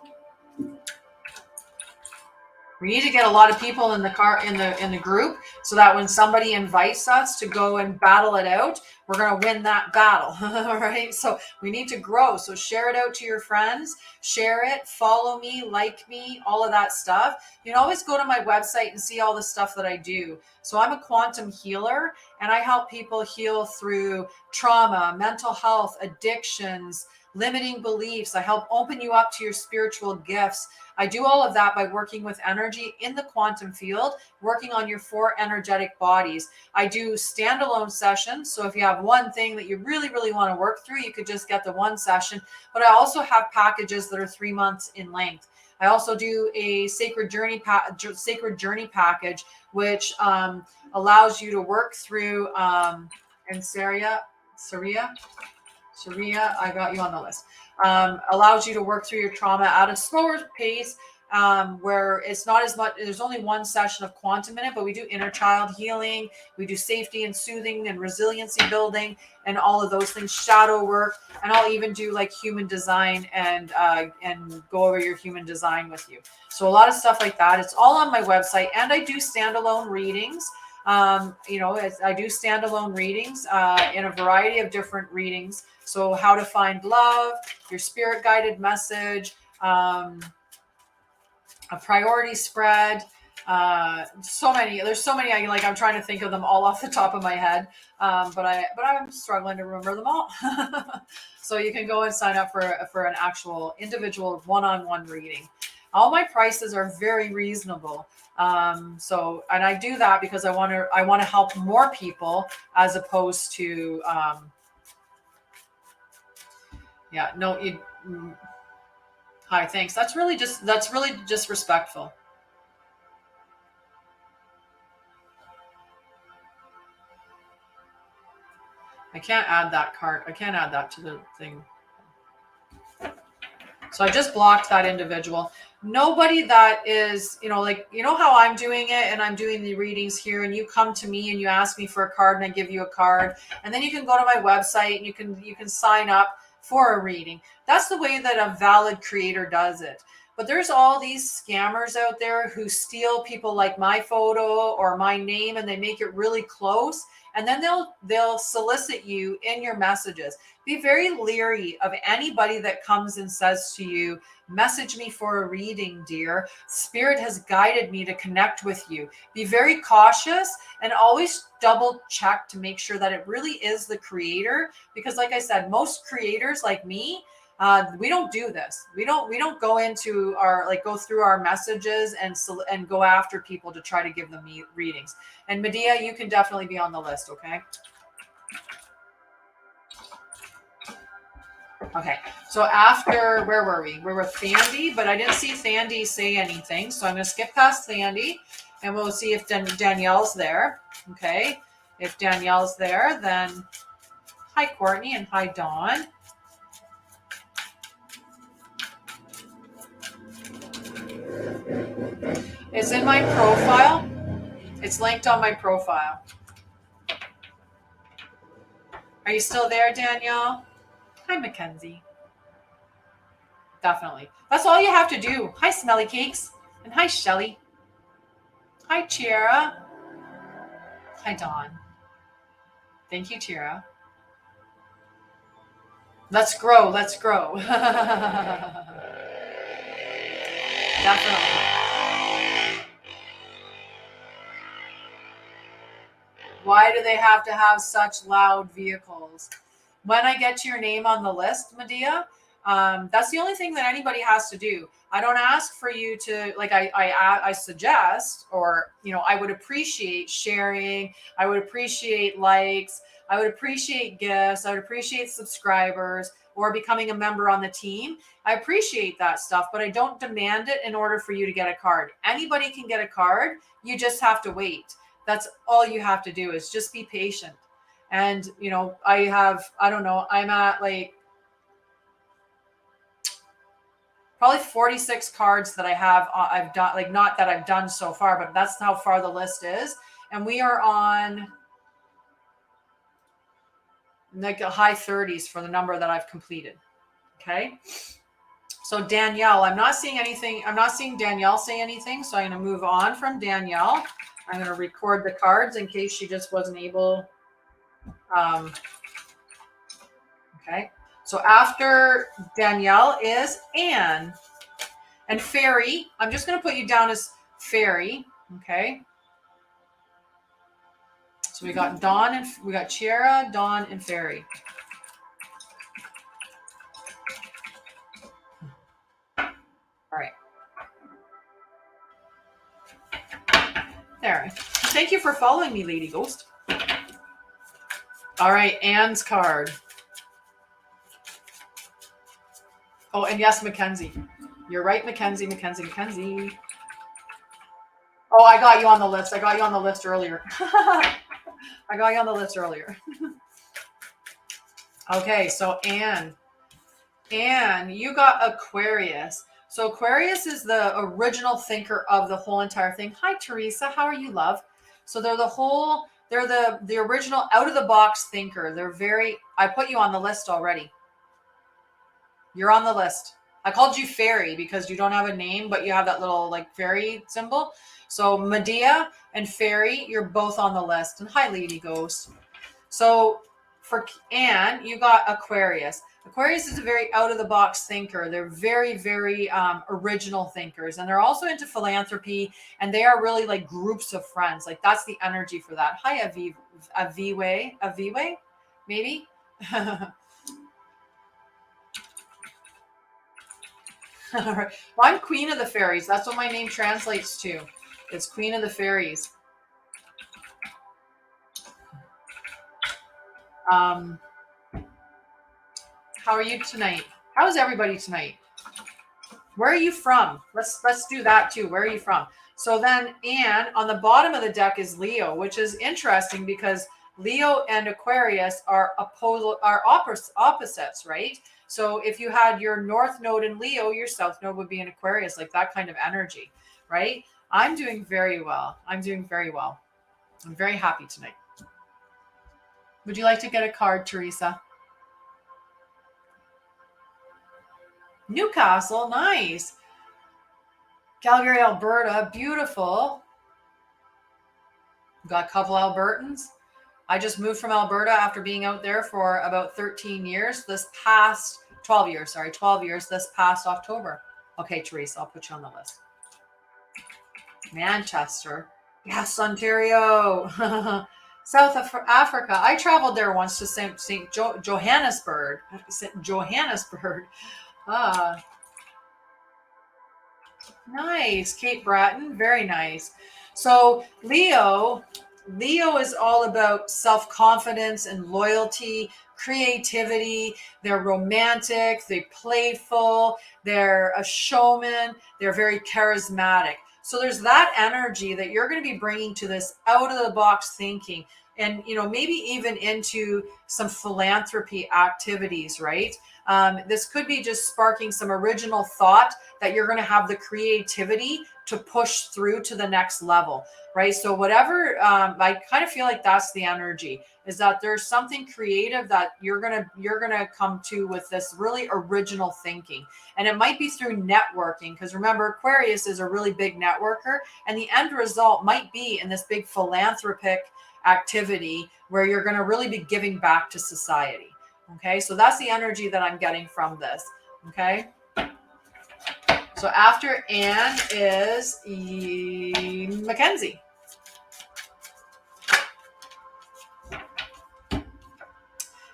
We need to get a lot of people in the group so that when somebody invites us to go and battle it out, we're going to win that battle. All right. So we need to grow. So share it out to your friends, share it, follow me, like me, all of that stuff. You can always go to my website and see all the stuff that I do. So I'm a quantum healer, and I help people heal through trauma, mental health, addictions, limiting beliefs. I help open you up to your spiritual gifts. I do all of that by working with energy in the quantum field, working on your 4 energetic bodies. I do standalone sessions. So if you have one thing that you really, really want to work through, you could just get the one session. But I also have packages that are 3 months in length. I also do a sacred journey package, which allows you to work through Anshara'El, Sharia, I got you on the list. Allows you to work through your trauma at a slower pace, where it's not as much. There's only one session of quantum in it, but we do inner child healing, we do safety and soothing and resiliency building, and all of those things, shadow work, and I'll even do like human design and go over your human design with you. So a lot of stuff like that. It's all on my website, and I do standalone readings. I do standalone readings in a variety of different readings. So how to find love, your spirit guided message, a priority spread, there's so many, I'm trying to think of them all off the top of my head. But I'm struggling to remember them all. So you can go and sign up for an actual individual one-on-one reading. All my prices are very reasonable. And I do that because I want to help more people as opposed to, hi, thanks. That's really just respectful. I can't add that card. I can't add that to the thing. So I just blocked that individual. Nobody that is, how I'm doing it, and I'm doing the readings here, and you come to me and you ask me for a card and I give you a card, and then you can go to my website and you can sign up for a reading. That's the way that a valid creator does it. But there's all these scammers out there who steal people like my photo or my name, and they make it really close, and then they'll solicit you in your messages. Be very leery of anybody that comes and says to you, message me for a reading, dear. Spirit has guided me to connect with you. Be very cautious and always double check to make sure that it really is the creator. Because like I said, most creators like me, we don't do this. We don't go into go through our messages and go after people to try to give them readings. And Medea, you can definitely be on the list. Okay. Okay. So after, where were we? We were Thandy, but I didn't see Thandy say anything. So I'm going to skip past Thandy and we'll see if Danielle's there. Okay. If Danielle's there, then hi, Courtney, and hi, Dawn. It's in my profile. It's linked on my profile. Are you still there, Danielle? Hi, Mackenzie. Definitely. That's all you have to do. Hi, Smelly Cakes. And hi, Shelly. Hi, Chiara. Hi, Dawn. Thank you, Chiara. Let's grow. Let's grow. Definitely. Why do they have to have such loud vehicles? When I get your name on the list, Medea, that's the only thing that anybody has to do. I don't ask for you to, I suggest, or, I would appreciate sharing. I would appreciate likes. I would appreciate gifts. I would appreciate subscribers or becoming a member on the team. I appreciate that stuff, but I don't demand it in order for you to get a card. Anybody can get a card. You just have to wait. That's all you have to do is just be patient. And, I'm at probably 46 cards that I've done, not that I've done so far, but that's how far the list is. And we are on a high 30s for the number that I've completed. Okay. So Danielle, I'm not seeing anything. I'm not seeing Danielle say anything. So I'm going to move on from Danielle. I'm going to record the cards in case she just wasn't able. Okay. So after Danielle is Anne and Fairy. I'm just going to put you down as Fairy. Okay. So we got Dawn and we got Chiara, Dawn, and Fairy. There. Thank you for following me, Lady Ghost. All right, Anne's card. Oh, and yes, Mackenzie. You're right, Mackenzie. Oh, I got you on the list. I got you on the list earlier. Okay, so Anne, you got Aquarius. So Aquarius is the original thinker of the whole entire thing. Hi, Teresa. How are you, love? So they're the original out of the box thinker. I put you on the list already. You're on the list. I called you fairy because you don't have a name, but you have that little like fairy symbol. So Medea and fairy, you're both on the list. And hi, Lady Ghost. So for Anne, you got Aquarius. Aquarius is a very out of the box thinker. They're very, very original thinkers. And they're also into philanthropy. And they are really like groups of friends. Like that's the energy for that. Hi, Aviwe, maybe? All right. Well, I'm Queen of the Fairies. That's what my name translates to. It's Queen of the Fairies. How are you tonight? How is everybody tonight? Where are you from? Let's do that too. Where are you from? So then Anne, on the bottom of the deck is Leo, which is interesting because Leo and Aquarius are opposites, right? So if you had your north node in Leo, your south node would be in Aquarius, like that kind of energy, right? I'm doing very well. I'm very happy tonight. Would you like to get a card, Teresa? Newcastle, nice. Calgary, Alberta, beautiful. Got a couple Albertans. I just moved from Alberta after being out there for about 13 years. 12 years this past October. Okay, Teresa, I'll put you on the list. Manchester. Yes, Ontario. South Africa. I traveled there once to St. Johannesburg. Nice. Cape Breton. Very nice. So Leo is all about self-confidence and loyalty, creativity. They're romantic, they're playful, they're a showman, they're very charismatic. So there's that energy that you're going to be bringing to this out of the box thinking, and maybe even into some philanthropy activities, right? This could be just sparking some original thought that you're going to have the creativity to push through to the next level, right? So whatever, I kind of feel like that's the energy, is that there's something creative that you're gonna come to with this really original thinking. And it might be through networking, because remember, Aquarius is a really big networker, and the end result might be in this big philanthropic activity where you're going to really be giving back to society. Okay, so that's the energy that I'm getting from this. Okay, so after Anne is Mackenzie.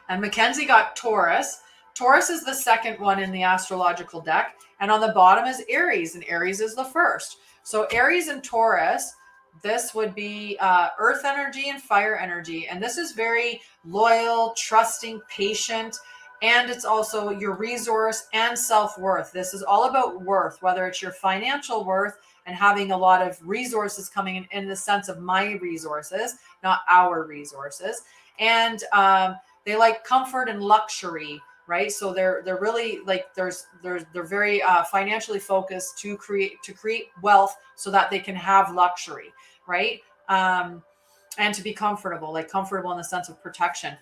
And Mackenzie got Taurus. Taurus is the second one in the astrological deck. And on the bottom is Aries, and Aries is the first. So Aries and Taurus, this would be earth energy and fire energy. And this is very loyal, trusting, patient. And it's also your resource and self-worth. This is all about worth, whether it's your financial worth and having a lot of resources coming in the sense of my resources, not our resources. And they like comfort and luxury, right? So they're really like they're very financially focused to create wealth so that they can have luxury, right? And to be comfortable in the sense of protection.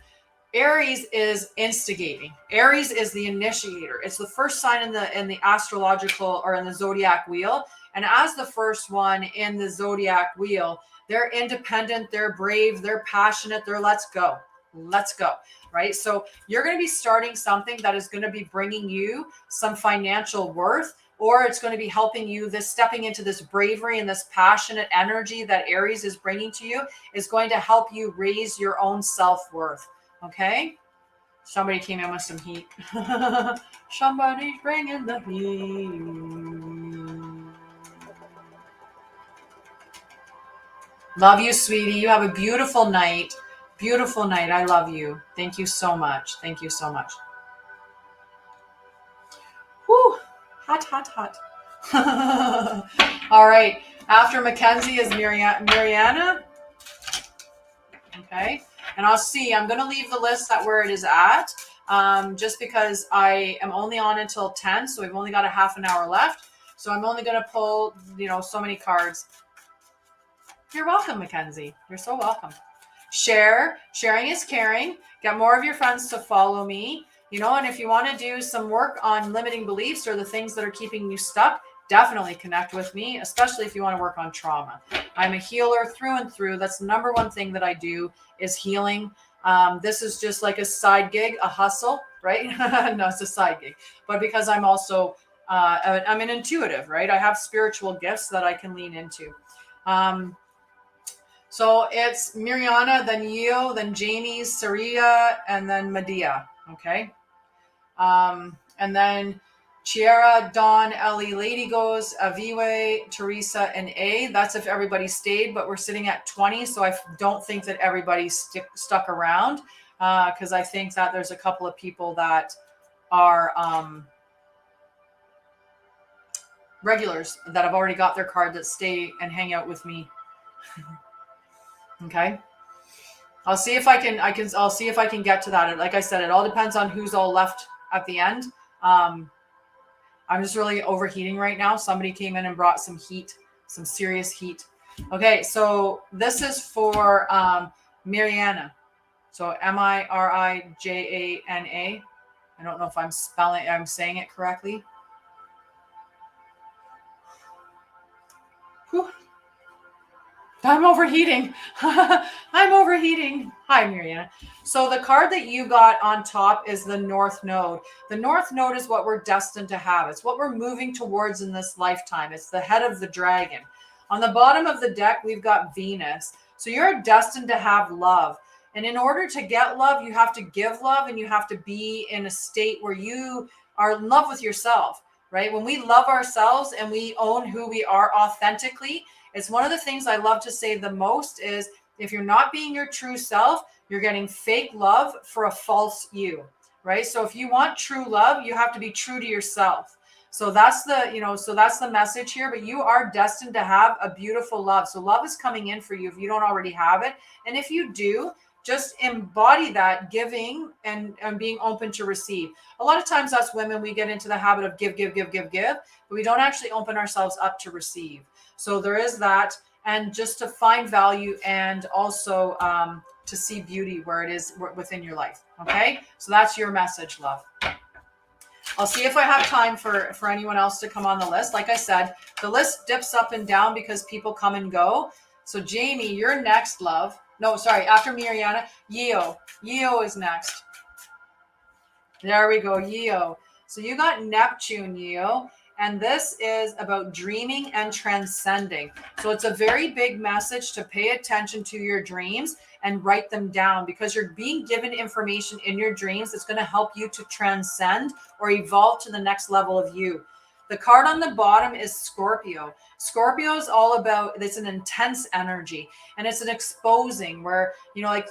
Aries is instigating. Aries is the initiator. It's the first sign in the astrological or in the zodiac wheel. And as the first one in the zodiac wheel, they're independent, they're brave, they're passionate, they're let's go, right? So you're going to be starting something that is going to be bringing you some financial worth, or it's going to be helping you. This stepping into this bravery and this passionate energy that Aries is bringing to you is going to help you raise your own self-worth. Okay, somebody came in with some heat. Somebody's bringing the heat. Love you, sweetie. You have a beautiful night. Beautiful night. I love you. Thank you so much. Thank you so much. Whew. Hot, hot, hot. All right. After Mackenzie is Mariana. Okay. And I'll see. I'm going to leave the list at where it is at, just because I am only on until 10. So we've only got a half an hour left. So I'm only going to pull, so many cards. You're welcome, Mackenzie. You're so welcome. Sharing is caring. Get more of your friends to follow me, and if you want to do some work on limiting beliefs or the things that are keeping you stuck, definitely connect with me, especially if you want to work on trauma. I'm a healer through and through. That's the number one thing that I do is healing. This is just like a side gig, a hustle, right? No, it's a side gig. But because I'm also, I'm an intuitive, right? I have spiritual gifts that I can lean into. So it's Mariana, then Yeo, then Jamie, Saria, and then Medea. Okay. And then Chiara, Dawn, Ellie, Lady Goes, Aviwe, Teresa, and A. That's if everybody stayed, but we're sitting at 20. So I don't think that everybody's stuck around, because I think that there's a couple of people that are regulars that have already got their card that stay and hang out with me. Okay. I'll see if I can get to that. Like I said, it all depends on who's all left at the end. I'm just really overheating right now. Somebody came in and brought some heat, some serious heat. Okay. So this is for, Mariana. So Mirijana. I don't know if I'm saying it correctly. Whew. I'm overheating. I'm overheating. Hi, Mariana. So the card that you got on top is the North Node. The North Node is what we're destined to have. It's what we're moving towards in this lifetime. It's the head of the dragon. On the bottom of the deck, we've got Venus. So you're destined to have love. And in order to get love, you have to give love, and you have to be in a state where you are in love with yourself, right? When we love ourselves and we own who we are authentically, it's one of the things I love to say the most is if you're not being your true self, you're getting fake love for a false you, right? So if you want true love, you have to be true to yourself. So that's the message here, but you are destined to have a beautiful love. So love is coming in for you if you don't already have it. And if you do, just embody that giving and being open to receive. A lot of times us women, we get into the habit of give, but we don't actually open ourselves up to receive. So there is that, and just to find value and also to see beauty where it is within your life. Okay. So that's your message, love. I'll see if I have time for anyone else to come on the list. Like I said, the list dips up and down because people come and go. So Jamie, you're next, love. No, sorry. After Mariana, Yeo. Yeo is next. There we go. Yeo. So you got Neptune, Yeo. And this is about dreaming and transcending. So it's a very big message to pay attention to your dreams and write them down, because you're being given information in your dreams that's going to help you to transcend or evolve to the next level of you. The card on the bottom is Scorpio. Scorpio is all about, it's an intense energy, and it's an exposing where,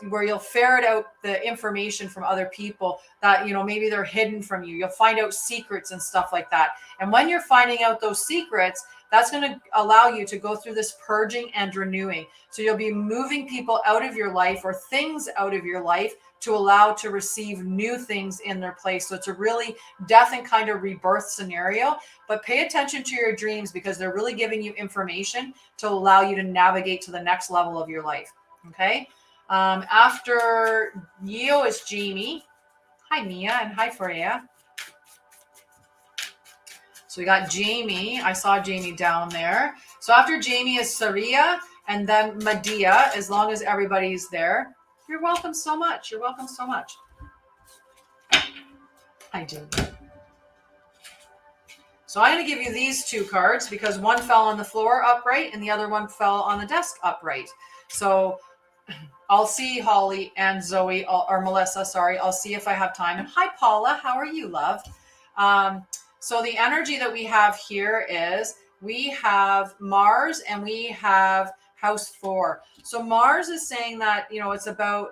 where you'll ferret out the information from other people that, maybe they're hidden from you. You'll find out secrets and stuff like that. And when you're finding out those secrets, that's going to allow you to go through this purging and renewing. So you'll be moving people out of your life or things out of your life to allow to receive new things in their place. So it's a really death and kind of rebirth scenario, but pay attention to your dreams because they're really giving you information to allow you to navigate to the next level of your life. Okay. After Yeo is Jamie. Hi, Mia, and hi, Freya. So we got Jamie. I saw Jamie down there. So after Jamie is Saria, and then Medea, as long as everybody's there. You're welcome so much. You're welcome so much. Hi, Jamie. So I'm going to give you these two cards because one fell on the floor upright and the other one fell on the desk upright. So I'll see Holly and Zoe, or Melissa, sorry. I'll see if I have time. And hi, Paula. How are you, love? So the energy that we have here is we have Mars and we have house 4. So Mars is saying that, you know, it's about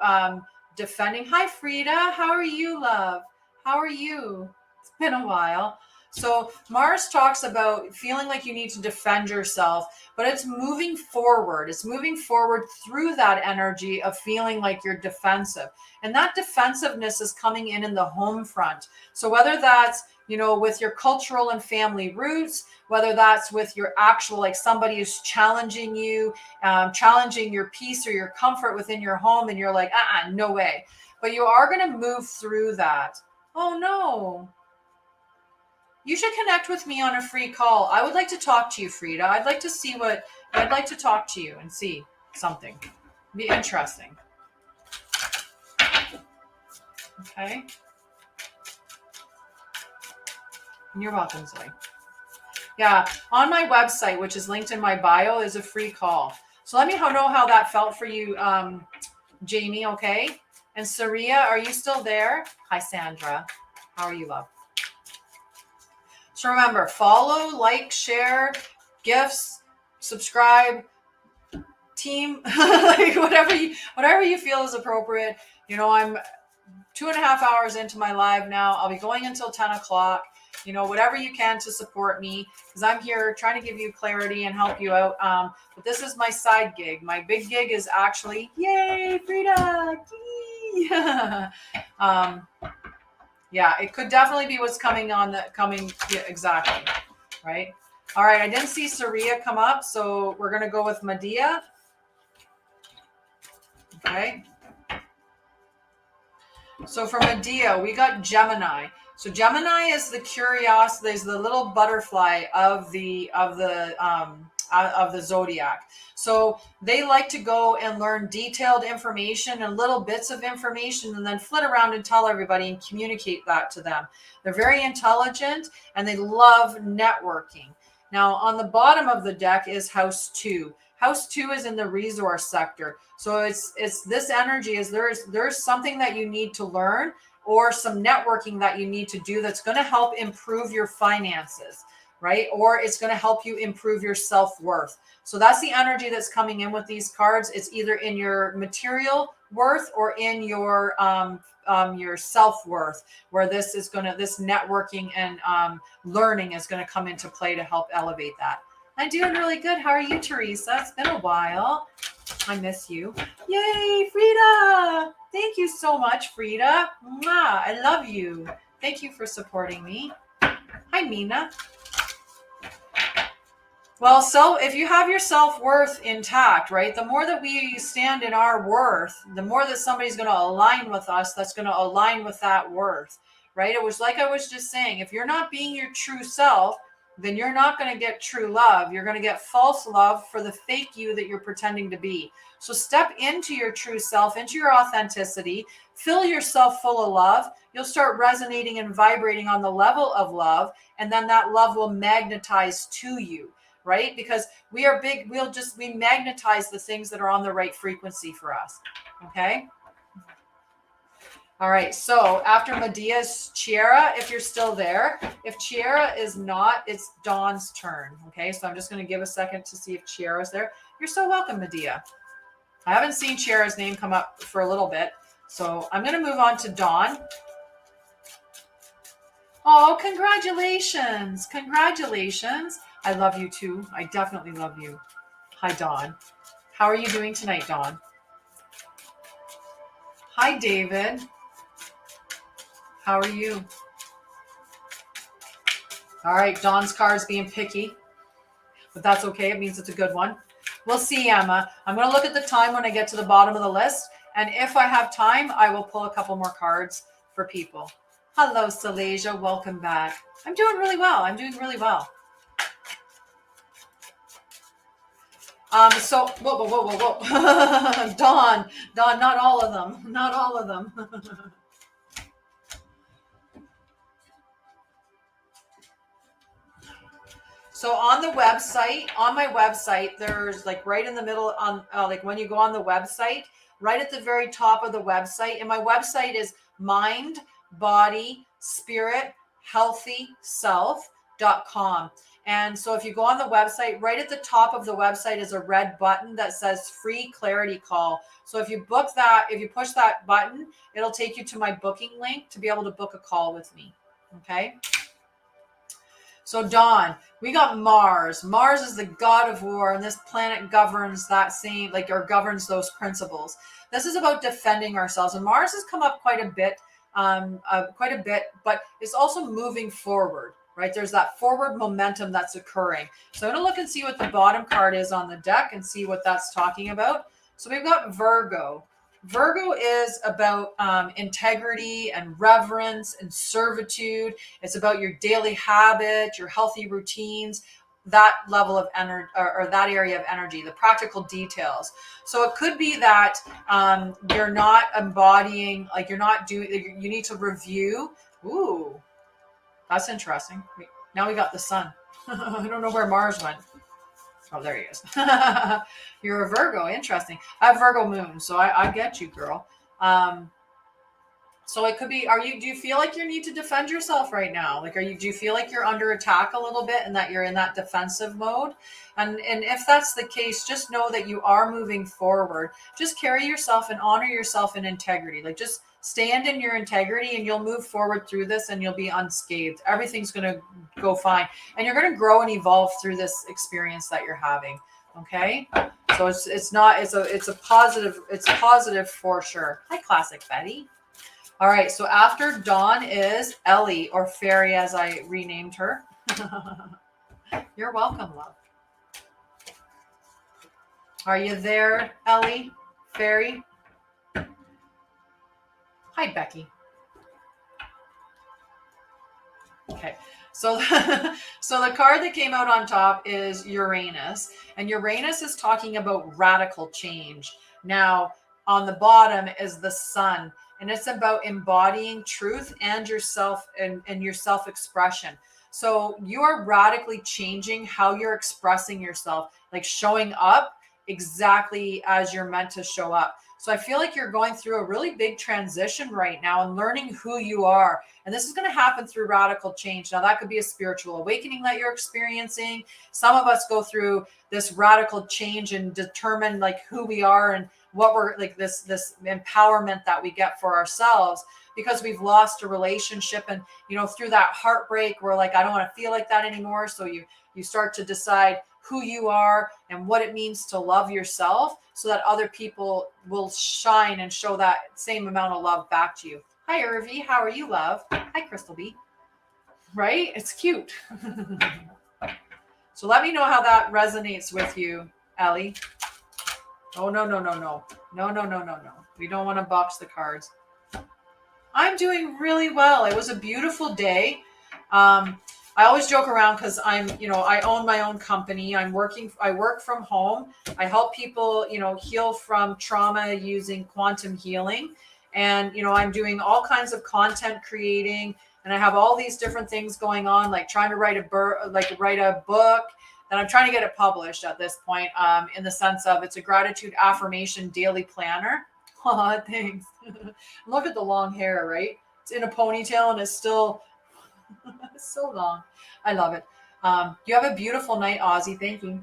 defending. Hi, Frida. How are you, love? How are you? It's been a while. So Mars talks about feeling like you need to defend yourself, but it's moving forward. It's moving forward through that energy of feeling like you're defensive. And that defensiveness is coming in the home front. So whether that's, you know, with your cultural and family roots, whether that's with your actual, like somebody who's challenging you, challenging your peace or your comfort within your home, and you're like, no way. But you are going to move through that. Oh, no. You should connect with me on a free call. I would like to talk to you, Frida. I'd like to talk to you and see something. Be interesting. Okay. You're welcome, Zoe. Yeah, on my website, which is linked in my bio, is a free call. So let me know how that felt for you, Jamie, okay? And Saria, are you still there? Hi, Sandra. How are you, love? So remember, follow, like, share, gifts, subscribe, team, like whatever you feel is appropriate. You know, I'm 2.5 hours into my live now. I'll be going until 10 o'clock. You know, whatever you can to support me, because I'm here trying to give you clarity and help you out. But this is my side gig. My big gig is actually, yay, Frida! Yeah, it could definitely be what's coming on yeah, exactly, right? All right, I didn't see Saria come up, so we're going to go with Medea. Okay. So for Medea, we got Gemini. So Gemini is the curiosity, is the little butterfly of the zodiac. So they like to go and learn detailed information and little bits of information and then flit around and tell everybody and communicate that to them. They're very intelligent and they love networking. Now on the bottom of the deck is house 2. House 2 is in the resource sector. So it's this energy is there's something that you need to learn or some networking that you need to do that's going to help improve your finances, right? Or it's going to help you improve your self-worth. So that's the energy that's coming in with these cards. It's either in your material worth or in your self-worth, where this networking and learning is going to come into play to help elevate that. I'm doing really good. How are you, Teresa? It's been a while. I miss you. Yay, Frida. Thank you so much, Frida. Mwah, I love you. Thank you for supporting me. Hi, Mina. Well, so if you have your self-worth intact, right, the more that we stand in our worth, the more that somebody's going to align with us, that's going to align with that worth, right? It was like I was just saying, if you're not being your true self, then you're not going to get true love. You're going to get false love for the fake you that you're pretending to be. So step into your true self, into your authenticity, fill yourself full of love. You'll start resonating and vibrating on the level of love, and then that love will magnetize to you, right? Because we are big, we magnetize the things that are on the right frequency for us, okay? All right, so after Medea's Chiara, if you're still there. If Chiara is not, it's Dawn's turn. Okay, so I'm just going to give a second to see if Chiara's there. You're so welcome, Medea. I haven't seen Chiara's name come up for a little bit, so I'm going to move on to Dawn. Oh, congratulations. Congratulations. I love you too. I definitely love you. Hi, Dawn. How are you doing tonight, Dawn? Hi, David. How are you? All right, Dawn's card's being picky, but that's okay. It means it's a good one. We'll see, Emma. I'm going to look at the time when I get to the bottom of the list, and if I have time, I will pull a couple more cards for people. Hello, Salasia. Welcome back. I'm doing really well. I'm doing really well. So, whoa. Dawn, not all of them. Not all of them. So on the website, on my website, there's like right in the middle on like when you go on the website, right at the very top of the website, and my website is mind, body, spirit, healthy self.com. And so if you go on the website, right at the top of the website is a red button that says free clarity call. So if you book that, if you push that button, it'll take you to my booking link to be able to book a call with me. Okay. So Dawn, we got Mars. Mars is the god of war, and this planet governs that same, like, or governs those principles. This is about defending ourselves, and Mars has come up quite a bit, but it's also moving forward, right? There's that forward momentum that's occurring. So I'm gonna look and see what the bottom card is on the deck and see what that's talking about. So we've got Virgo. Virgo is about integrity and reverence and servitude. It's about your daily habit, your healthy routines, that level of energy, or that area of energy, the practical details. So it could be that you're not embodying, like you're not doing, you need to review. Ooh, that's interesting. Wait, now we got the sun. I don't know where Mars went. Oh, there he is. You're a Virgo. Interesting. I have Virgo moon, so I get you, girl. So it could be, do you feel like you need to defend yourself right now? Like, do you feel like you're under attack a little bit and that you're in that defensive mode? And if that's the case, just know that you are moving forward. Just carry yourself and honor yourself in integrity. Like, just stand in your integrity and you'll move forward through this and you'll be unscathed. Everything's going to go fine. And you're going to grow and evolve through this experience that you're having. Okay. So it's a positive for sure. Hi, Classic Betty. All right. So after Dawn is Ellie, or Fairy, as I renamed her. You're welcome, love. Are you there, Ellie? Fairy? Hi, Becky. Okay, so the card that came out on top is Uranus, and Uranus is talking about radical change. Now, on the bottom is the sun, and it's about embodying truth and yourself and your self-expression. So you are radically changing how you're expressing yourself, like showing up exactly as you're meant to show up. So I feel like you're going through a really big transition right now and learning who you are. And this is going to happen through radical change. Now, that could be a spiritual awakening that you're experiencing. Some of us go through this radical change and determine like who we are and what we're like, this empowerment that we get for ourselves because we've lost a relationship. And, you know, through that heartbreak, we're like, I don't want to feel like that anymore. So you start to decide who you are and what it means to love yourself so that other people will shine and show that same amount of love back to you. Hi, Irvi. How are you, love? Hi, Crystal B. Right? It's cute. So let me know how that resonates with you, Ellie. Oh, no. No. We don't want to box the cards. I'm doing really well. It was a beautiful day. I always joke around because I own my own company. I work from home. I help people, heal from trauma using quantum healing. And, I'm doing all kinds of content creating, and I have all these different things going on, like trying to write a book, and I'm trying to get it published at this point, in the sense of it's a gratitude affirmation daily planner. Oh, thanks. Look at the long hair, right? It's in a ponytail and it's still so long. I love it. You have a beautiful night, Ozzy. Thank you.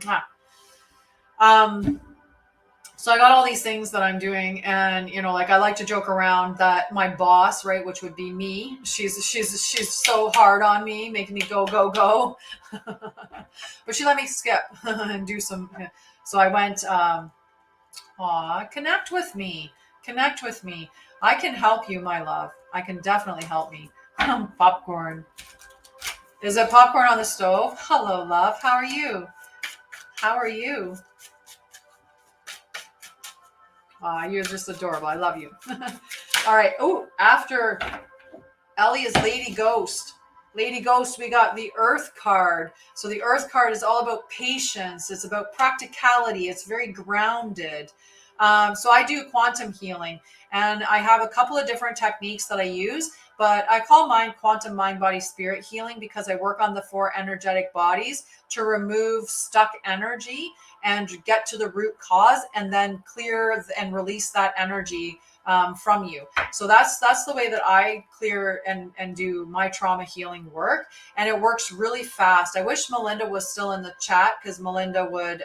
So I got all these things that I'm doing, and I like to joke around that my boss, right, which would be me, she's so hard on me, making me go but she let me skip and do some. So I went, connect with me. I can help you, my love. I can definitely help me. Popcorn. Is it popcorn on the stove? Hello, love. How are you? You're just adorable. I love you. All right. Oh, after Ellie is Lady Ghost. Lady Ghost, we got the Earth card. So the Earth card is all about patience. It's about practicality. It's very grounded. So I do quantum healing, and I have a couple of different techniques that I use, but I call mine quantum mind, body, spirit healing because I work on the 4 energetic bodies to remove stuck energy and get to the root cause, and then clear and release that energy from you. So that's the way that I clear and do my trauma healing work, and it works really fast. I wish Melinda was still in the chat, because Melinda would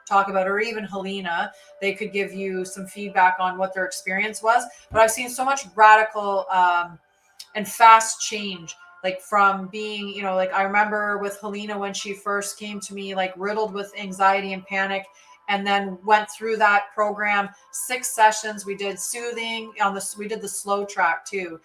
talk about, or even Helena, they could give you some feedback on what their experience was. But I've seen so much radical and fast change, like from being, you know, like I remember with Helena when she first came to me, like riddled with anxiety and panic, and then went through that program, 6 sessions. We did soothing on this. We did the slow track too.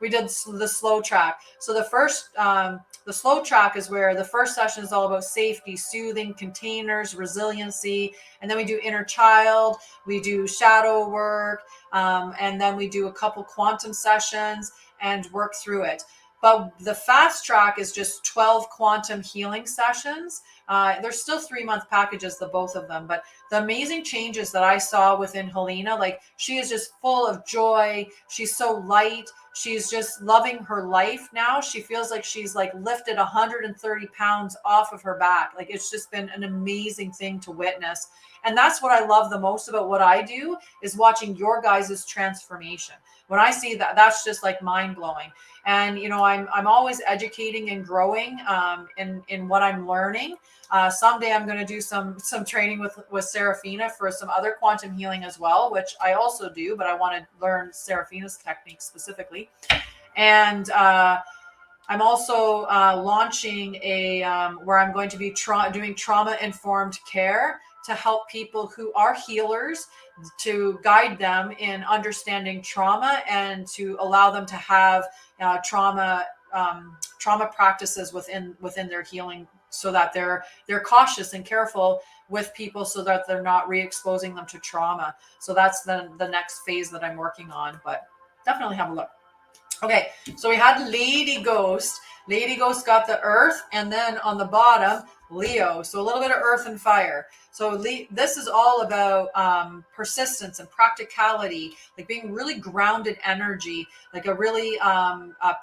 We did the slow track. So the slow track is where the first session is all about safety, soothing, containers, resiliency. And then we do inner child, we do shadow work, and then we do a couple quantum sessions and work through it. But the fast track is just 12 quantum healing sessions. There's still 3-month packages, the both of them. But the amazing changes that I saw within Helena, like she is just full of joy. She's so light. She's just loving her life now. She feels like she's like lifted 130 pounds off of her back. Like it's just been an amazing thing to witness. And that's what I love the most about what I do, is watching your guys' transformation. When I see that, that's just like mind blowing. And, you know, I'm always educating and growing in what I'm learning. Someday I'm going to do some training with Serafina for some other quantum healing as well, which I also do, but I want to learn Serafina's technique specifically. And I'm also launching a where I'm going to be doing trauma-informed care to help people who are healers, to guide them in understanding trauma and to allow them to have trauma practices within their healing, so that they're cautious and careful with people, so that they're not re-exposing them to trauma. So that's the next phase that I'm working on, but definitely have a look. Okay, so we had Lady Ghost. Lady Ghost got the earth, and then on the bottom, Leo. So a little bit of earth and fire. So this is all about persistence and practicality, like being really grounded energy, like a really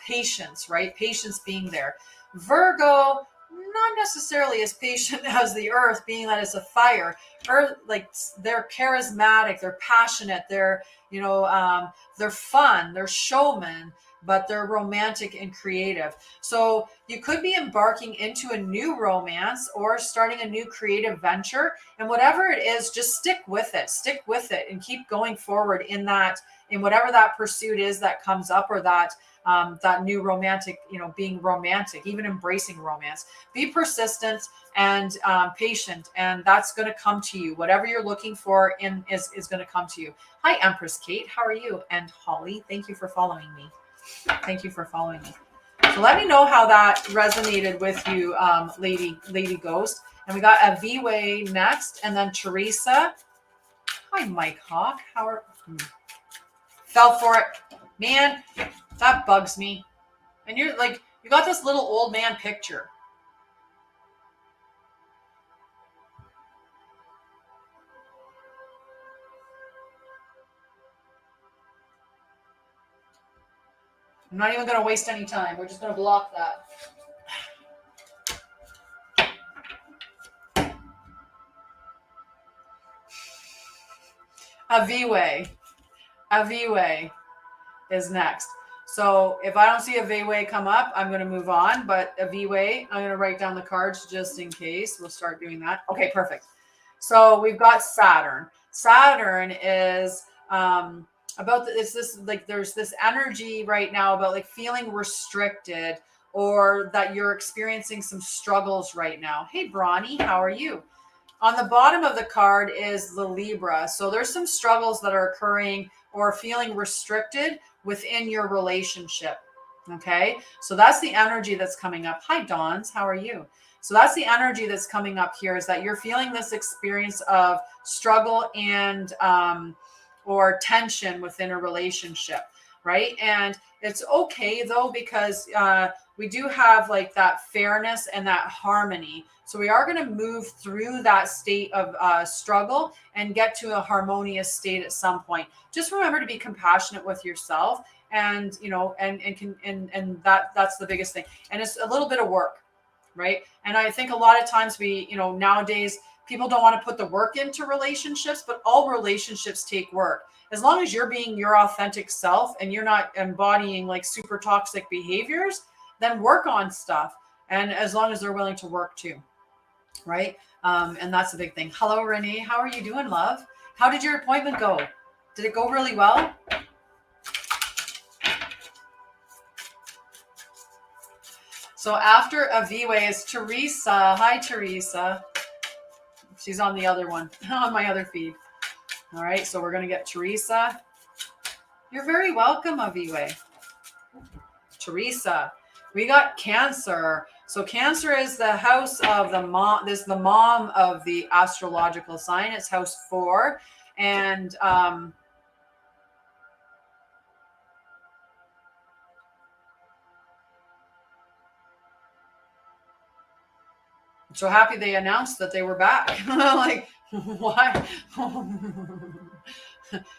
patience, right? Patience being there. Virgo, not necessarily as patient as the earth, being that it's a fire. Earth, like they're charismatic, they're passionate, they're, you know, they're fun, they're showmen, but they're romantic and creative. So you could be embarking into a new romance or starting a new creative venture, and whatever it is, just stick with it and keep going forward in whatever that pursuit is that comes up, or that new romantic, you know, being romantic, even embracing romance. Be persistent and patient, and that's going to come to you. Whatever you're looking for is going to come to you. Hi, Empress Kate. How are you? And Holly, thank you for following me. Thank you for following me. So let me know how that resonated with you, Lady Ghost. And we got Aviwe next, and then Teresa. Hi, Mike Hawk. Fell for it. Man, that bugs me. And you're like, you got this little old man picture. I'm not even going to waste any time. We're just going to block that. Aviwe is next. So if I don't see Aviwe come up, I'm going to move on. But Aviwe, I'm going to write down the cards just in case. We'll start doing that. Okay, perfect. So we've got Saturn. Saturn is about there's this energy right now about like feeling restricted, or that you're experiencing some struggles right now. Hey, Bronny, how are you? On the bottom of the card is the Libra. So there's some struggles that are occurring or feeling restricted within your relationship. Okay. So that's the energy that's coming up. Hi, Dawns. How are you? So that's the energy that's coming up here, is that you're feeling this experience of struggle and, or tension within a relationship. Right. And it's okay though, because, we do have like that fairness and that harmony. So we are going to move through that state of struggle and get to a harmonious state at some point. Just remember to be compassionate with yourself, and you know, and that's the biggest thing. And it's a little bit of work. right? And I think a lot of times nowadays people don't want to put the work into relationships, but all relationships take work. As long as you're being your authentic self and you're not embodying like super toxic behaviors, then work on stuff. And as long as they're willing to work too, right? And that's a big thing. Hello, Renee. How are you doing, love? How did your appointment go? Did it go really well? So after Aviwe is Teresa. Hi, Teresa. She's on the other one, on my other feed. All right, so we're going to get Teresa. You're very welcome, Aviwe. Teresa. We got Cancer. So Cancer is the house of the mom. This is the mom of the astrological sign. It's house 4. And so happy they announced that they were back. Like, why?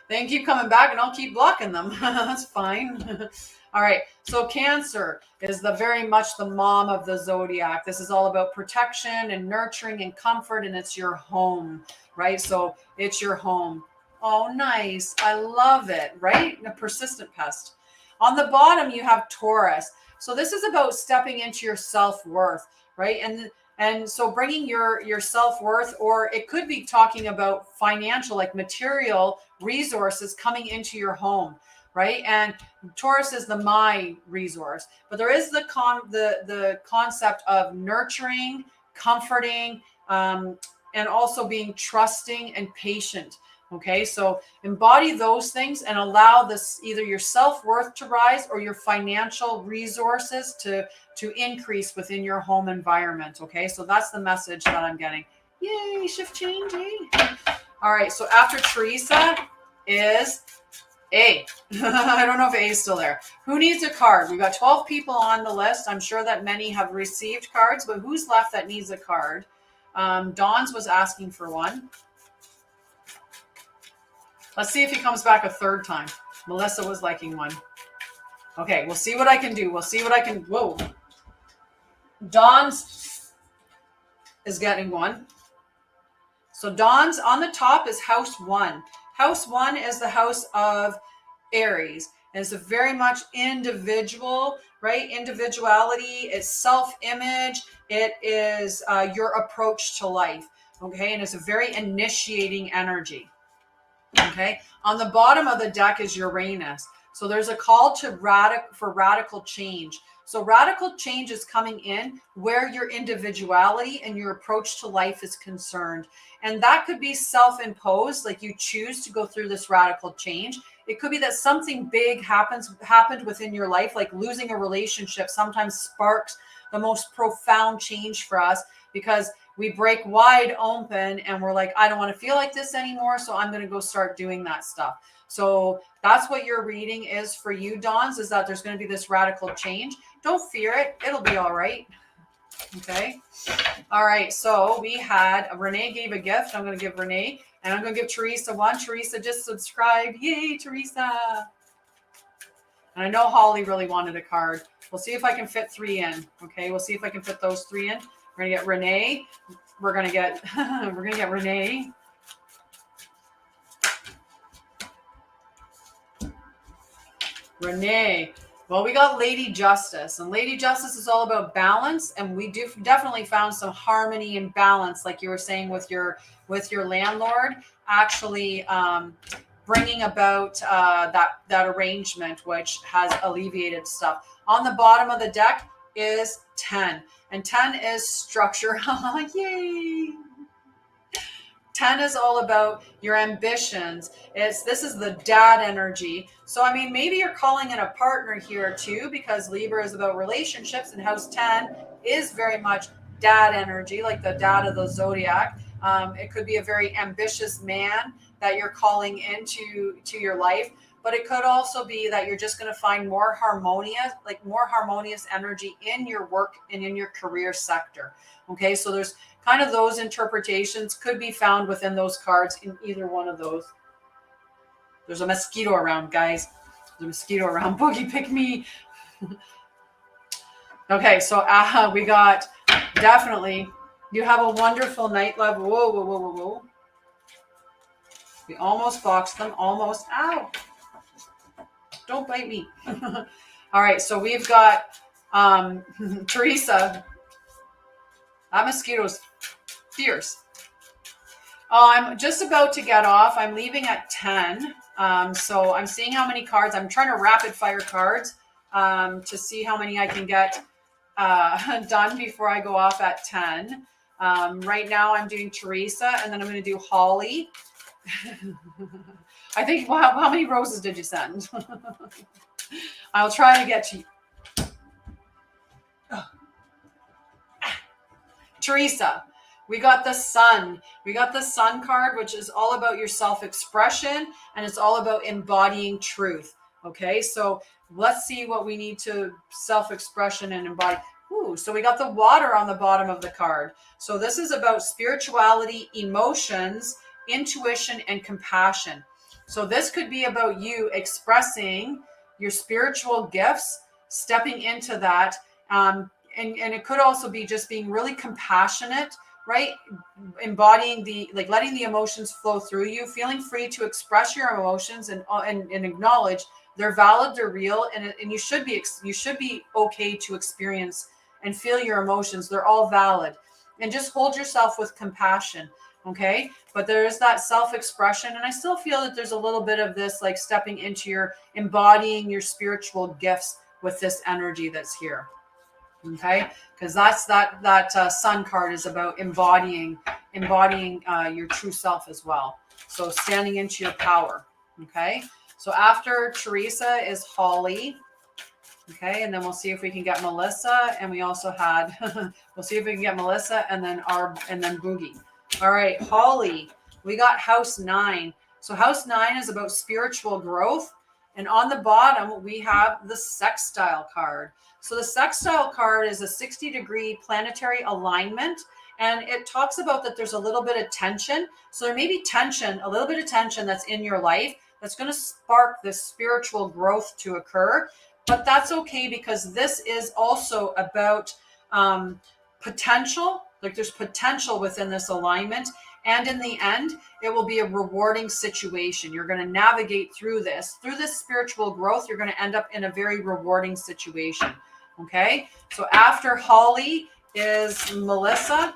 They can keep coming back and I'll keep blocking them. That's fine. All right. So Cancer is very much the mom of the zodiac. This is all about protection and nurturing and comfort, and it's your home, right? So it's your home. Oh, nice. I love it, right? A persistent pest. On the bottom, you have Taurus. So this is about stepping into your self-worth, right? And so bringing your self-worth, or it could be talking about financial, like material resources coming into your home, right? And Taurus is the my resource, but there is the concept of nurturing, comforting, and also being trusting and patient. Okay, so embody those things and allow this either your self-worth to rise or your financial resources to increase within your home environment. Okay, so that's the message that I'm getting. Yay, shift change. All right, so after Teresa is A. I don't know if A is still there. Who needs a card? We've got 12 people on the list. I'm sure that many have received cards, but who's left that needs a card? Dawn's was asking for one. Let's see if he comes back a third time. Melissa was liking one. Okay, we'll see what I can do. We'll see what I can. Whoa. Dawn's is getting one. So Dawn's on the top is house 1. House 1 is the house of Aries. And it's a very much individual, right? Individuality, it's self-image. It is your approach to life. Okay, and it's a very initiating energy. Okay, on the bottom of the deck is Uranus. So there's a call to radical change. So radical change is coming in where your individuality and your approach to life is concerned. And that could be self-imposed, like you choose to go through this radical change. It could be that something big happened within your life, like losing a relationship sometimes sparks the most profound change for us, because we break wide open and we're like, I don't want to feel like this anymore, so I'm going to go start doing that stuff. So that's what your reading is for you, Dawns, is that there's going to be this radical change. Don't fear it. It'll be all right. Okay. All right. So we had Renee gave a gift. I'm going to give Renee, and I'm going to give Teresa one. Teresa just subscribed. Yay, Teresa. And I know Holly really wanted a card. We'll see if I can fit 3 in. Okay. We'll see if I can fit those 3 in. We're gonna get Renee. We're gonna get Renee. Renee. Well, we got Lady Justice, and Lady Justice is all about balance, and we definitely found some harmony and balance, like you were saying with your landlord, actually bringing about that arrangement, which has alleviated stuff. On the bottom of the deck is 10. And 10 is structure. Yay! 10 is all about your ambitions. This is the dad energy. So, I mean, maybe you're calling in a partner here too, because Libra is about relationships, and house 10 is very much dad energy, like the dad of the zodiac. It could be a very ambitious man that you're calling into your life. But it could also be that you're just going to find more harmonious energy in your work and in your career sector. Okay, so there's kind of those interpretations could be found within those cards in either one of those. There's a mosquito around, guys. There's a mosquito around. Boogie, pick me. Okay, so we got definitely. You have a wonderful night, love. Whoa, whoa, whoa, whoa, whoa. We almost boxed them. Almost. Ow. Don't bite me. All right. So we've got Teresa. That mosquito's fierce. I'm just about to get off. I'm leaving at 10. So I'm seeing how many cards. I'm trying to rapid fire cards to see how many I can get done before I go off at 10. Right now I'm doing Teresa, and then I'm going to do Holly. I think, wow, how many roses did you send? I'll try to get to Teresa. We got the sun. We got the sun card, which is all about your self-expression, and it's all about embodying truth. Okay, so let's see what we need to self-expression and embody. Ooh, so we got the water on the bottom of the card. So this is about spirituality, emotions, intuition, and compassion. So this could be about you expressing your spiritual gifts, stepping into that. And it could also be just being really compassionate, right? Embodying letting the emotions flow through you, feeling free to express your emotions and acknowledge they're valid, they're real, and you should be okay to experience and feel your emotions. They're all valid, and just hold yourself with compassion. Okay. But there is that self-expression. And I still feel that there's a little bit of this, like stepping into your embodying your spiritual gifts with this energy that's here. Okay. Because that's that sun card is about embodying your true self as well. So standing into your power. Okay. So after Teresa is Holly. Okay. And then we'll see if we can get Melissa. And we also had, we'll see if we can get Melissa and then Boogie. All right, Holly, we got house 9. So house 9 is about spiritual growth. And on the bottom, we have the sextile card. So the sextile card is a 60-degree planetary alignment. And it talks about that there's a little bit of tension. So there may be tension, a little bit of tension that's in your life that's going to spark this spiritual growth to occur. But that's okay, because this is also about potential. Like there's potential within this alignment. And in the end, it will be a rewarding situation. You're going to navigate through this spiritual growth. You're going to end up in a very rewarding situation. Okay. So after Holly is Melissa.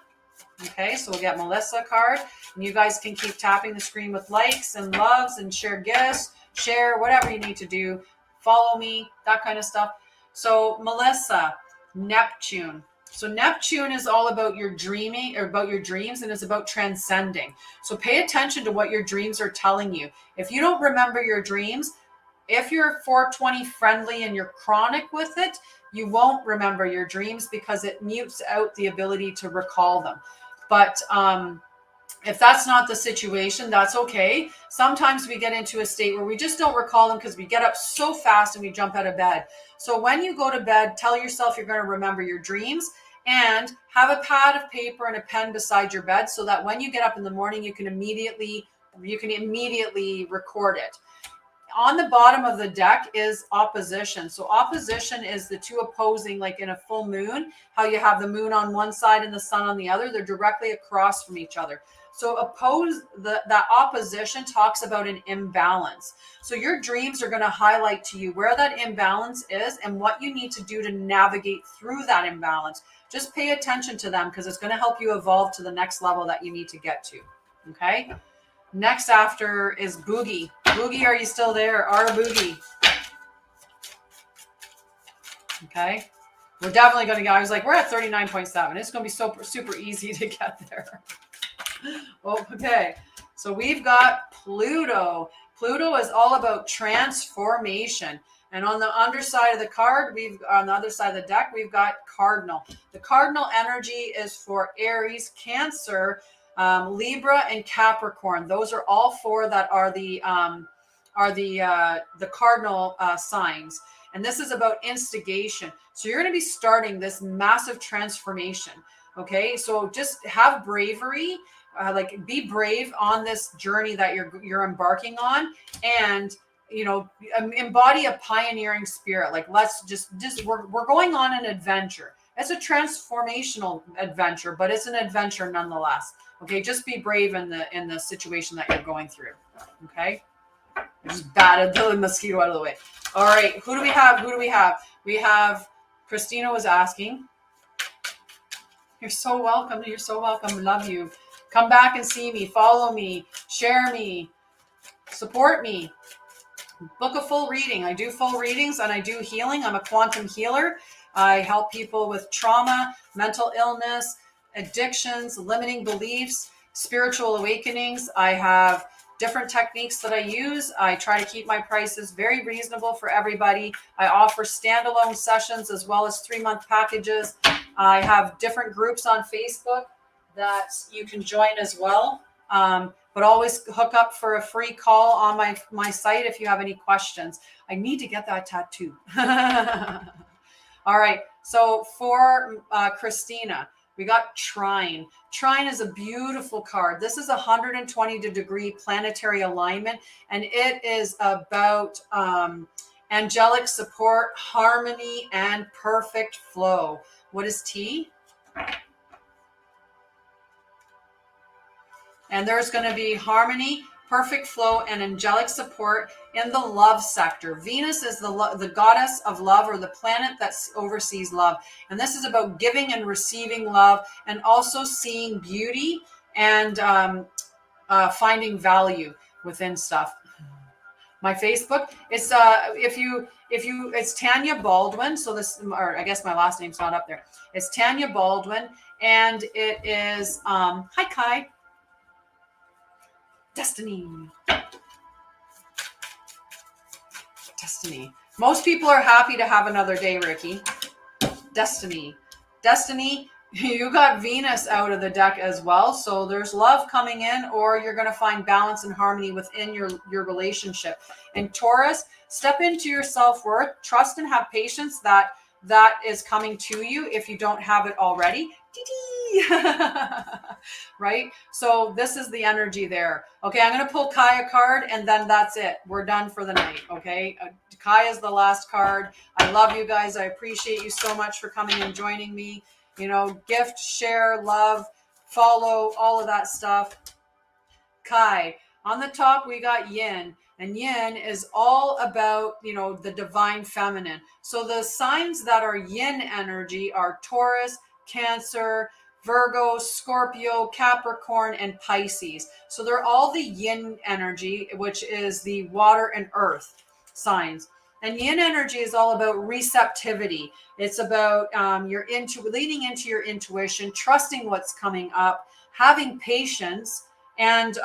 Okay. So we'll get Melissa card, and you guys can keep tapping the screen with likes and loves and share gifts, share whatever you need to do. Follow me, that kind of stuff. So Melissa, Neptune. So Neptune is all about your dreaming, or about your dreams, and it's about transcending. So pay attention to what your dreams are telling you. If you don't remember your dreams, if you're 420 friendly and you're chronic with it, you won't remember your dreams because it mutes out the ability to recall them. But if that's not the situation, that's okay. Sometimes we get into a state where we just don't recall them because we get up so fast and we jump out of bed. So when you go to bed, tell yourself you're going to remember your dreams, and have a pad of paper and a pen beside your bed so that when you get up in the morning, you can immediately record it. On the bottom of the deck is opposition. So opposition is the two opposing, like in a full moon, how you have the moon on one side and the sun on the other. They're directly across from each other. So that opposition talks about an imbalance. So your dreams are going to highlight to you where that imbalance is and what you need to do to navigate through that imbalance. Just pay attention to them, because it's going to help you evolve to the next level that you need to get to. Okay. Next after is Boogie. Boogie, are you still there? Our Boogie. Okay. We're definitely going to go. I was like, we're at 39.7. It's going to be super easy to get there. Okay. So we've got Pluto. Pluto is all about transformation. And on the underside of the card, on the other side of the deck, we've got Cardinal. The Cardinal energy is for Aries, Cancer, Libra, and Capricorn. Those are all four that are the cardinal signs. And this is about instigation. So you're going to be starting this massive transformation. Okay. So just have bravery, be brave on this journey that you're embarking on, and, embody a pioneering spirit. Like, let's we're going on an adventure. It's a transformational adventure, but it's an adventure nonetheless. Okay, just be brave in the situation that you're going through. Okay, I just batted the mosquito out of the way. All right, who do we have? Who do we have? We have Christina was asking. You're so welcome. You're so welcome. Love you. Come back and see me. Follow me. Share me. Support me. Book a full reading. I do full readings and I do healing. I'm a quantum healer. I help people with trauma, mental illness, addictions, limiting beliefs, spiritual awakenings. I have different techniques that I use. I try to keep my prices very reasonable for everybody. I offer standalone sessions as well as 3-month packages. I have different groups on Facebook that you can join as well. But always hook up for a free call on my site if you have any questions. I need to get that tattoo. All right. So for Christina, we got Trine. Trine is a beautiful card. This is 120-degree planetary alignment, and it is about angelic support, harmony, and perfect flow. What is T? And there's going to be harmony, perfect flow, and angelic support in the love sector. Venus is the goddess of love, or the planet that oversees love. And this is about giving and receiving love, and also seeing beauty and finding value within stuff. My Facebook, it's it's Tanya Baldwin. So this, or I guess my last name's not up there. It's Tanya Baldwin, and it is hi Kai. Destiny. Most people are happy to have another day, Ricky. Destiny. You got Venus out of the deck as well. So there's love coming in, or you're going to find balance and harmony within your relationship. And Taurus, step into your self-worth, trust and have patience that is coming to you if you don't have it already. Right? So this is the energy there. Okay, I'm going to pull Kai a card, and then that's it. We're done for the night. Okay, Kai is the last card. I love you guys. I appreciate you so much for coming and joining me. You know, gift, share, love, follow, all of that stuff. Kai. On the top, we got Yin. And Yin is all about, you know, the divine feminine. So the signs that are Yin energy are Taurus, Cancer, Virgo, Scorpio, Capricorn, and Pisces. So they're all the Yin energy, which is the water and earth signs. And Yin energy is all about receptivity. It's about leaning into your intuition, trusting what's coming up, having patience, and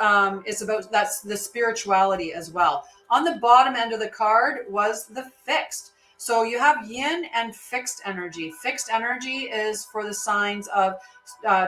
it's about, that's the spirituality as well. On the bottom end of the card was the fixed. So you have yin and fixed energy. Fixed energy is for the signs of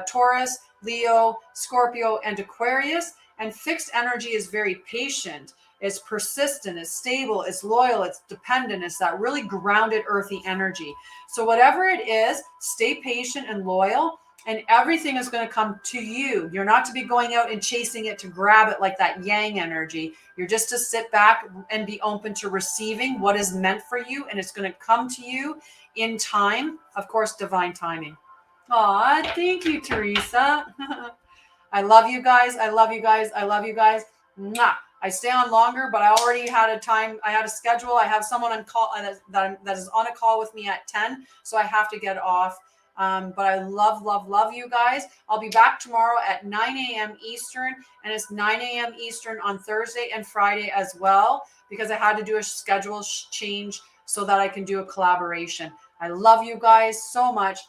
Taurus, Leo, Scorpio, and Aquarius. And fixed energy is very patient. It's persistent, it's stable, it's loyal, it's dependent. It's that really grounded, earthy energy. So whatever it is, stay patient and loyal, and everything is going to come to you. You're not to be going out and chasing it to grab it like that yang energy. You're just to sit back and be open to receiving what is meant for you, and it's going to come to you in time. Of course, divine timing. Aw, thank you, Teresa. I love you guys. I love you guys. I love you guys. Mwah. I stay on longer, but I already had a time. I had a schedule. I have someone on call that is on a call with me at 10, so I have to get off. But I love you guys. I'll be back tomorrow at 9 a.m. Eastern, and it's 9 a.m. Eastern on Thursday and Friday as well, because I had to do a schedule change so that I can do a collaboration. I love you guys so much.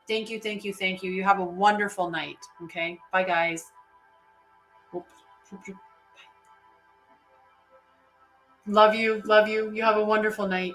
Thank you, thank you, thank you. You have a wonderful night. Okay, bye guys. Love you, love you. You have a wonderful night.